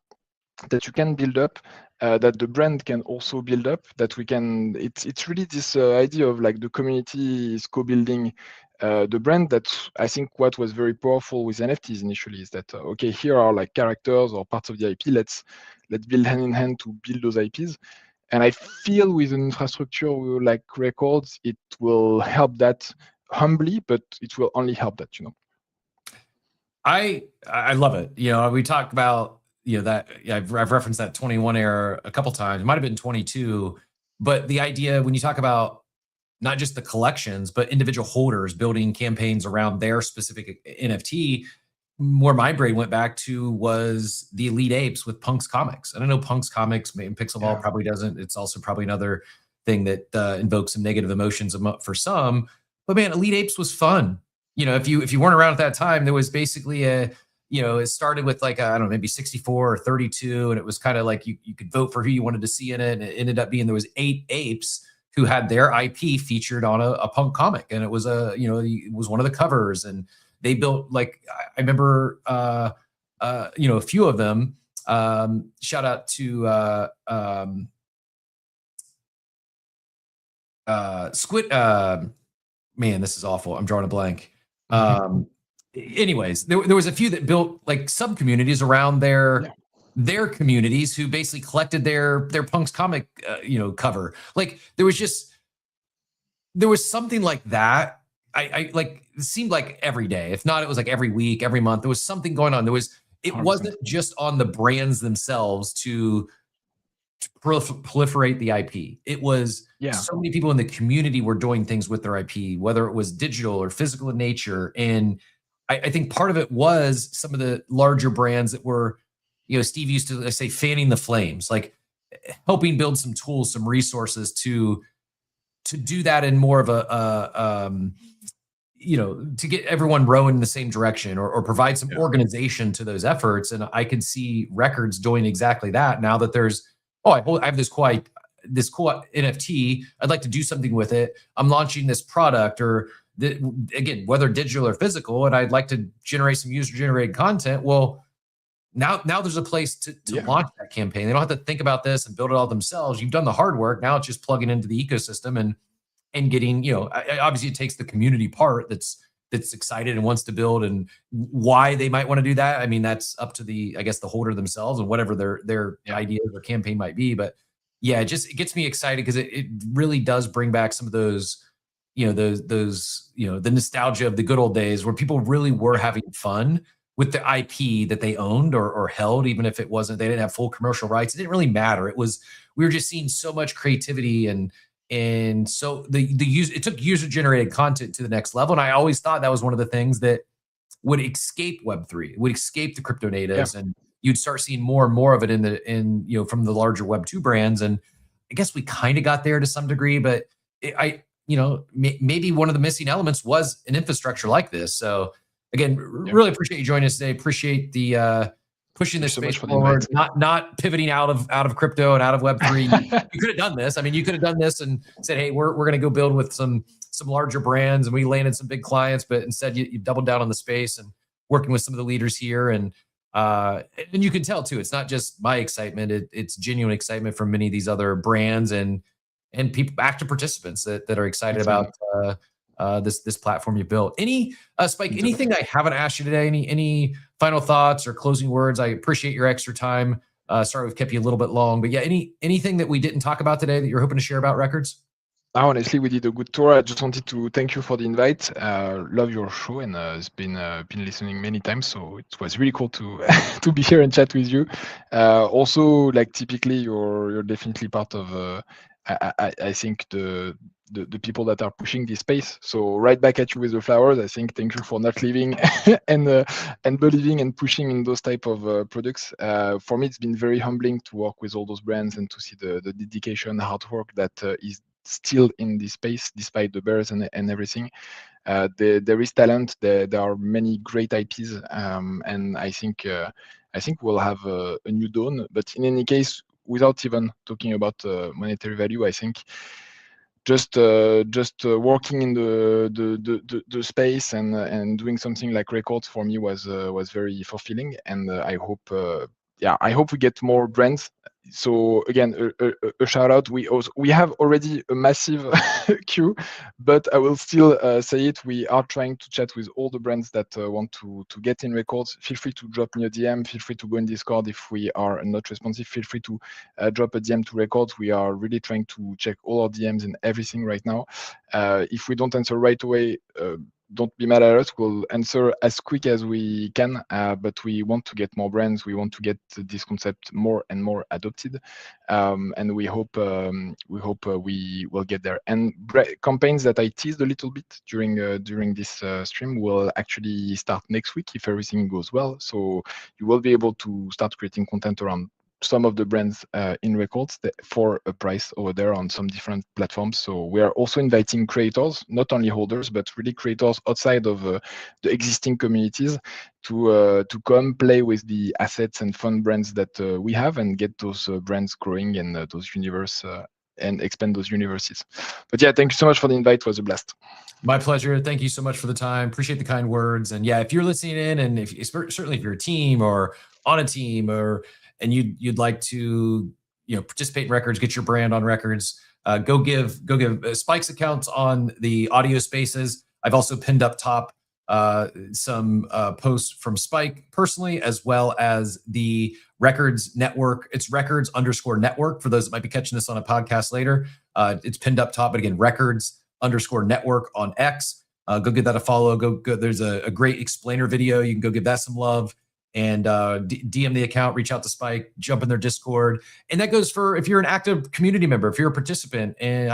that you can build up, that the brand can also build up, that we can, it's really this idea of like the community is co-building the brand. That I think what was very powerful with NFTs initially is that, okay, here are like characters or parts of the IP, let's build hand in hand to build those IPs. And I feel with an infrastructure like records, it will help that humbly, but it will only help that, I love it. We talked about, that I've referenced that 21 era a couple times. It might have been 22, but the idea when you talk about not just the collections, but individual holders building campaigns around their specific NFT, where my brain went back to was the Elite Apes with Punk's Comics. And I know Punk's Comics, and Pixelball probably doesn't. It's also probably another thing that invokes some negative emotions for some. But man, Elite Apes was fun. If you weren't around at that time, there was basically it started with like, I don't know, maybe 64 or 32. And it was kind of like you could vote for who you wanted to see in it. And it ended up being there was 8 apes who had their IP featured on a punk comic. And it was it was one of the covers. And they built like, I remember, a few of them. Shout out to Squid. Man, this is awful. I'm drawing a blank. Anyways, there was a few that built like sub communities around their communities who basically collected their punks comic cover. Like there was something like that. I like, it seemed like every day. If not, it was like every week, every month. There was something going on. It wasn't just on the brands themselves to proliferate the IP. It was so many people in the community were doing things with their IP, whether it was digital or physical in nature. And I think part of it was some of the larger brands that were, Steve used to say, fanning the flames, like helping build some tools, some resources to do that in more of to get everyone rowing in the same direction or provide some organization to those efforts. And I could see records doing exactly that now that there's, I have this cool NFT. I'd like to do something with it. I'm launching this product again, whether digital or physical, and I'd like to generate some user-generated content. Well, now there's a place to launch that campaign. They don't have to think about this and build it all themselves. You've done the hard work. Now it's just plugging into the ecosystem and getting, obviously it takes the community part that's excited and wants to build, and why they might want to do that. I mean, that's up to the holder themselves and whatever their idea or campaign might be. But yeah, it gets me excited because it really does bring back some of those, the nostalgia of the good old days where people really were having fun with the IP that they owned or held, even if they didn't have full commercial rights. It didn't really matter. We were just seeing so much creativity and so it took user generated content to the next level. And I always thought that was one of the things that would escape Web3, would escape the crypto natives, and you'd start seeing more and more of it from the larger Web2 brands. And I guess we kind of got there to some degree, but maybe one of the missing elements was an infrastructure like this. So again, really appreciate you joining us today. Appreciate the pushing this space forward, not pivoting out of crypto and out of Web3. You could have done this. I mean, you could have done this and said, hey, we're going to go build with some larger brands, and we landed some big clients, but instead you doubled down on the space and working with some of the leaders here. And you can tell too, it's not just my excitement, it's genuine excitement from many of these other brands and people, active participants that are excited about this platform you built. Spike, anything I haven't asked you today? Any final thoughts or closing words? I appreciate your extra time. Sorry we've kept you a little bit long, but yeah, anything that we didn't talk about today that you're hoping to share about Records? Honestly, we did a good tour. I just wanted to thank you for the invite. Love your show, and it's been listening many times, so it was really cool to to be here and chat with you. Also, like typically, you're definitely part of. I think the people that are pushing this space. So right back at you with the flowers. I think thank you for not leaving and believing and pushing in those type of products. For me, it's been very humbling to work with all those brands and to see the dedication, hard work that is still in this space despite the bears and everything. There is talent. There are many great IPs, and I think we'll have a new dawn. But in any case, without even talking about monetary value, I think just working in the space and doing something like Records for me was very fulfilling, and I hope we get more brands. So again, a shout out. We have already a massive queue, but I will still say it. We are trying to chat with all the brands that want to get in Records. Feel free to drop me a DM. Feel free to go in Discord if we are not responsive. Feel free to drop a DM to Records. We are really trying to check all our DMs and everything right now. If we don't answer right away, don't be mad at us. We'll answer as quick as we can, but we want to get more brands. We want to get this concept more and more adopted, and we hope we will get there. And campaigns that I teased a little bit during this stream will actually start next week if everything goes well. So you will be able to start creating content around some of the brands in records for a price over there on some different platforms. So we are also inviting creators, not only holders, but really creators outside of the existing communities to come play with the assets and fun brands that we have and get those brands growing in those universe and expand those universes. But yeah, thank you so much for the invite. It was a blast. My pleasure. Thank you so much for the time. Appreciate the kind words. And yeah, if you're listening in, and certainly if you're a team or on a team, and you'd like to participate in records, get your brand on records, go give Spike's accounts on the audio spaces. I've also pinned up top some posts from Spike personally, as well as the Records Network. It's Records_network for those that might be catching this on a podcast later. It's pinned up top, but again, Records_network on X. Go give that a follow. Go. There's a great explainer video. You can go give that some love and DM the account, reach out to Spike, jump in their Discord. And that goes for if you're an active community member, if you're a participant. And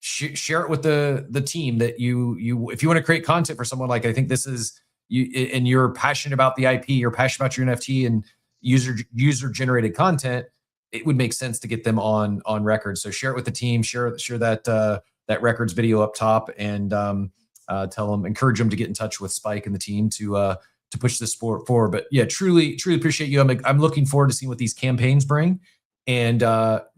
share it with the team that if you want to create content for someone, like I think this is you, and you're passionate about the IP, you're passionate about your NFT and user generated content, it would make sense to get them on records. So share it with the team, share that records video up top, and encourage them to get in touch with Spike and the team to push this sport forward. But yeah, truly appreciate you. I'm looking forward to seeing what these campaigns bring, and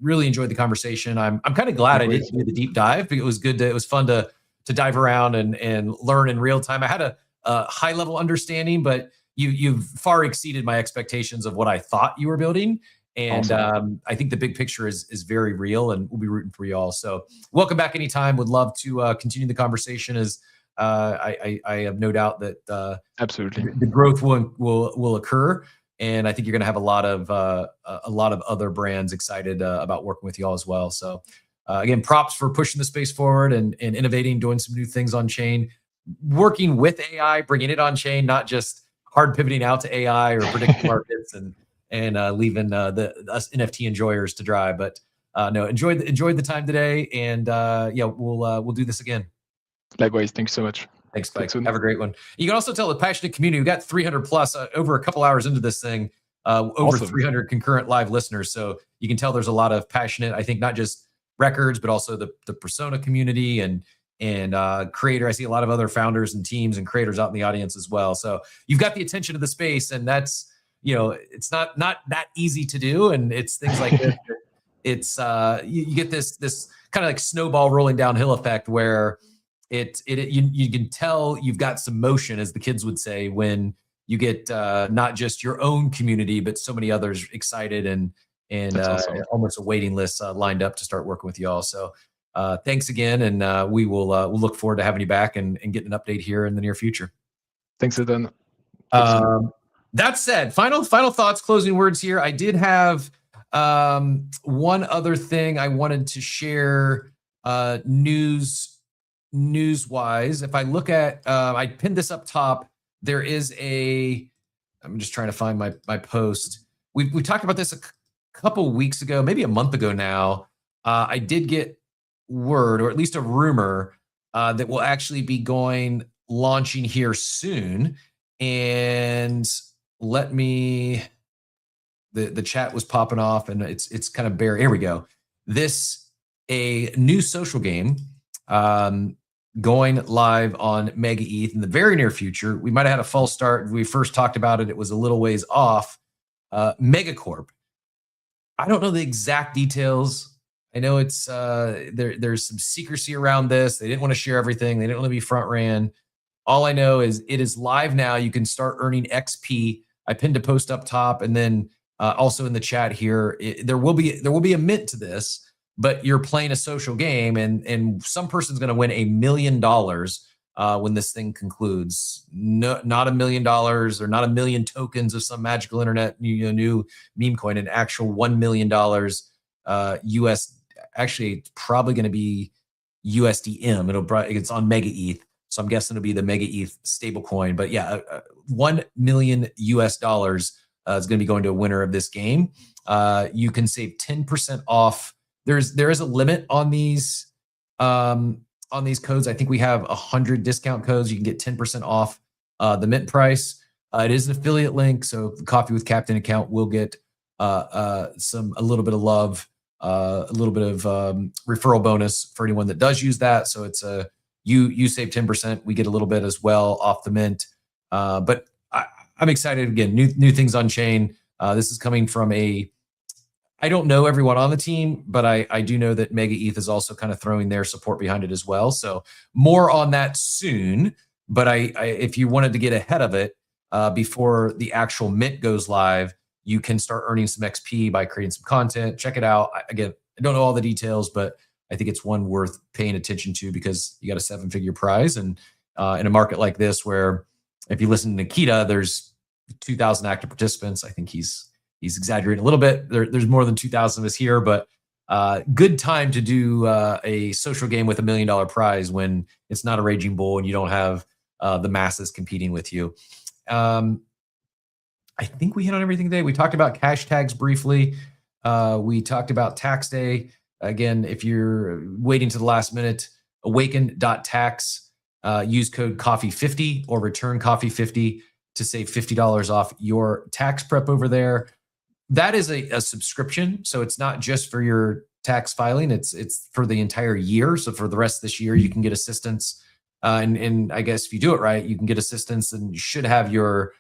really enjoyed the conversation. I'm kind of glad I didn't do the deep dive, because it was fun to dive around and learn in real time. I had a high level understanding, but you've far exceeded my expectations of what I thought you were building. And awesome. I think the big picture is very real, and we'll be rooting for you all. So welcome back anytime. Would love to continue the conversation, as I have no doubt that absolutely the growth will occur. And I think you're going to have a lot of other brands excited about working with you all as well. So again, props for pushing the space forward and innovating, doing some new things on chain, working with AI, bringing it on chain, not just hard pivoting out to AI or predictive markets and leaving us NFT enjoyers to dry. But no, enjoyed the time today, and we'll do this again. Likewise, thanks so much. Thanks, Spike. Have a great one. You can also tell the passionate community. We got 300 plus over a couple hours into this thing, over awesome. 300 concurrent live listeners. So you can tell there's a lot of passionate, I think, not just records, but also the persona community and creator. I see a lot of other founders and teams and creators out in the audience as well. So you've got the attention of the space, and that's, it's not that easy to do. And it's things like this. It's you get this kind of like snowball rolling downhill effect where you can tell you've got some motion, as the kids would say, when you get not just your own community, but so many others excited and awesome. Almost a waiting list lined up to start working with you all. So thanks again, and we'll look forward to having you back and getting an update here in the near future. Thanks, Ethan. That said, final thoughts, closing words here. I did have one other thing I wanted to share news-wise. If I look at, I pinned this up top. There is I'm just trying to find my post. We talked about this a couple weeks ago, maybe a month ago now. I did get word, or at least a rumor, that will actually be launching here soon. And the chat was popping off, and it's kind of bare. Here we go. A new social game going live on Mega ETH in the very near future. We might have had a false start. When we first talked about it, it was a little ways off. Megacorp. I don't know the exact details. I know it's there's some secrecy around this. They didn't want to share everything. They didn't want to be front ran. All I know is it is live now. You can start earning XP. I pinned a post up top, and then also in the chat here, there will be a mint to this, but you're playing a social game, and some person's going to win $1 million when this thing concludes. No, not $1 million, or not 1 million tokens of some magical internet new meme coin. An actual $1 million US. Actually, it's probably going to be USDM. It's on Mega ETH. So I'm guessing it'll be the Mega ETH stablecoin. But yeah, $1 million US is going to be going to a winner of this game. You can save 10% off. There is a limit on these codes. I think we have 100 discount codes. You can get 10% off the mint price. It is an affiliate link, so the Coffee with Captain account will get a little bit of love, a little bit of referral bonus for anyone that does use that. So it's you save 10%. We get a little bit as well off the mint. But I'm excited again. New things on chain. This is coming from I don't know everyone on the team, but I do know that Mega ETH is also kind of throwing their support behind it as well. So more on that soon. But if you wanted to get ahead of it before the actual mint goes live, you can start earning some XP by creating some content. Check it out. Again, I don't know all the details, but I think it's one worth paying attention to because you got a 7-figure prize. And in a market like this, where if you listen to Nikita, there's 2,000 active participants. I think he's exaggerating a little bit. There's more than 2,000 of us here, but good time to do a social game with $1 million prize when it's not a raging bull and you don't have the masses competing with you. I think we hit on everything today. We talked about cash tags briefly. We talked about tax day. Again, if you're waiting to the last minute, awaken.tax, use code coffee50 or return coffee50 to save $50 off your tax prep over there. That is a subscription. So it's not just for your tax filing. It's for the entire year. So for the rest of this year, you can get assistance. And I guess if you do it right, you can get assistance and you should have your,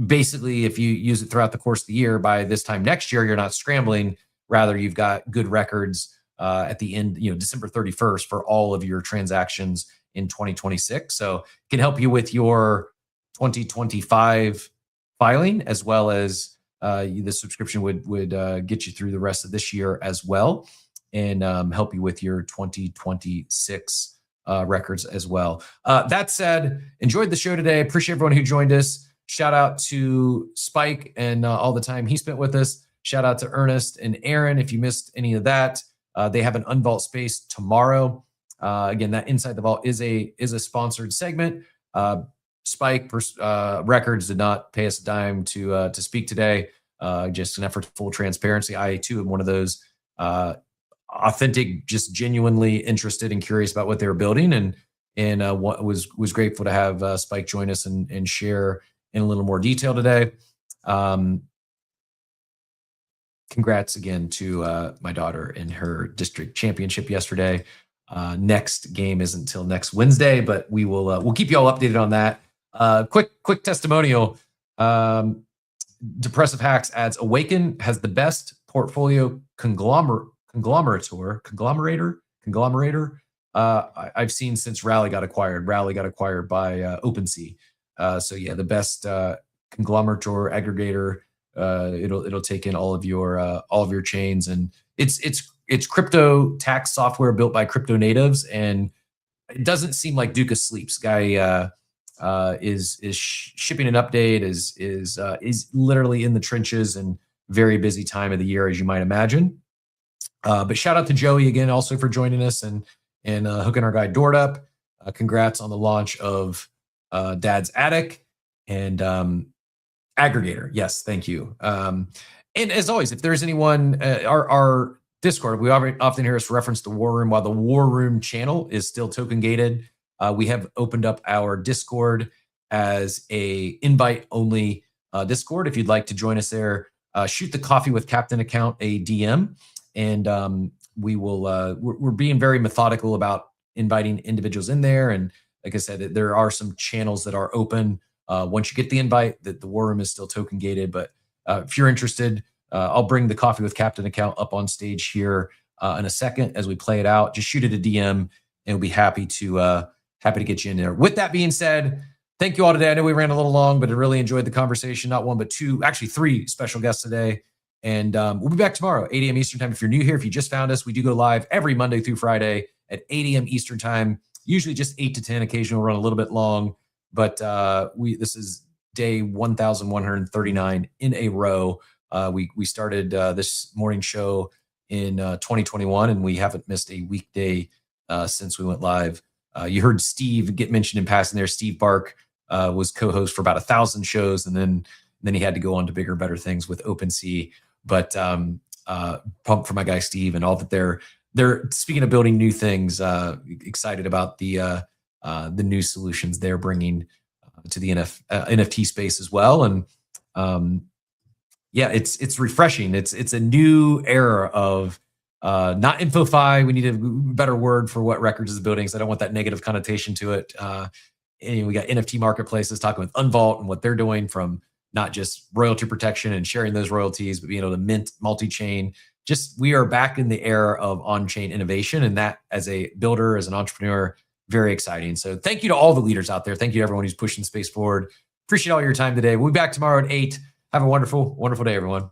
basically, if you use it throughout the course of the year, by this time next year, you're not scrambling. Rather, you've got good records at the end, December 31st for all of your transactions in 2026. So it can help you with your 2025 filing, as well as the subscription would get you through the rest of this year as well, and help you with your 2026 records as well. That said, enjoyed the show today. Appreciate everyone who joined us. Shout out to Spike and all the time he spent with us. Shout out to Ernest and Aaron. If you missed any of that, they have an Unvault space tomorrow. Again, that Inside the Vault is a sponsored segment. Spike Records did not pay us a dime to speak today. Just an effort to full transparency. I too am one of those authentic, just genuinely interested and curious about what they were building, and was grateful to have Spike join us and share in a little more detail today. Congrats again to my daughter in her district championship yesterday. Next game isn't until next Wednesday, but we'll keep you all updated on that. Quick testimonial. Depressive Hacks adds Awaken has the best portfolio conglomerator I've seen since Rally got acquired. Rally got acquired by OpenSea. So yeah, the best conglomerator aggregator. It'll take in all of your chains, and it's crypto tax software built by crypto natives, and it doesn't seem like Duca sleeps. Guy is shipping an update, is literally in the trenches, and very busy time of the year, as you might imagine. But shout out to Joey again, also for joining us and hooking our guy Dort up. Congrats on the launch of Dad's Attic and Aggregator. Yes, thank you. And as always, if there's anyone, our Discord, we often hear us reference the War Room. While the War Room channel is still token gated, we have opened up our Discord as a invite only Discord. If you'd like to join us there, shoot the Coffee with Captain account a DM, and we will. We're being very methodical about inviting individuals in there. And like I said, there are some channels that are open. Once you get the invite, that the War Room is still token gated. But if you're interested, I'll bring the Coffee with Captain account up on stage here in a second as we play it out. Just shoot it a DM, and we'll be happy to get you in there. With that being said, thank you all today. I know we ran a little long, but I really enjoyed the conversation. Not one, but two, actually three special guests today. And we'll be back tomorrow, 8 a.m. Eastern time. If you're new here, if you just found us, we do go live every Monday through Friday at 8 a.m. Eastern time, usually just 8 to 10. Occasionally we'll run a little bit long, but this is day 1,139 in a row. We started this morning show in 2021, and we haven't missed a weekday since we went live. You heard Steve get mentioned in passing there. Steve Bark was co-host for about 1,000 shows, and then he had to go on to bigger, better things with OpenSea. But pumped for my guy Steve and all that they're speaking of building new things. Excited about the new solutions they're bringing to the NFT space as well. And yeah, it's refreshing. It's a new era of not InfoFi. We need a better word for what Records is building, so I don't want that negative connotation to it. And we got NFT marketplaces talking with Unvault and what they're doing, from not just royalty protection and sharing those royalties, but being able to mint multi-chain. Just, we are back in the era of on-chain innovation, and that, as a builder, as an entrepreneur, very exciting. So thank you to all the leaders out there. Thank you to everyone who's pushing space forward. Appreciate all your time today. We'll be back tomorrow at 8. Have a wonderful, wonderful day, everyone.